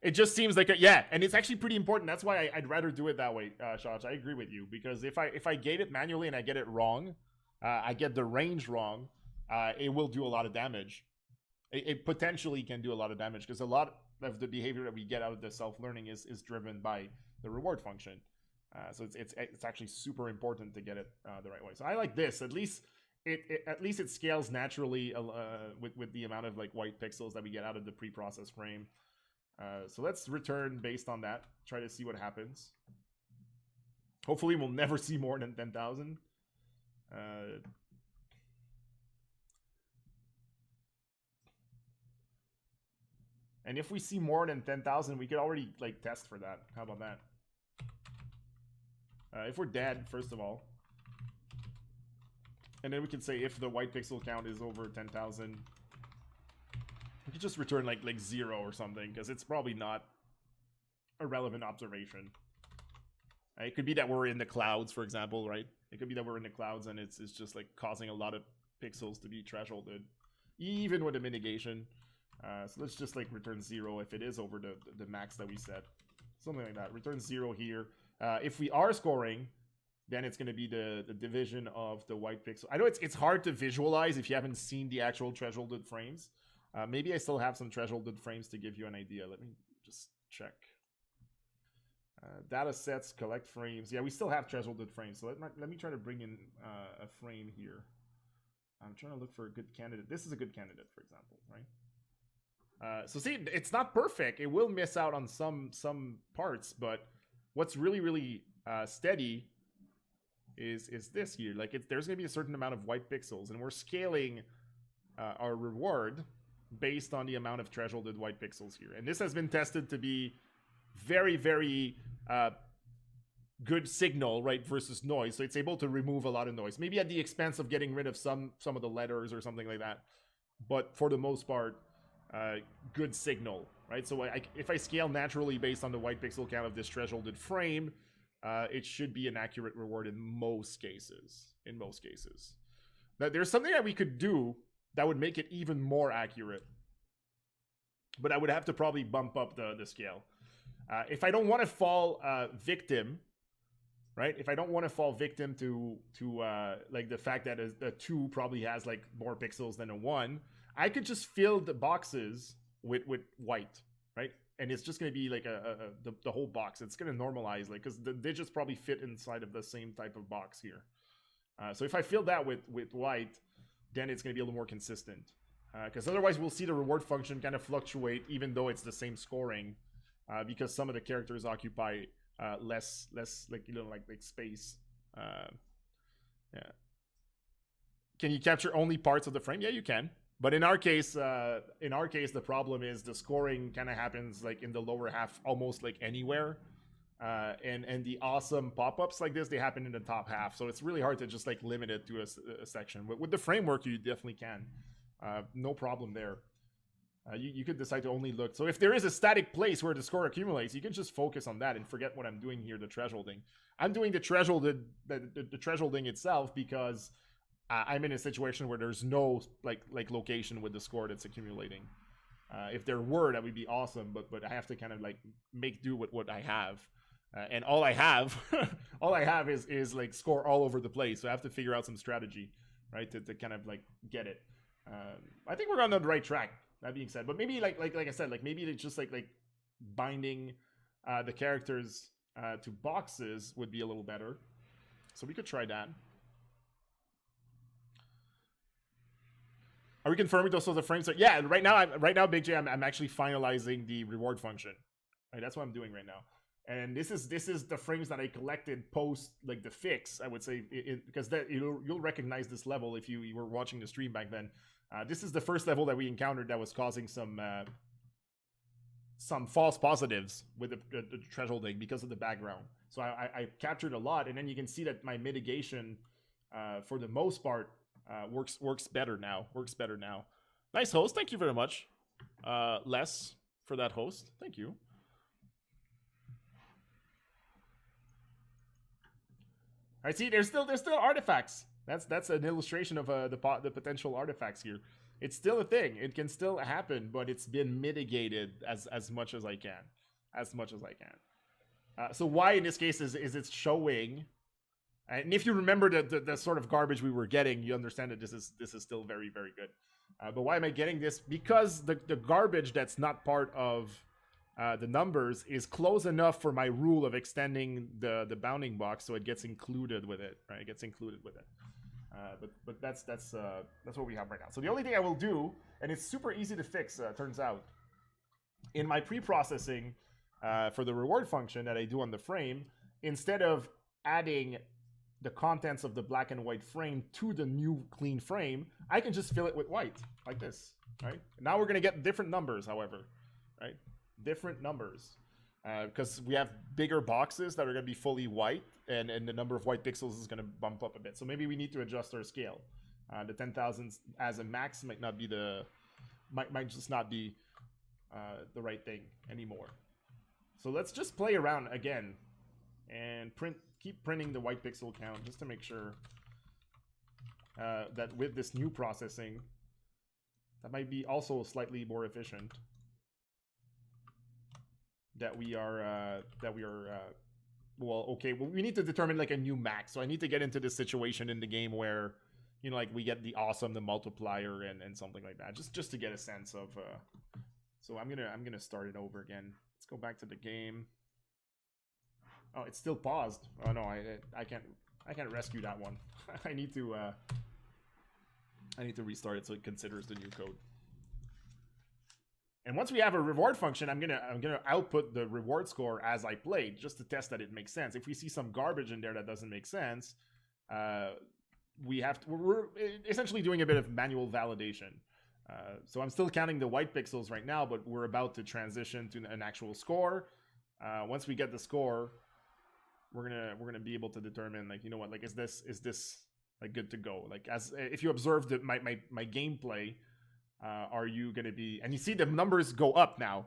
It just seems like yeah, and it's actually pretty important. That's why I'd rather do it that way, Shaj. I agree with you, because if I gate it manually and I get it wrong, I get the range wrong, it will do a lot of damage. It potentially can do a lot of damage, because a lot of the behavior that we get out of the self-learning is driven by the reward function. So it's actually super important to get it the right way. So I like this. At least it scales naturally with the amount of like white pixels that we get out of the pre-processed frame. So let's return based on that. Try to see what happens. Hopefully we'll never see more than 10,000. And if we see more than 10,000, we could already like test for that. How about that? If we're dead, first of all. And then we can say if the white pixel count is over 10,000, we could just return like 0 or something, because it's probably not a relevant observation. It could be that we're in the clouds, for example, right? It could be that we're in the clouds and it's just like causing a lot of pixels to be thresholded, even with a mitigation. So let's just like return 0 if it is over the max that we set. Something like that. Return 0 here. If we are scoring, then it's going to be the division of the white pixel. I know it's hard to visualize if you haven't seen the actual thresholded frames. Maybe I still have some thresholded frames to give you an idea. Let me just check. Data sets, collect frames. Yeah, we still have thresholded frames. So let me try to bring in a frame here. I'm trying to look for a good candidate. This is a good candidate, for example, right? So see, it's not perfect. It will miss out on some parts, but what's really steady is this here. Like there's going to be a certain amount of white pixels, and we're scaling our reward based on the amount of thresholded white pixels here. And this has been tested to be very good signal, right, versus noise. So it's able to remove a lot of noise, maybe at the expense of getting rid of some of the letters or something like that, but for the most part, good signal, right? So if I scale naturally based on the white pixel count of this thresholded frame, it should be an accurate reward in most cases. Now, there's something that we could do that would make it even more accurate, but I would have to probably bump up the scale. If I don't want to fall victim, right? If I don't want to fall victim to like the fact that a 2 probably has like more pixels than a 1, I could just fill the boxes with white, right? And it's just going to be like the whole box. It's going to normalize, like, because the digits probably fit inside of the same type of box here. So if I fill that with white, then it's going to be a little more consistent. Because otherwise we'll see the reward function kind of fluctuate, even though it's the same scoring, because some of the characters occupy less like like space. Yeah. Can you capture only parts of the frame? Yeah, you can. But in our case, the problem is the scoring kind of happens like in the lower half, almost like anywhere. And the awesome pop-ups like this, they happen in the top half, so it's really hard to just like limit it to a section. But with the framework, you definitely can. No problem there. You could decide to only look. So if there is a static place where the score accumulates, you can just focus on that and forget what I'm doing here, the thresholding. I'm doing the thresholding itself because I'm in a situation where there's no like location with the score that's accumulating. If there were, that would be awesome, but I have to kind of like make do with what I have. And all I have, is like score all over the place. So I have to figure out some strategy, right, to kind of like get it. I think we're on the right track. That being said, but maybe like I said, like maybe it's just like binding the characters to boxes would be a little better. So we could try that. Are we confirming those the frames? Yeah, right now, Big J, I'm actually finalizing the reward function. Right, that's what I'm doing right now. And this is the frames that I collected post like the fix. I would say because that you'll recognize this level if you were watching the stream back then. This is the first level that we encountered that was causing some false positives with the thresholding because of the background. So I captured a lot, and then you can see that my mitigation, for the most part, works better now. Nice host. Thank you very much, Les, for that host. Thank you. I see. There's still artifacts. That's an illustration of the potential artifacts here. It's still a thing. It can still happen, but it's been mitigated as much as I can, so why in this case is it's showing, and if you remember the sort of garbage we were getting, you understand that this is still very, very good. But why am I getting this? Because the garbage that's not part of the numbers is close enough for my rule of extending the bounding box, so it gets included with it, right? It gets included with it. But that's what we have right now. So the only thing I will do, and it's super easy to fix, turns out, in my pre-processing for the reward function that I do on the frame, instead of adding the contents of the black and white frame to the new clean frame, I can just fill it with white like this, right? Now we're gonna get different numbers, however, right? Different numbers, because we have bigger boxes that are going to be fully white, and the number of white pixels is going to bump up a bit. So maybe we need to adjust our scale. The 10,000 as a max might just not be the right thing anymore. So let's just play around again and keep printing the white pixel count just to make sure that with this new processing, that might be also slightly more efficient. That we are well, okay, well, we need to determine like a new max. So I need to get into this situation in the game where, you know, like we get the multiplier and something like that, just to get a sense of so I'm gonna start it over again. Let's go back to the game. Oh, it's still paused. Oh no, I can't rescue that one. I need to restart it so it considers the new code. And once we have a reward function, I'm gonna output the reward score as I played, just to test that it makes sense. If we see some garbage in there that doesn't make sense, we're essentially doing a bit of manual validation. So I'm still counting the white pixels right now, but we're about to transition to an actual score. Once we get the score, we're gonna be able to determine, like, you know what, like, is this like good to go? Like, as if you observe my gameplay. Are you going to be, and you see the numbers go up now.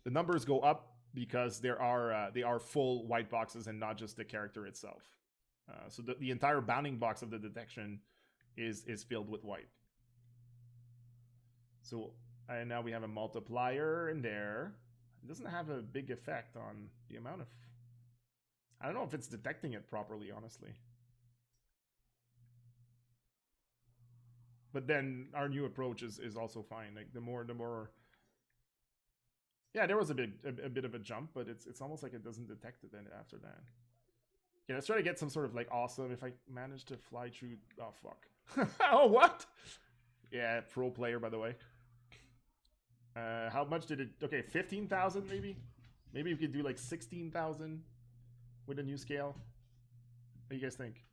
The numbers go up because they are full white boxes and not just the character itself. So the entire bounding box of the detection is filled with white. So and now we have a multiplier in there. It doesn't have a big effect on the amount of, I don't know if it's detecting it properly, honestly. But then our new approach is also fine. Like the more, yeah, there was a bit of a jump, but it's almost like it doesn't detect it then after that. Yeah, let's try to get some sort of like awesome. If I manage to fly through, oh fuck, oh what? Yeah, pro player, by the way. How much did it? Okay, 15,000 maybe. Maybe we could do like 16,000. with the new scale? What do you guys think?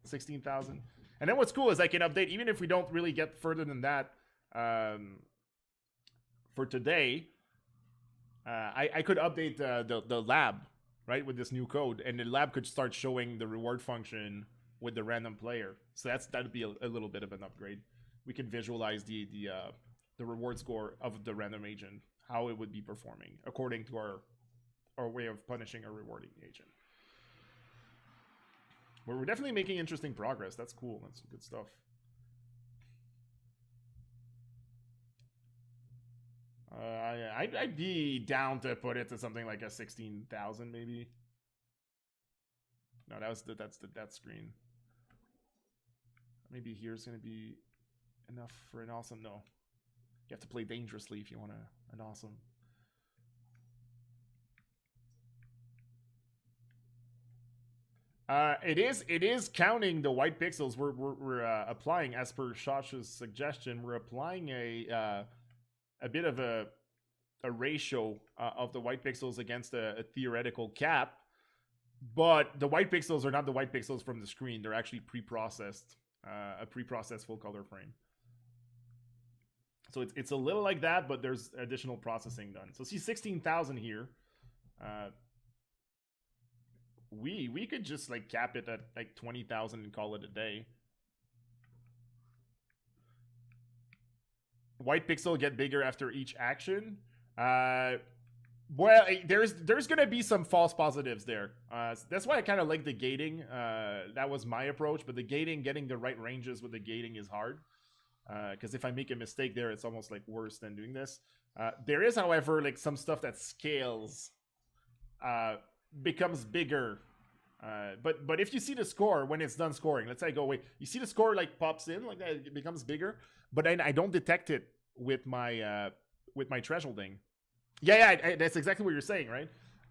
16,000. And then what's cool is I can update, even if we don't really get further than that for today, I could update the lab, right, with this new code, and the lab could start showing the reward function with the random player. So that'd be a little bit of an upgrade. We could visualize the reward score of the random agent, how it would be performing according to our way of punishing or rewarding the agent. We're definitely making interesting progress. That's cool. That's good stuff. I'd be down to put it to something like a 16,000 maybe. No, that's the death screen. Maybe here's gonna be enough for an awesome. No, you have to play dangerously if you want an awesome. It is counting the white pixels. We're applying, as per Shash's suggestion, we're applying a bit of a ratio of the white pixels against a theoretical cap, but the white pixels are not the white pixels from the screen. They're actually pre-processed, a pre-processed full color frame. So it's a little like that, but there's additional processing done. So see 16,000 here. We could just like cap it at like 20,000 and call it a day. White pixel get bigger after each action. Well, there's gonna be some false positives there. That's why I kind of like the gating. That was my approach, but the gating, getting the right ranges with the gating is hard. Because if I make a mistake there, it's almost like worse than doing this. There is, however, like some stuff that scales, becomes bigger. But if you see the score when it's done scoring, let's say I go away, you see the score like pops in like that, it becomes bigger, but I don't detect it with my thresholding. Yeah, that's exactly what you're saying, right?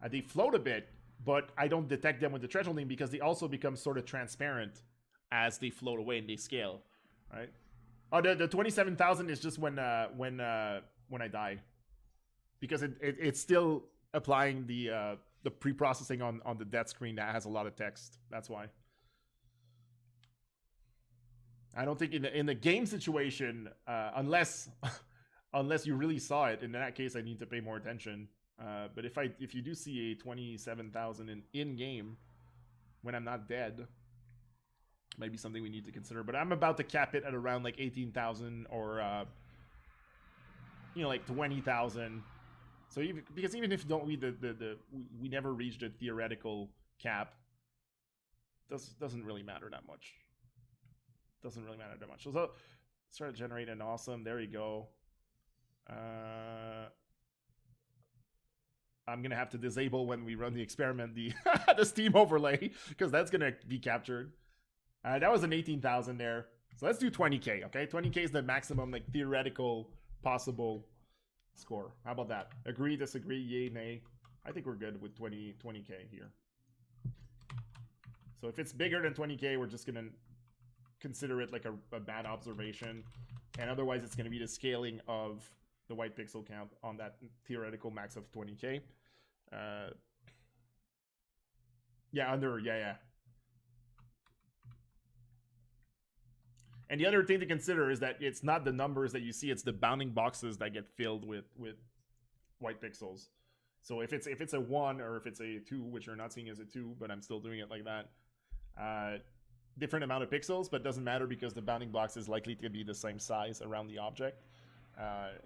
They float a bit, but I don't detect them with the thresholding because they also become sort of transparent as they float away and they scale, right? Oh, the 27,000 is just when I die, because it's still applying the pre-processing on the death screen that has a lot of text. That's why. I don't think in the game situation, unless you really saw it, in that case I need to pay more attention. But if you do see a 27,000 in game when I'm not dead, might be something we need to consider. But I'm about to cap it at around like 18,000 or like 20,000. So because even if you don't read we never reached a theoretical cap, doesn't really matter that much. Doesn't really matter that much. So start to generate an awesome. There you go. I'm gonna have to disable when we run the experiment the the Steam overlay, because that's gonna be captured. That was an 18,000 there. So let's do 20k. Okay, 20k is the maximum like theoretical possible score. How about that? Agree, disagree, yay, nay? I think we're good with 20k here. So if it's bigger than 20k, we're just gonna consider it like a bad observation, and otherwise it's gonna be the scaling of the white pixel count on that theoretical max of 20k. Yeah. And the other thing to consider is that it's not the numbers that you see, it's the bounding boxes that get filled with white pixels. So if it's a 1 or if it's a 2, which you're not seeing as a 2, but I'm still doing it like that, different amount of pixels, but doesn't matter because the bounding box is likely to be the same size around the object.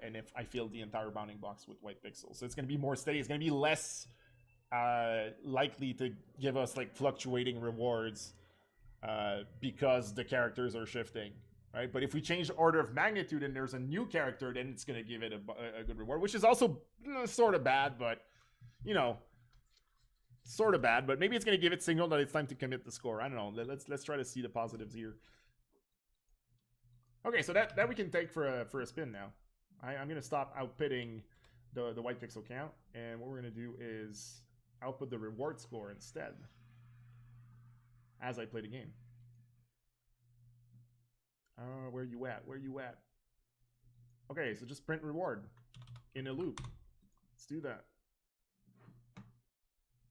And if I fill the entire bounding box with white pixels, so it's going to be more steady. It's going to be less likely to give us like fluctuating rewards because the characters are shifting, right? But if we change the order of magnitude and there's a new character, then it's going to give it a good reward, which is also sort of bad, but sort of bad. But maybe it's going to give it signal that it's time to commit the score. I don't know. Let's try to see the positives here. Okay, so that we can take for a spin now. I'm going to stop outputting the white pixel count, and what we're going to do is output the reward score instead as I play the game. Where you at? Where you at? Okay, so just print reward in a loop. Let's do that.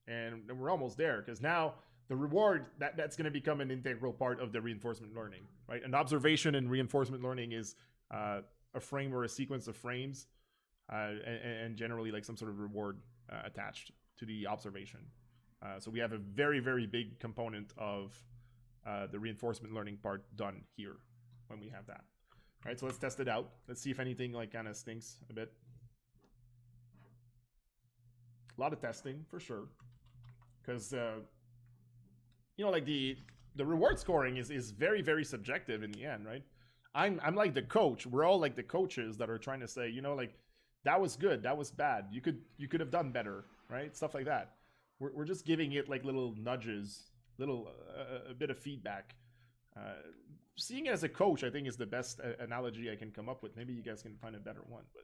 and we're almost there, because now the reward, that's going to become an integral part of the reinforcement learning, right? An observation in reinforcement learning is a frame or a sequence of frames, and generally like some sort of reward attached to the observation. So we have a very, very big component of the reinforcement learning part done here when we have that. All right, so let's test it out. Let's see if anything like kind of stinks a bit. A lot of testing for sure, because you know, like the reward scoring is very, very subjective in the end, right? I'm like the coach. We're all like the coaches that are trying to say, you know, like that was good, that was bad. You could have done better, right? Stuff like that. We're just giving it like little nudges, little a bit of feedback. Seeing it as a coach, I think, is the best analogy I can come up with. Maybe you guys can find a better one, but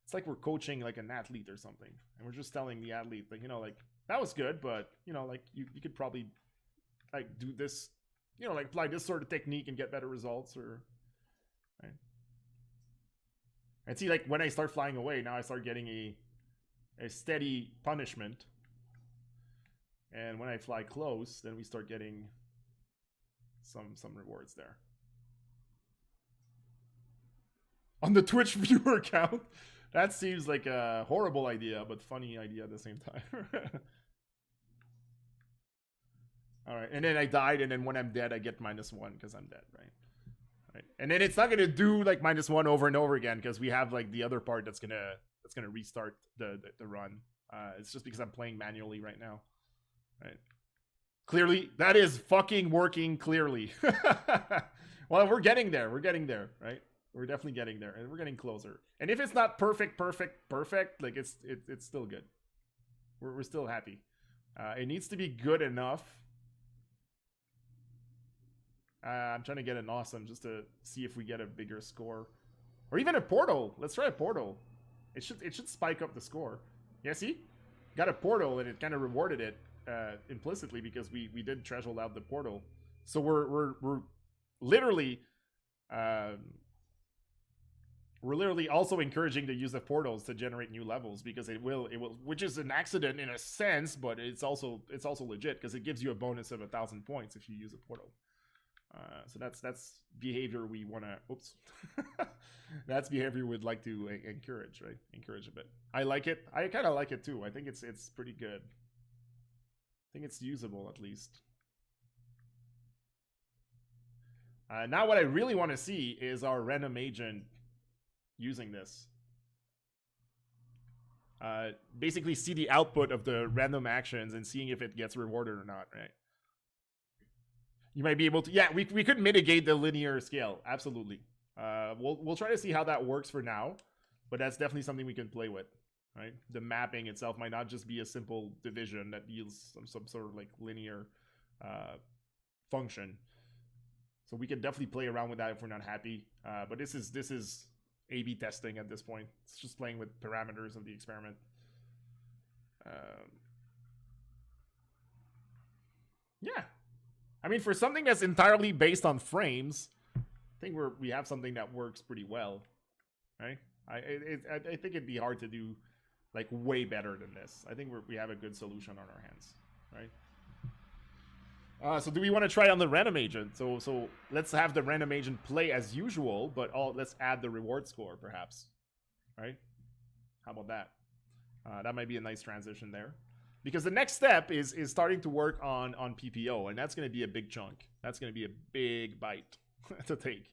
it's like we're coaching like an athlete or something, and we're just telling the athlete, like, you know, like that was good, but you know, like you could probably like do this, you know, like apply this sort of technique and get better results, or right. And see, like when I start flying away, now I start getting a steady punishment, and when I fly close, then we start getting some rewards there. On the Twitch viewer count, that seems like a horrible idea, but funny idea at the same time. All right, and then I died, and then when I'm dead, I get -1 because I'm dead, right? Right, and then it's not gonna do like -1 over and over again because we have like the other part that's gonna restart the run. It's just because I'm playing manually right now, right? Clearly, that is fucking working. Clearly, well, we're getting there. We're getting there, right? We're definitely getting there, and we're getting closer. And if it's not perfect, like it's still good. We're still happy. It needs to be good enough. I'm trying to get an awesome just to see if we get a bigger score, or even a portal. Let's try a portal. It should spike up the score. Yeah, see, got a portal, and it kind of rewarded it implicitly because we did threshold out the portal. So we're literally. We're literally also encouraging the use of portals to generate new levels, because it will, which is an accident in a sense, but it's also legit because it gives you a bonus of 1,000 points if you use a portal. So that's behavior we want to. Oops, that's behavior we'd like to encourage, right? Encourage a bit. I like it. I kind of like it too. I think it's pretty good. I think it's usable at least. Now, what I really want to see is our random agent using this. Basically see the output of the random actions and seeing if it gets rewarded or not, right? You might be able to, yeah, we could mitigate the linear scale, absolutely. We'll try to see how that works for now, but that's definitely something we can play with, right? The mapping itself might not just be a simple division that yields some sort of like linear function. So we can definitely play around with that if we're not happy. But this is A/B testing at this point. It's just playing with parameters of the experiment. Yeah, I mean, for something that's entirely based on frames, I think we have something that works pretty well, right? I think it'd be hard to do like way better than this. I think we have a good solution on our hands, right? So do we want to try on the random agent? So let's have the random agent play as usual, but let's add the reward score, perhaps. Right? How about that? That might be a nice transition there. Because the next step is starting to work on PPO, and that's going to be a big chunk. That's going to be a big bite to take.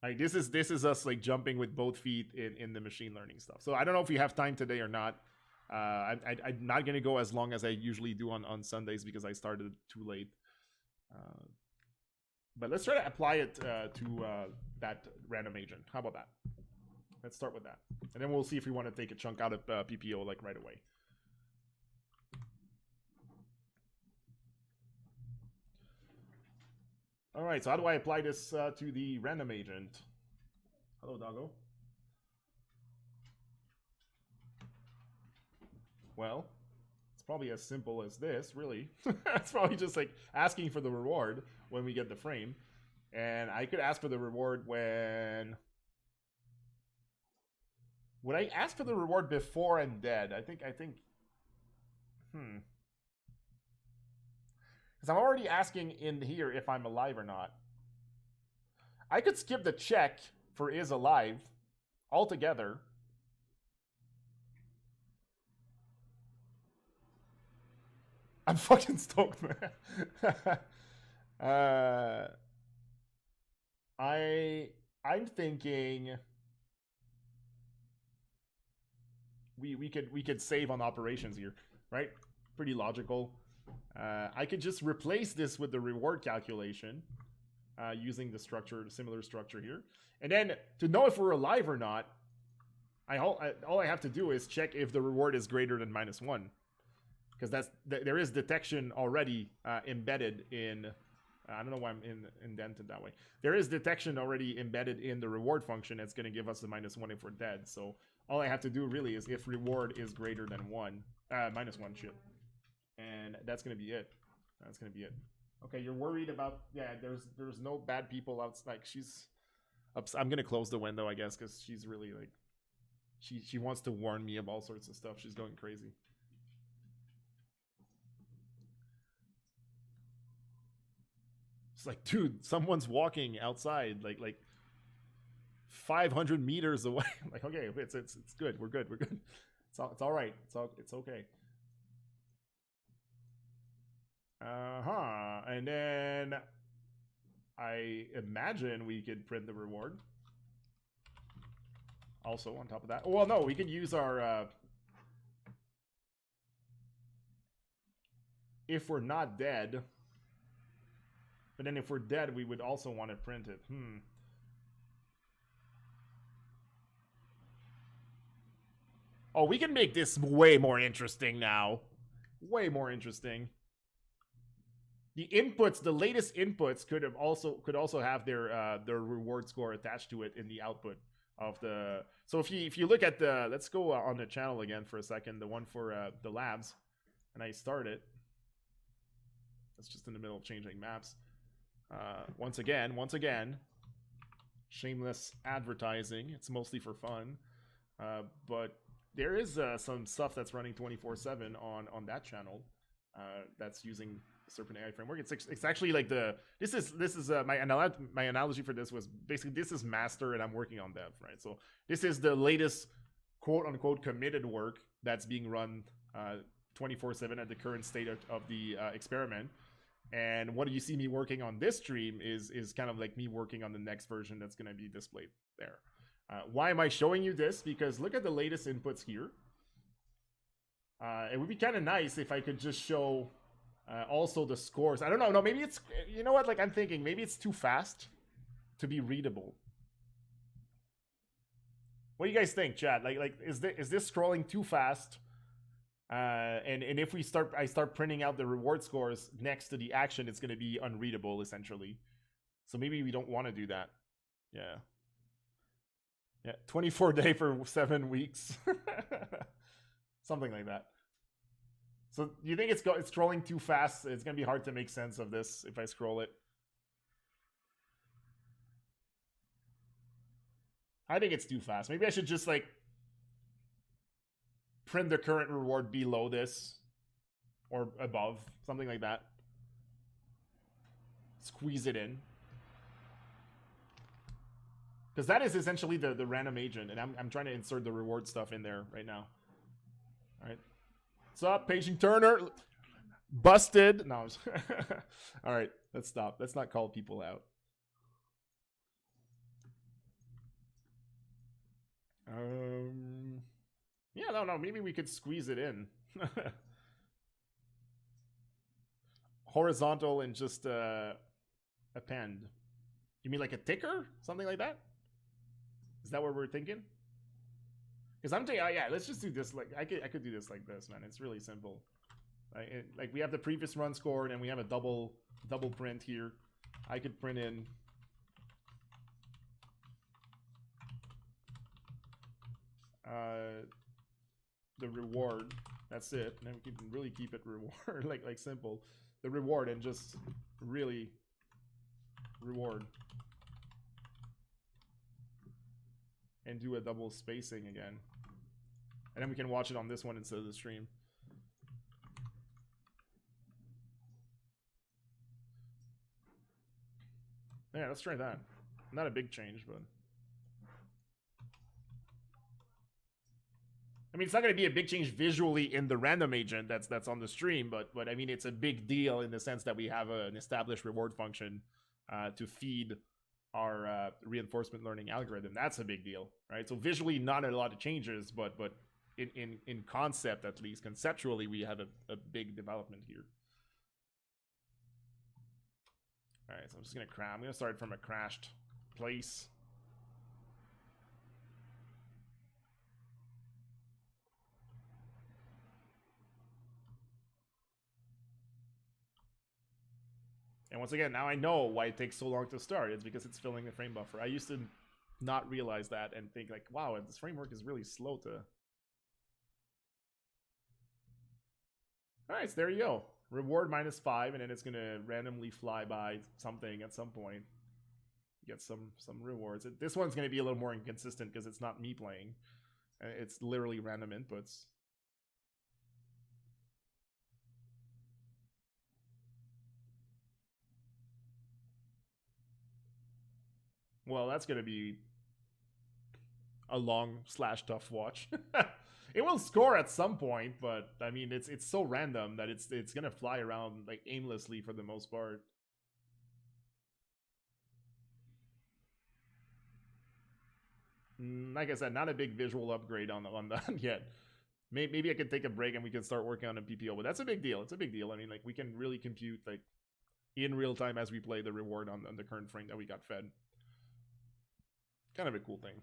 Like this is us like jumping with both feet in the machine learning stuff. So I don't know if we have time today or not. I'm not going to go as long as I usually do on Sundays because I started too late. But let's try to apply it to that random agent. How about that? Let's start with that. And then we'll see if we want to take a chunk out of PPO like right away. All right, so how do I apply this to the random agent? Hello, doggo. Well, it's probably as simple as this, really. It's probably just like asking for the reward when we get the frame. And I could ask for the reward when... Would I ask for the reward before I'm dead? I think... Because I'm already asking in here if I'm alive or not. I could skip the check for is alive altogether. I'm fucking stoked, man. I'm thinking we could save on operations here, right? Pretty logical. I could just replace this with the reward calculation using the structure, the similar structure here, and then to know if we're alive or not, all I have to do is check if the reward is greater than -1, because there is detection already embedded in. I don't know why I'm indented that way. There is detection already embedded in the reward function that's going to give us the -1 if we're dead. So all I have to do really is if reward is greater than -1 shit. And that's going to be it. That's going to be it. Okay, you're worried about, yeah, there's no bad people outside. Like, she's, I'm going to close the window, I guess, because she's really like, she wants to warn me of all sorts of stuff. She's going crazy. It's like, dude, someone's walking outside, like 500 meters away. Like, okay, it's good. We're good. It's all right. It's okay. And then I imagine we could print the reward. Also on top of that, well, no, we could use our if we're not dead. But then if we're dead, we would also want to print it. Oh, we can make this way more interesting now. Way more interesting. The inputs, the latest inputs could also have their reward score attached to it in the output of the. So if you look at the, let's go on the channel again for a second, the one for the labs, and I start it. That's just in the middle of changing maps. Once again, shameless advertising. It's mostly for fun, but there is some stuff that's running 24/7 on that channel that's using the Serpent.AI framework. It's actually like this is my analogy for this was basically this is master and I'm working on dev, right? So this is the latest quote unquote committed work that's being run 24/7 at the current state of the experiment. And what you see me working on this stream is kind of like me working on the next version that's going to be displayed there. Why am I showing you this? Because look at the latest inputs here. It would be kind of nice if I could just show also the scores. I don't know. No, maybe it's, you know what? Like, I'm thinking maybe it's too fast to be readable. What do you guys think, chat? Like is this scrolling too fast? And if I start printing out the reward scores next to the action, it's going to be unreadable essentially. So maybe we don't want to do that. Yeah. 24 day for 7 weeks. Something like that. So you think it's scrolling too fast? It's going to be hard to make sense of this if I scroll it. I think it's too fast. Maybe I should just like print the current reward below this or above, something like that. Squeeze it in. Because that is essentially the random agent, and I'm trying to insert the reward stuff in there right now. All right. What's up, Paging Turner? Busted. No. All right, let's stop. Let's not call people out. Yeah, no, maybe we could squeeze it in. Horizontal and just append. You mean like a ticker? Something like that? Is that what we're thinking? Because I'm thinking, yeah, let's just do this. Like I could do this like this, man. It's really simple. Right? Like we have the previous run score, and we have a double print here. I could print in the reward. That's it. And then we can really keep it reward, like simple. The reward and just really reward. And do a double spacing again. And then we can watch it on this one instead of the stream. Yeah, let's try that. Not a big change, but I mean, it's not going to be a big change visually in the random agent that's on the stream, but I mean, it's a big deal in the sense that we have an established reward function to feed our reinforcement learning algorithm. That's a big deal, right? So visually, not a lot of changes, but in concept, at least conceptually, we have a big development here. All right, so I'm just gonna crash. I'm gonna start from a crashed place. And once again, now I know why it takes so long to start. It's because it's filling the frame buffer. I used to not realize that and think like, wow, this framework is really slow to. All right, so there you go. Reward -5, and then it's gonna randomly fly by something at some point. Get some rewards. This one's gonna be a little more inconsistent because it's not me playing. It's literally random inputs. Well, that's gonna be a long / tough watch. It will score at some point, but I mean, it's so random that it's gonna fly around like aimlessly for the most part. Like I said, not a big visual upgrade on that yet. Maybe I could take a break and we can start working on a PPO, but that's a big deal. It's a big deal. I mean, like we can really compute like in real time as we play the reward on the current frame that we got fed. Kind of a cool thing.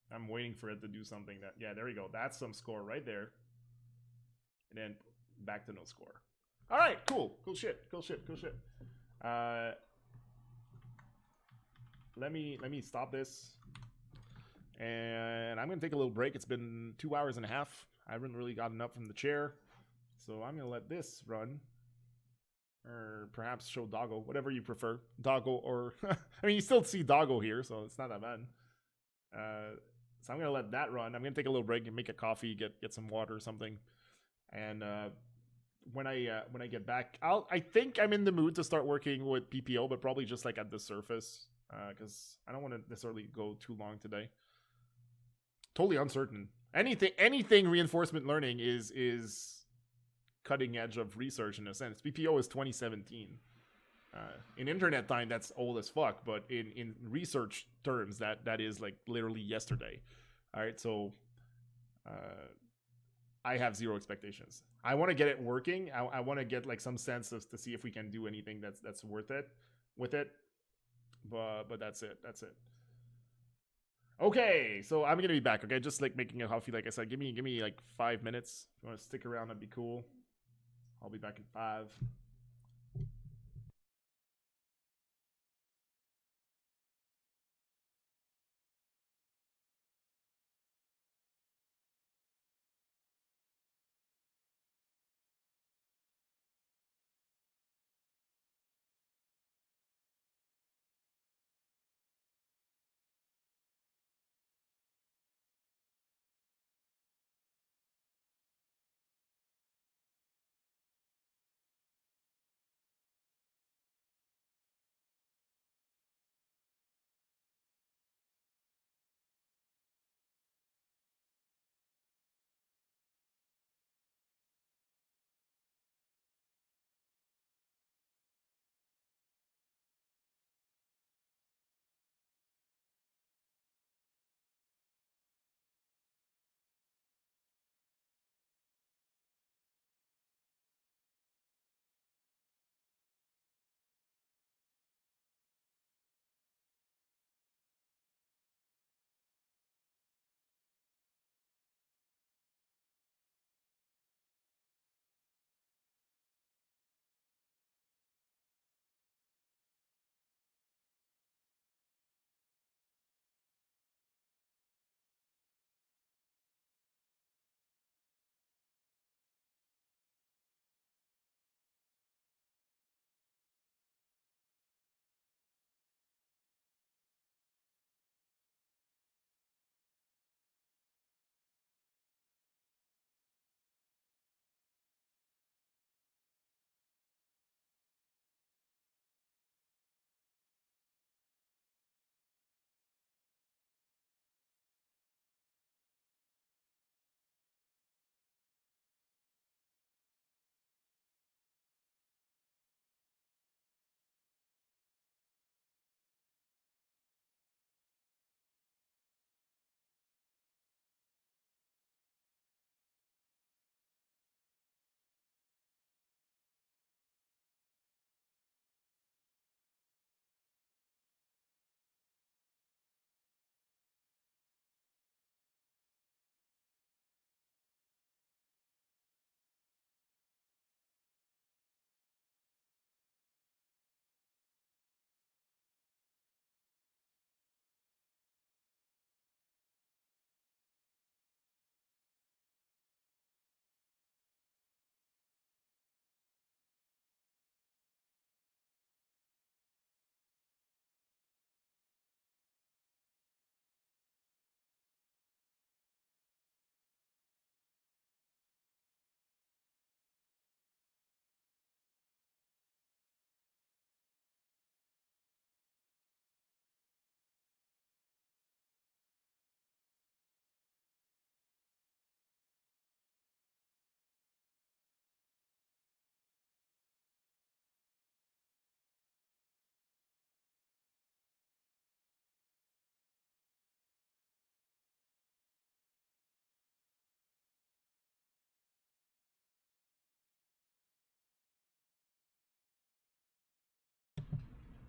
I'm waiting for it to do something that, yeah, there we go. That's some score right there. And then back to no score. All right, cool. Cool shit. Cool shit. Cool shit. Let me stop this. And I'm going to take a little break. It's been 2 hours and a half. I haven't really gotten up from the chair. So I'm going to let this run. Or perhaps show Doggo, whatever you prefer. Doggo or... I mean, you still see Doggo here, so it's not that bad. So I'm going to let that run. I'm going to take a little break and make a coffee, get some water or something. And when I get back, I think I'm in the mood to start working with PPO, but probably just like at the surface, because I don't want to necessarily go too long today. Totally uncertain. Anything reinforcement learning is cutting edge of research in a sense. PPO is 2017. In internet time, that's old as fuck, but in research terms, that is like literally yesterday. All right, so I have zero expectations. I want to get it working. I want to get like some sense of to see if we can do anything that's worth it with it. But that's it. That's it. Okay, so I'm gonna be back. Okay, just like making a coffee. Like I said, give me like 5 minutes. If you want to stick around, that'd be cool. I'll be back in 5.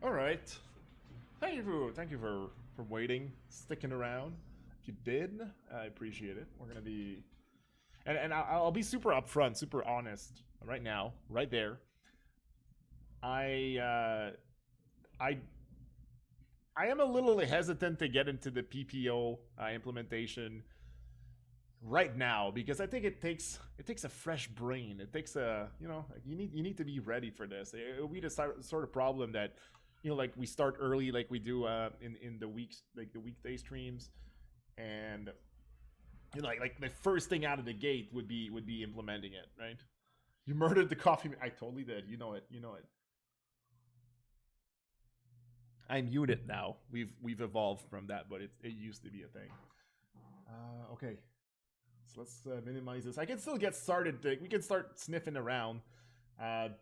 All right. Thank you for waiting, sticking around. If you did, I appreciate it. We're gonna be, and I'll be super upfront, super honest right now, right there. I uh, I I am a little hesitant to get into the PPO implementation right now because I think it takes a fresh brain. It takes a you need to be ready for this. It'll be the sort of problem that like we start early, like we do in the weeks, like the weekday streams, and like the first thing out of the gate would be implementing it, right? You murdered the coffee. I totally did. You know it. You know it. I mute it now. We've evolved from that, but it used to be a thing. Okay, so let's minimize this. I can still get started. We can start sniffing around,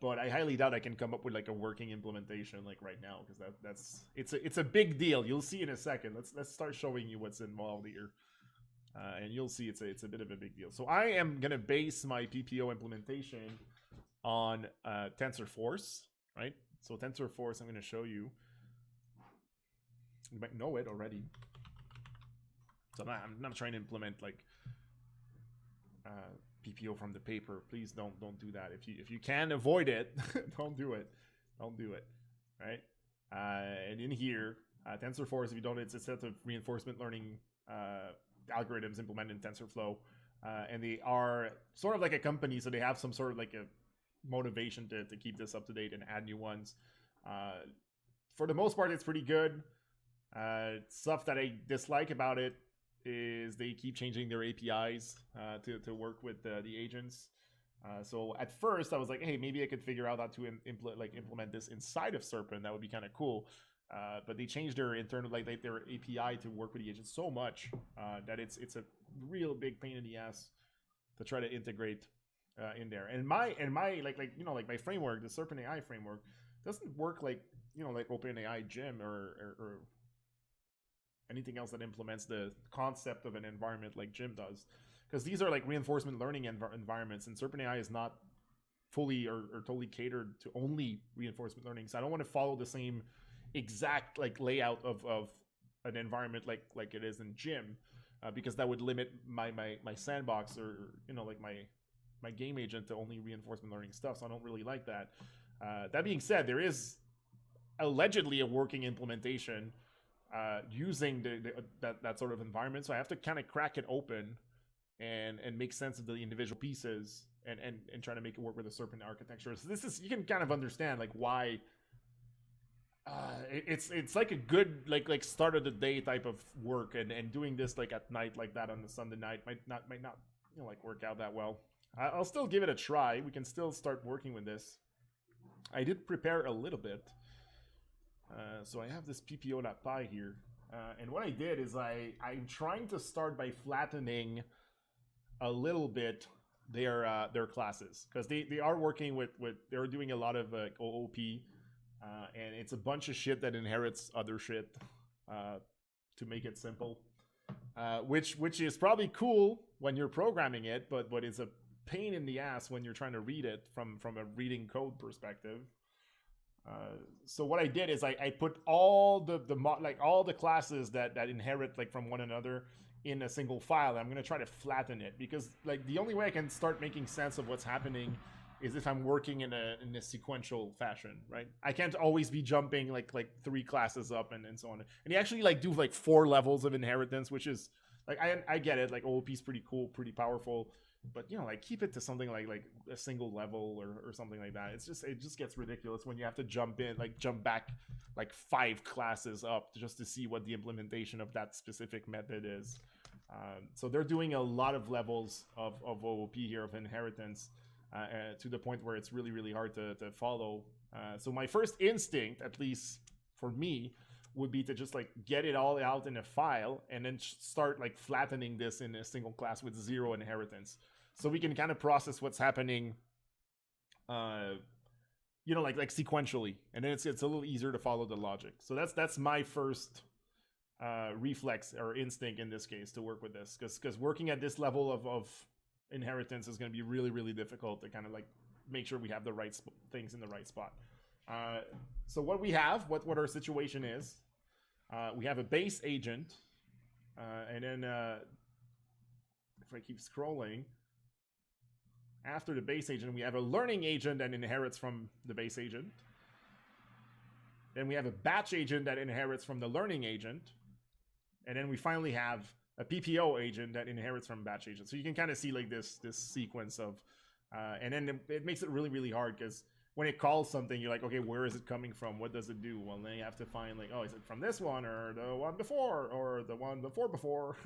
but I highly doubt I can come up with like a working implementation like right now because it's a big deal. You'll see in a second. Let's start showing you what's involved here, and you'll see it's a bit of a big deal. So I am gonna base my PPO implementation on TensorForce, right? So TensorForce, I'm gonna show you. You might know it already. So I'm not trying to implement like PPO from the paper. Please don't do that. If you can avoid it, don't do it. Don't do it. Right? And in here, TensorForce, if you don't, it's a set of reinforcement learning algorithms implemented in TensorFlow, and they are sort of like a company, so they have some sort of like a motivation to keep this up to date and add new ones. For the most part, it's pretty good. Stuff that I dislike about it is they keep changing their APIs to work with the agents. So at first I was like, hey, maybe I could figure out how to implement this inside of Serpent. That would be kind of cool. But they changed their internal their API to work with the agents so much that it's a real big pain in the ass to try to integrate in there. And my my framework, the Serpent.AI framework, doesn't work like like OpenAI Gym or anything else that implements the concept of an environment like Gym does, because these are like reinforcement learning environments, and Serpent.AI is not fully or totally catered to only reinforcement learning. So I don't want to follow the same exact like layout of an environment like it is in Gym, because that would limit my sandbox or like my game agent to only reinforcement learning stuff. So I don't really like that. That being said, there is allegedly a working implementation using that sort of environment. So I have to kind of crack it open and make sense of the individual pieces and try to make it work with the Serpent architecture. So this is, you can kind of understand like why it's like a good like start of the day type of work, and doing this like at night like that on the Sunday night might not like work out that well. I'll still give it a try. We can still start working with this. I did prepare a little bit. So I have this PPO.py here. And what I did is I'm trying to start by flattening a little bit their classes, because they are working with they're doing a lot of OOP, and it's a bunch of shit that inherits other shit to make it simple, which is probably cool when you're programming it, but it's a pain in the ass when you're trying to read it from a reading code perspective. So what I did is I put all all the classes that inherit like from one another in a single file. I'm gonna try to flatten it, because like the only way I can start making sense of what's happening is if I'm working in a sequential fashion, right? I can't always be jumping like 3 classes up and so on. And you actually like do like 4 levels of inheritance, which is like I get it. Like OOP is pretty cool, pretty powerful, but like keep it to something like a single level or something like that. It just gets ridiculous when you have to jump back like 5 classes up just to see what the implementation of that specific method is. So they're doing a lot of levels of OOP here, of inheritance, to the point where it's really, really hard to follow. So my first instinct, at least for me, would be to just like get it all out in a file and then start like flattening this in a single class with 0 inheritance, so we can kind of process what's happening like sequentially, and then it's a little easier to follow the logic. So that's my first reflex or instinct in this case, to work with this, because working at this level of inheritance is going to be really, really difficult to kind of like make sure we have the right things in the right spot. So what we have, what our situation is, we have a base agent, and then if I keep scrolling, after the base agent, we have a learning agent that inherits from the base agent. Then we have a batch agent that inherits from the learning agent. And then we finally have a PPO agent that inherits from batch agent. So you can kind of see like this sequence of, and then it makes it really, really hard because when it calls something, you're like, okay, where is it coming from? What does it do? Well, then you have to find like, oh, is it from this one or the one before or the one before,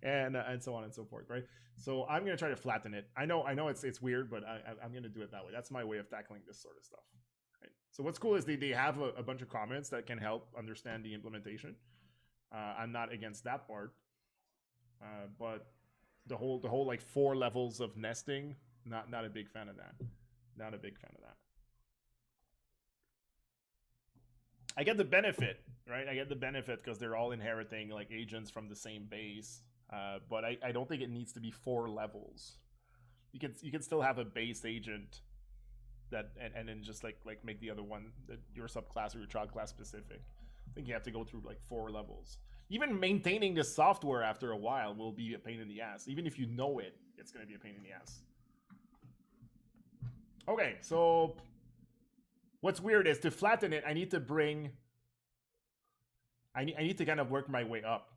and so on and so forth, right? So I'm gonna try to flatten it. I know it's weird, but I'm gonna do it that way. That's my way of tackling this sort of stuff. Right? So what's cool is they have a bunch of comments that can help understand the implementation. I'm not against that part, but the whole like 4 levels of nesting, not a big fan of that. Not a big fan of that. I get the benefit, right? I get the benefit because they're all inheriting like agents from the same base, but I don't think it needs to be 4 levels. You can still have a base agent that and then just like make the other one your subclass or your child class specific. I think you have to go through like 4 levels. Even maintaining the software after a while will be a pain in the ass. Even if you know it, it's going to be a pain in the ass. Okay, so what's weird is to flatten it, I need to bring... I need to kind of work my way up,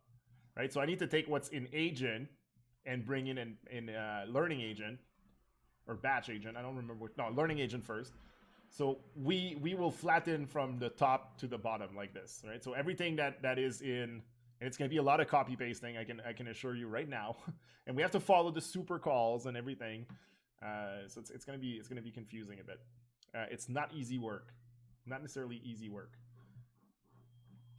right? So I need to take what's in agent and bring in learning agent or batch agent. I don't remember what... No, learning agent first. So we will flatten from the top to the bottom like this, right? So everything that is in... And it's going to be a lot of copy pasting, I can assure you right now. And we have to follow the super calls and everything. So it's going to be confusing a bit. It's not easy work. Not necessarily easy work.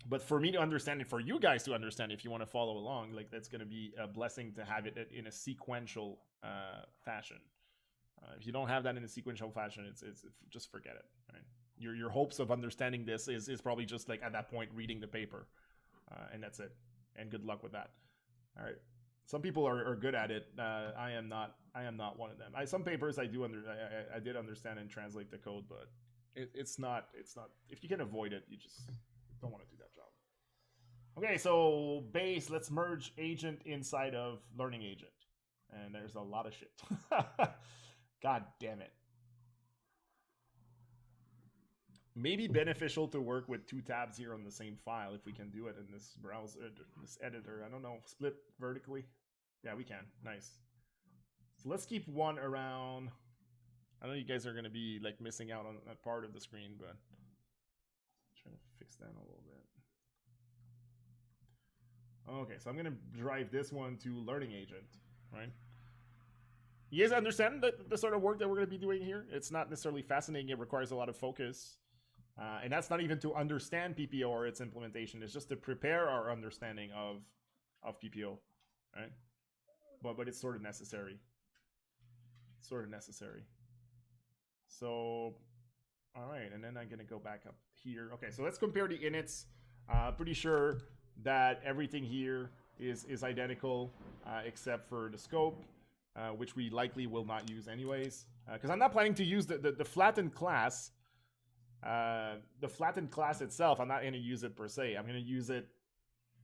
But for me to understand it, for you guys to understand, if you want to follow along, like that's going to be a blessing to have it in a sequential fashion. If you don't have that in a sequential fashion, it's just forget it. Right? Your hopes of understanding this is probably just like at that point reading the paper. And that's it. And good luck with that. All right. Some people are good at it. I am not one of them. Some papers I did understand and translate the code, but it's not. If you can avoid it, you just don't want to do that job. Okay, so base. Let's merge agent inside of learning agent, and there's a lot of shit. God damn it. Maybe beneficial to work with 2 tabs here on the same file if we can do it in this browser, this editor. I don't know, split vertically. Yeah, we can. Nice. So let's keep one around. I know you guys are going to be like missing out on that part of the screen, but trying to fix that a little bit. Okay, so I'm going to drive this one to learning agent, right? You guys understand the sort of work that we're going to be doing here? It's not necessarily fascinating. It requires a lot of focus. And that's not even to understand PPO or its implementation. It's just to prepare our understanding of PPO, right? But it's sort of necessary. Sort of necessary. So, all right, and then I'm gonna go back up here. Okay, so let's compare the inits. Pretty sure that everything here is identical except for the scope, which we likely will not use anyways. Because I'm not planning to use the flattened class. The flattened class itself, I'm not going to use it per se. I'm going to use it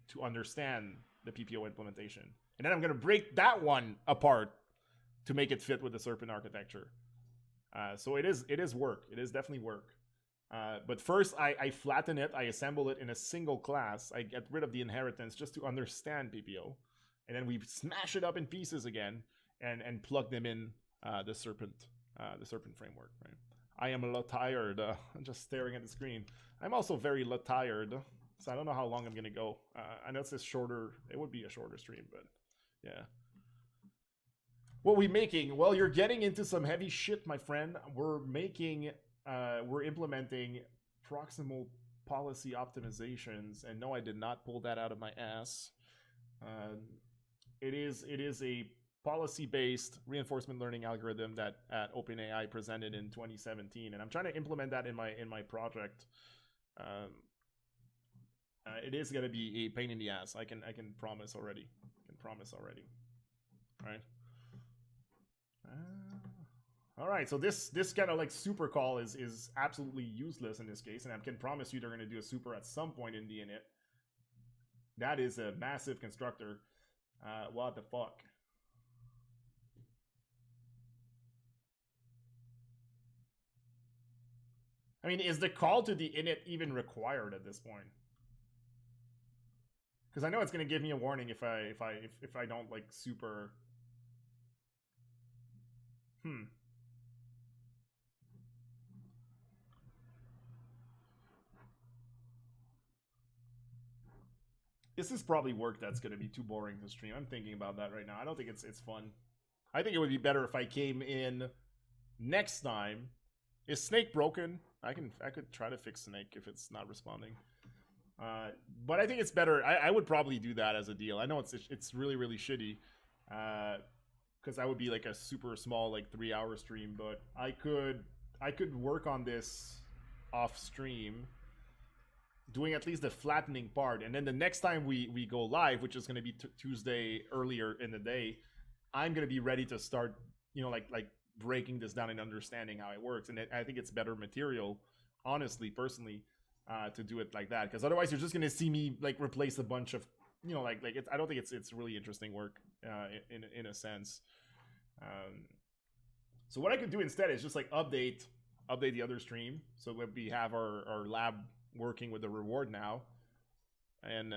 to understand the PPO implementation. And then I'm going to break that one apart to make it fit with the Serpent architecture. So it is work. It is definitely work. But first, I flatten it. I assemble it in a single class. I get rid of the inheritance just to understand PPO. And then we smash it up in pieces again and plug them in the Serpent framework, right? I am a lot tired. I'm just staring at the screen. I'm also very tired, so I don't know how long I'm gonna go. I know it's shorter. It would be a shorter stream, but yeah. What we making? Well, you're getting into some heavy shit, my friend. We're implementing proximal policy optimizations, and no, I did not pull that out of my ass. It is a policy-based reinforcement learning algorithm that OpenAI presented in 2017, and I'm trying to implement that in my project. It is going to be a pain in the ass. I can promise already. Right? All right, so this kind of like super call is absolutely useless in this case, and I can promise you they're going to do a super at some point in the init. That is a massive constructor. What the fuck? I mean, is the call to the init even required at this point? Because I know it's going to give me a warning if I don't like super. Hmm. This is probably work that's going to be too boring to stream. I'm thinking about that right now. I don't think it's fun. I think it would be better if I came in next time. Is Snake broken? I could try to fix Snake if it's not responding. But I think it's better. I would probably do that as a deal. I know it's really really shitty, because that would be like a super small like 3 hour stream. But I could work on this off stream, doing at least the flattening part, and then the next time we go live, which is going to be Tuesday earlier in the day, I'm going to be ready to start, like breaking this down and understanding how it works. And I think it's better material, honestly, personally, to do it like that, because otherwise you're just going to see me like replace a bunch of, I don't think it's really interesting work, in a sense. So what I could do instead is just like update the other stream, so that we have our lab working with the reward now, and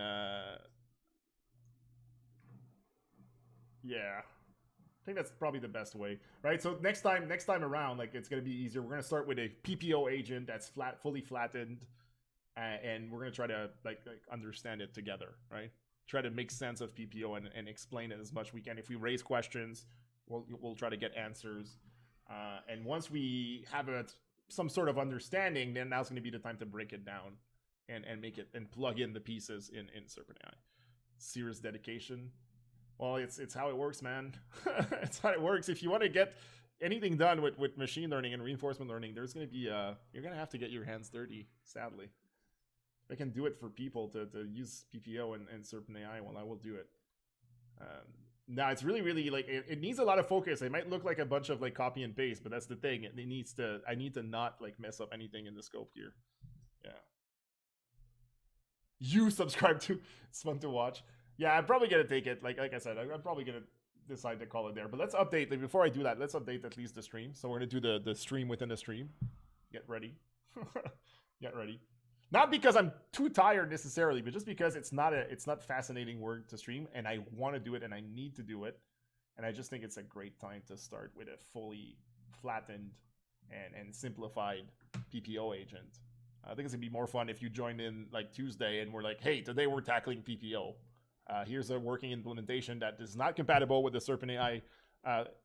yeah, I think that's probably the best way, right? So next time around, like, it's gonna be easier. We're gonna start with a PPO agent that's fully flattened, and we're gonna try to like understand it together, right? Try to make sense of PPO and explain it as much we can. If we raise questions, we'll try to get answers, and once we have some sort of understanding, then now's going to be the time to break it down and make it and plug in the pieces in Serpent.AI. Serious dedication. Well, it's how it works, man. It's how it works. If you want to get anything done with machine learning and reinforcement learning, there's going to be you're going to have to get your hands dirty, sadly. I can do it for people to use PPO and Serpent.AI, well, I will do it. Now it's really really like it needs a lot of focus. It might look like a bunch of like copy and paste, but that's the thing. I need to not like mess up anything in the scope here. Yeah. You subscribe to, it's fun to watch. Yeah, I'm probably gonna take it. Like I said, I'm probably gonna decide to call it there. But let's update. Like, before I do that, let's update at least the stream. So we're gonna do the stream within the stream. Get ready. Get ready. Not because I'm too tired necessarily, but just because it's not fascinating work to stream, and I want to do it and I need to do it, and I just think it's a great time to start with a fully flattened and simplified PPO agent. I think it's gonna be more fun if you join in like Tuesday and we're like, hey, today we're tackling PPO. Here's a working implementation that is not compatible with the Serpent.AI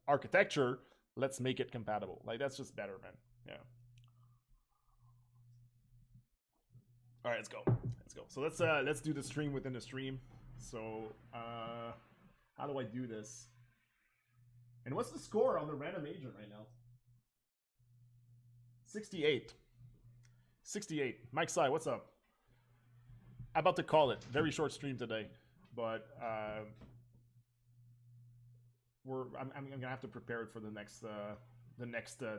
architecture. Let's make it compatible. Like, that's just better, man. Yeah. All right, let's go. Let's go. So let's do the stream within the stream. So how do I do this? And what's the score on the random agent right now? 68. 68. Mike Sai, what's up? I'm about to call it. Very short stream today, but I'm gonna have to prepare it for the next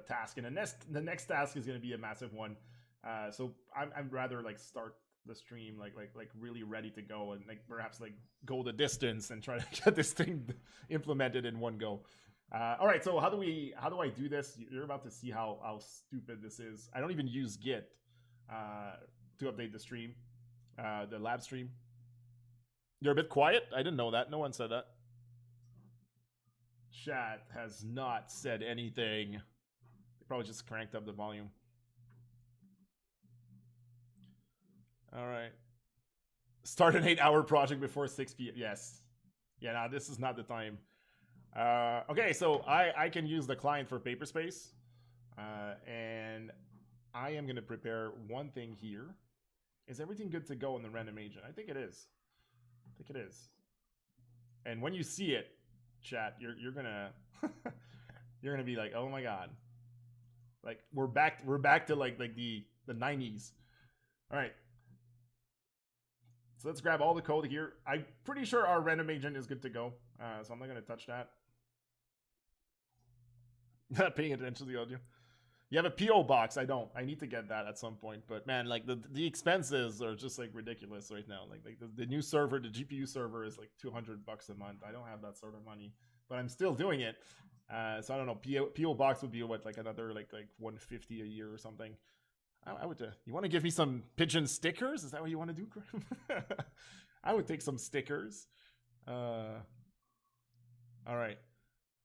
task, and the next task is gonna be a massive one. So I'd rather like start the stream like really ready to go, and like perhaps like go the distance and try to get this thing implemented in one go. All right, so how do I do this? You're about to see how stupid this is. I don't even use Git to update the stream, the lab stream. You're a bit quiet. I didn't know that. No one said that. Chat has not said anything. They probably just cranked up the volume. All right. Start an 8-hour project before 6 p.m. Yes. Yeah, no, this is not the time. Okay, so I can use the client for Paperspace. And I am going to prepare one thing here. Is everything good to go in the random agent? I think it is. I think it is. And when you see it, chat, you're gonna you're gonna be like, oh my god. Like, we're back to like the 90s. All right. So let's grab all the code here. I'm pretty sure our random agent is good to go. So I'm not gonna touch that. Not paying attention to the audio. You have a PO box. I don't. I need to get that at some point. But man, like the expenses are just like ridiculous right now. Like the new server, the GPU server is like $200 a month. I don't have that sort of money, but I'm still doing it. So I don't know. PO box would be what, like another like 150 a year or something. I would. You want to give me some pigeon stickers? Is that what you want to do? I would take some stickers. All right.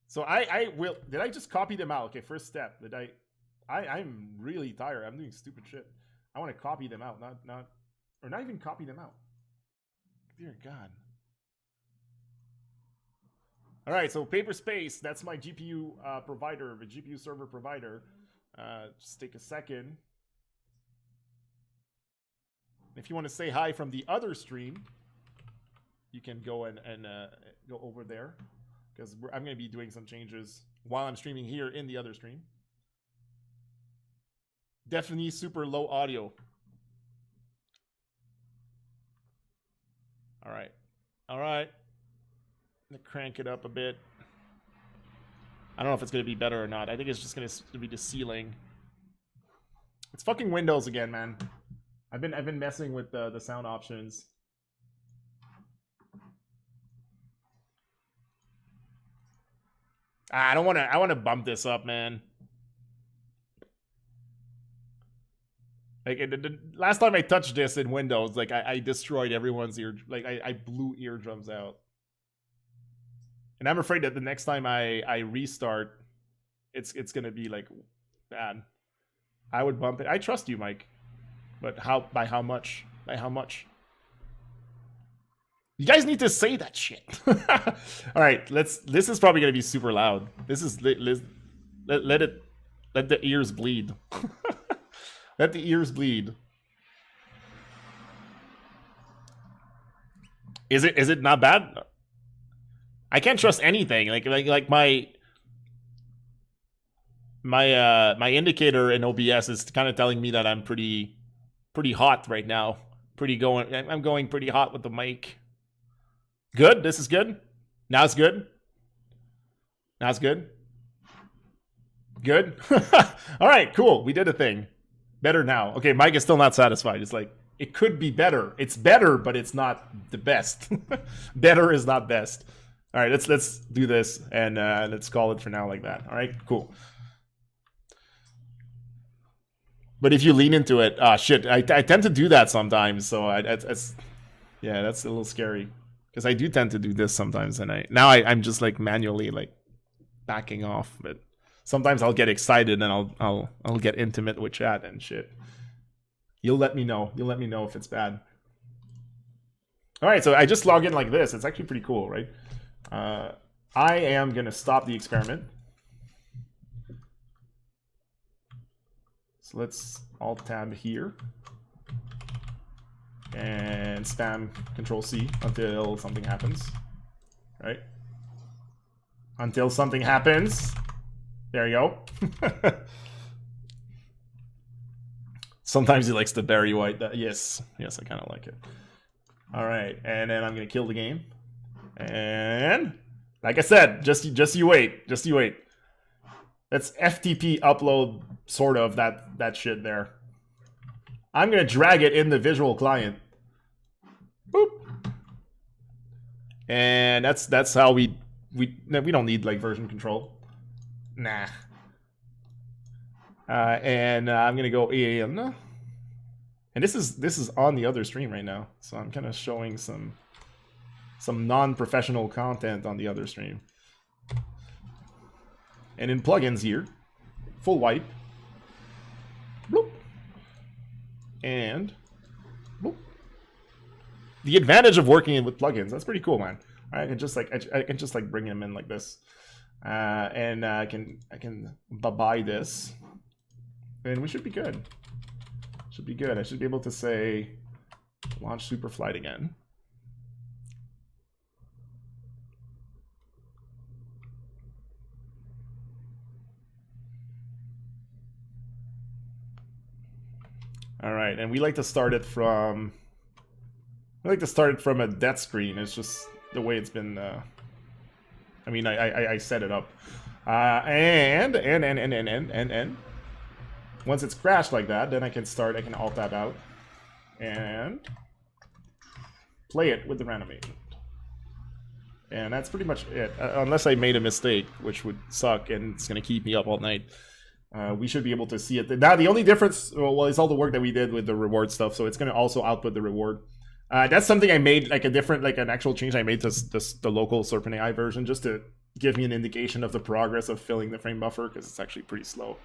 So I will. Did I just copy them out? Okay. First step. Did I? I'm really tired. I'm doing stupid shit. I want to copy them out, not even copy them out. Dear God. All right, so Paperspace, that's my GPU provider, the GPU server provider. Just take a second. If you want to say hi from the other stream, you can go and go over there, because I'm going to be doing some changes while I'm streaming here in the other stream. Definitely super low audio. All right. All right. I'm going to crank it up a bit. I don't know if it's going to be better or not. I think it's just going to be the ceiling. It's fucking Windows again, man. I've been messing with the sound options. I don't want to. I want to bump this up, man. Like the last time I touched this in Windows, like I destroyed everyone's ear. Like I blew eardrums out. And I'm afraid that the next time I restart, it's gonna be like bad. I would bump it. I trust you, Mike. But how? By how much? By how much? You guys need to say that shit. All right, let's. This is probably gonna be super loud. This is let the ears bleed. Let the ears bleed. Is it not bad? I can't trust anything. Like my indicator in OBS is kind of telling me that I'm pretty hot right now. I'm going pretty hot with the mic. Good. This is good. Now it's good. Now it's good. Good. All right. Cool. We did a thing. Better now. Okay, Mike is still not satisfied. It's like, it could be better. It's better, but it's not the best. Better is not best. All right, let's do this, and let's call it for now like that. All right, cool. But if you lean into it, shit, I tend to do that sometimes. So that's yeah, that's a little scary, because I do tend to do this sometimes, and I'm just like manually like backing off, but. Sometimes I'll get excited and I'll get intimate with chat and shit. You'll let me know. You'll let me know if it's bad. All right, so I just log in like this. It's actually pretty cool, right? I am gonna stop the experiment. So let's Alt Tab here and spam Control C until something happens, right? Until something happens. There you go. Sometimes he likes to Barry White. Yes, I kind of like it. All right, and then I'm gonna kill the game. And like I said, just you wait. Just you wait. Let's FTP upload sort of that shit there. I'm gonna drag it in the visual client. Boop. And that's how we don't need like version control. Nah. And I'm gonna go AM. And this is on the other stream right now, so I'm kind of showing some non-professional content on the other stream. And in plugins here, full wipe. Bloop. And bloop. The advantage of working with plugins, that's pretty cool, man. I can just like bring them in like this. And I can buy this, and we should be good. Should be good. I should be able to say launch Superflight again. All right, and we like to start it from. I like to start it from a death screen. It's just the way it's been. I mean, I set it up. And once it's crashed like that, then I can alt that out and play it with the random agent. And that's pretty much it. Unless I made a mistake, which would suck, and it's going to keep me up all night. We should be able to see it. Now, the only difference, well, is all the work that we did with the reward stuff, so it's going to also output the reward. That's something I made, like an actual change I made to the local Serpent.AI version, just to give me an indication of the progress of filling the frame buffer, because it's actually pretty slow.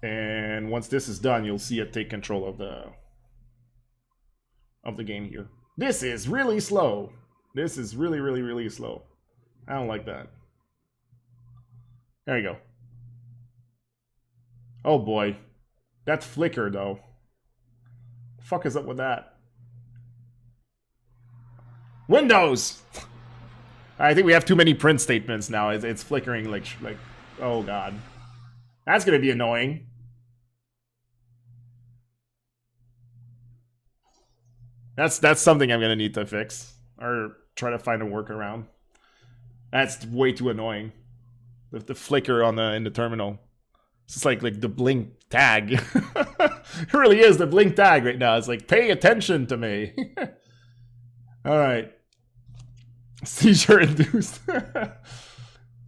And once this is done, you'll see it take control of the game here. This is really slow. This is really, really, really slow. I don't like that. There you go. Oh boy. That flicker, though. The fuck is up with that? Windows! I think we have too many print statements now. It's flickering like oh god. That's gonna be annoying. That's something I'm gonna need to fix. Or try to find a workaround. That's way too annoying. The flicker in the terminal. It's just like the blink tag. It really is the blink tag right now. It's like, pay attention to me. Alright. Seizure induced.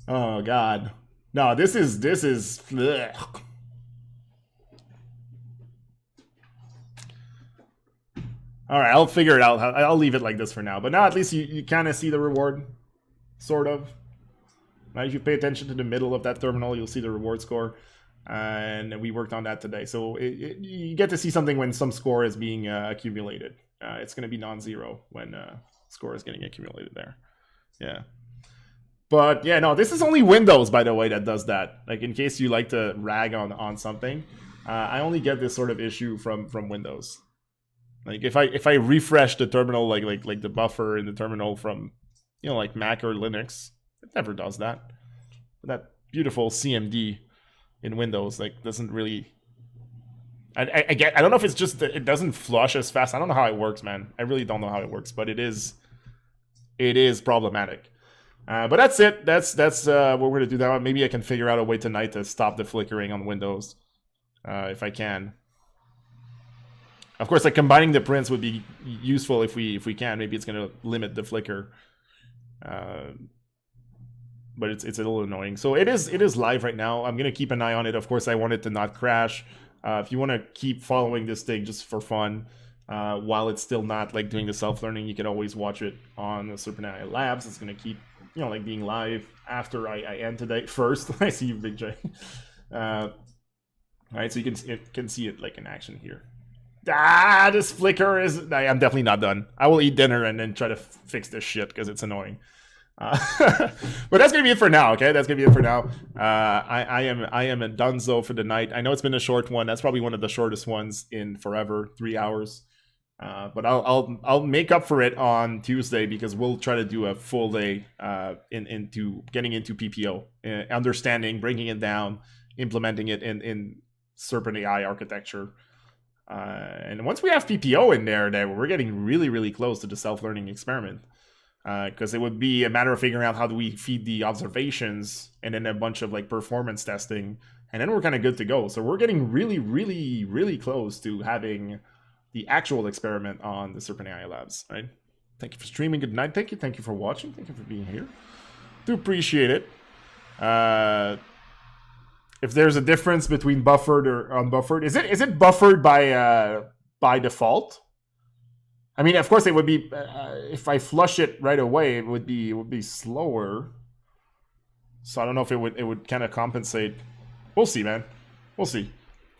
Oh god. No, this is ugh. Alright, I'll figure it out. I'll leave it like this for now. But now at least you kind of see the reward. Sort of. Now if you pay attention to the middle of that terminal, you'll see the reward score. And we worked on that today. So you get to see something when some score is being accumulated. It's going to be non-zero when score is getting accumulated there. Yeah. But yeah, no, this is only Windows, by the way, that does that. Like, in case you like to rag on something, I only get this sort of issue from Windows. Like, if I refresh the terminal, like the buffer in the terminal from, you know, like Mac or Linux, it never does that. That beautiful CMD in Windows, like, doesn't really. I don't know if it's just that it doesn't flush as fast. I don't know how it works, man. I really don't know how it works, but it is problematic. But that's it. That's what we're gonna do now. Maybe I can figure out a way tonight to stop the flickering on Windows, if I can. Of course, like, combining the prints would be useful if we can. Maybe it's gonna limit the flicker. But it's a little annoying. So it is live right now. I'm gonna keep an eye on it. Of course, I want it to not crash. If you want to keep following this thing just for fun, while it's still not like doing the self-learning, you can always watch it on the Serpent.AI Labs. It's gonna keep, you know, like being live after I end today. First, I see you, Big J. All right, so you can see it like in action here. This flicker is. I'm definitely not done. I will eat dinner and then try to fix this shit because it's annoying. But that's gonna be it for now. Okay, that's gonna be it for now. I am a donezo for the night. I know it's been a short one. That's probably one of the shortest ones in forever, 3 hours. But I'll make up for it on Tuesday, because we'll try to do a full day into getting into PPO, understanding, breaking it down, implementing it in Serpent.AI architecture. And once we have PPO in there, we're getting really, really close to the self-learning experiment. Because it would be a matter of figuring out how do we feed the observations and then a bunch of like performance testing, and then we're kind of good to go. So we're getting really, really, really close to having the actual experiment on the Serpent.AI Labs, right? Thank you for streaming. Good night. Thank you for watching. Thank you for being here. Do appreciate it. If there's a difference between buffered or unbuffered, is it buffered by default? I mean, of course, it would be if I flush it right away, it would be slower. So I don't know if it would kind of compensate. We'll see, man. We'll see.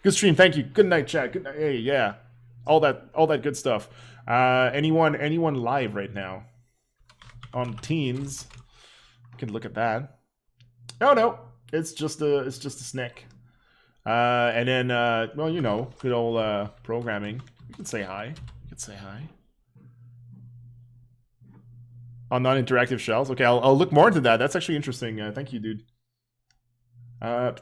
Good stream. Thank you. Good night, chat. Good night. Hey, yeah, all that good stuff. Anyone live right now on Teams? You can look at that. No, it's just a snack. And then well, you know, good old programming. You can say hi. You can say hi. On non-interactive shells. Okay, I'll look more into that. That's actually interesting. Thank you, dude. Where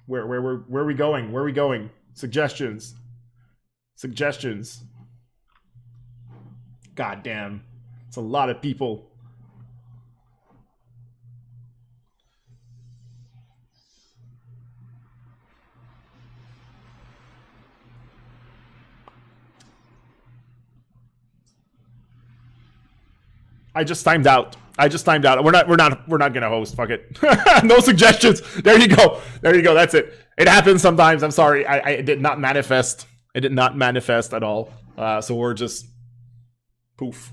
are we going? Where are we going? Suggestions. God damn. It's a lot of people. I just timed out. We're not gonna host. Fuck it. No suggestions. There you go. That's it. It happens sometimes. I'm sorry. I did not manifest. It did not manifest at all. So we're just poof,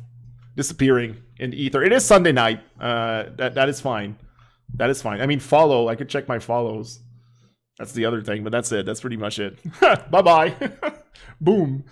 disappearing in ether. It is Sunday night. That is fine. That is fine. I mean, follow. I could check my follows. That's the other thing, but that's it. That's pretty much it. Bye bye. Boom.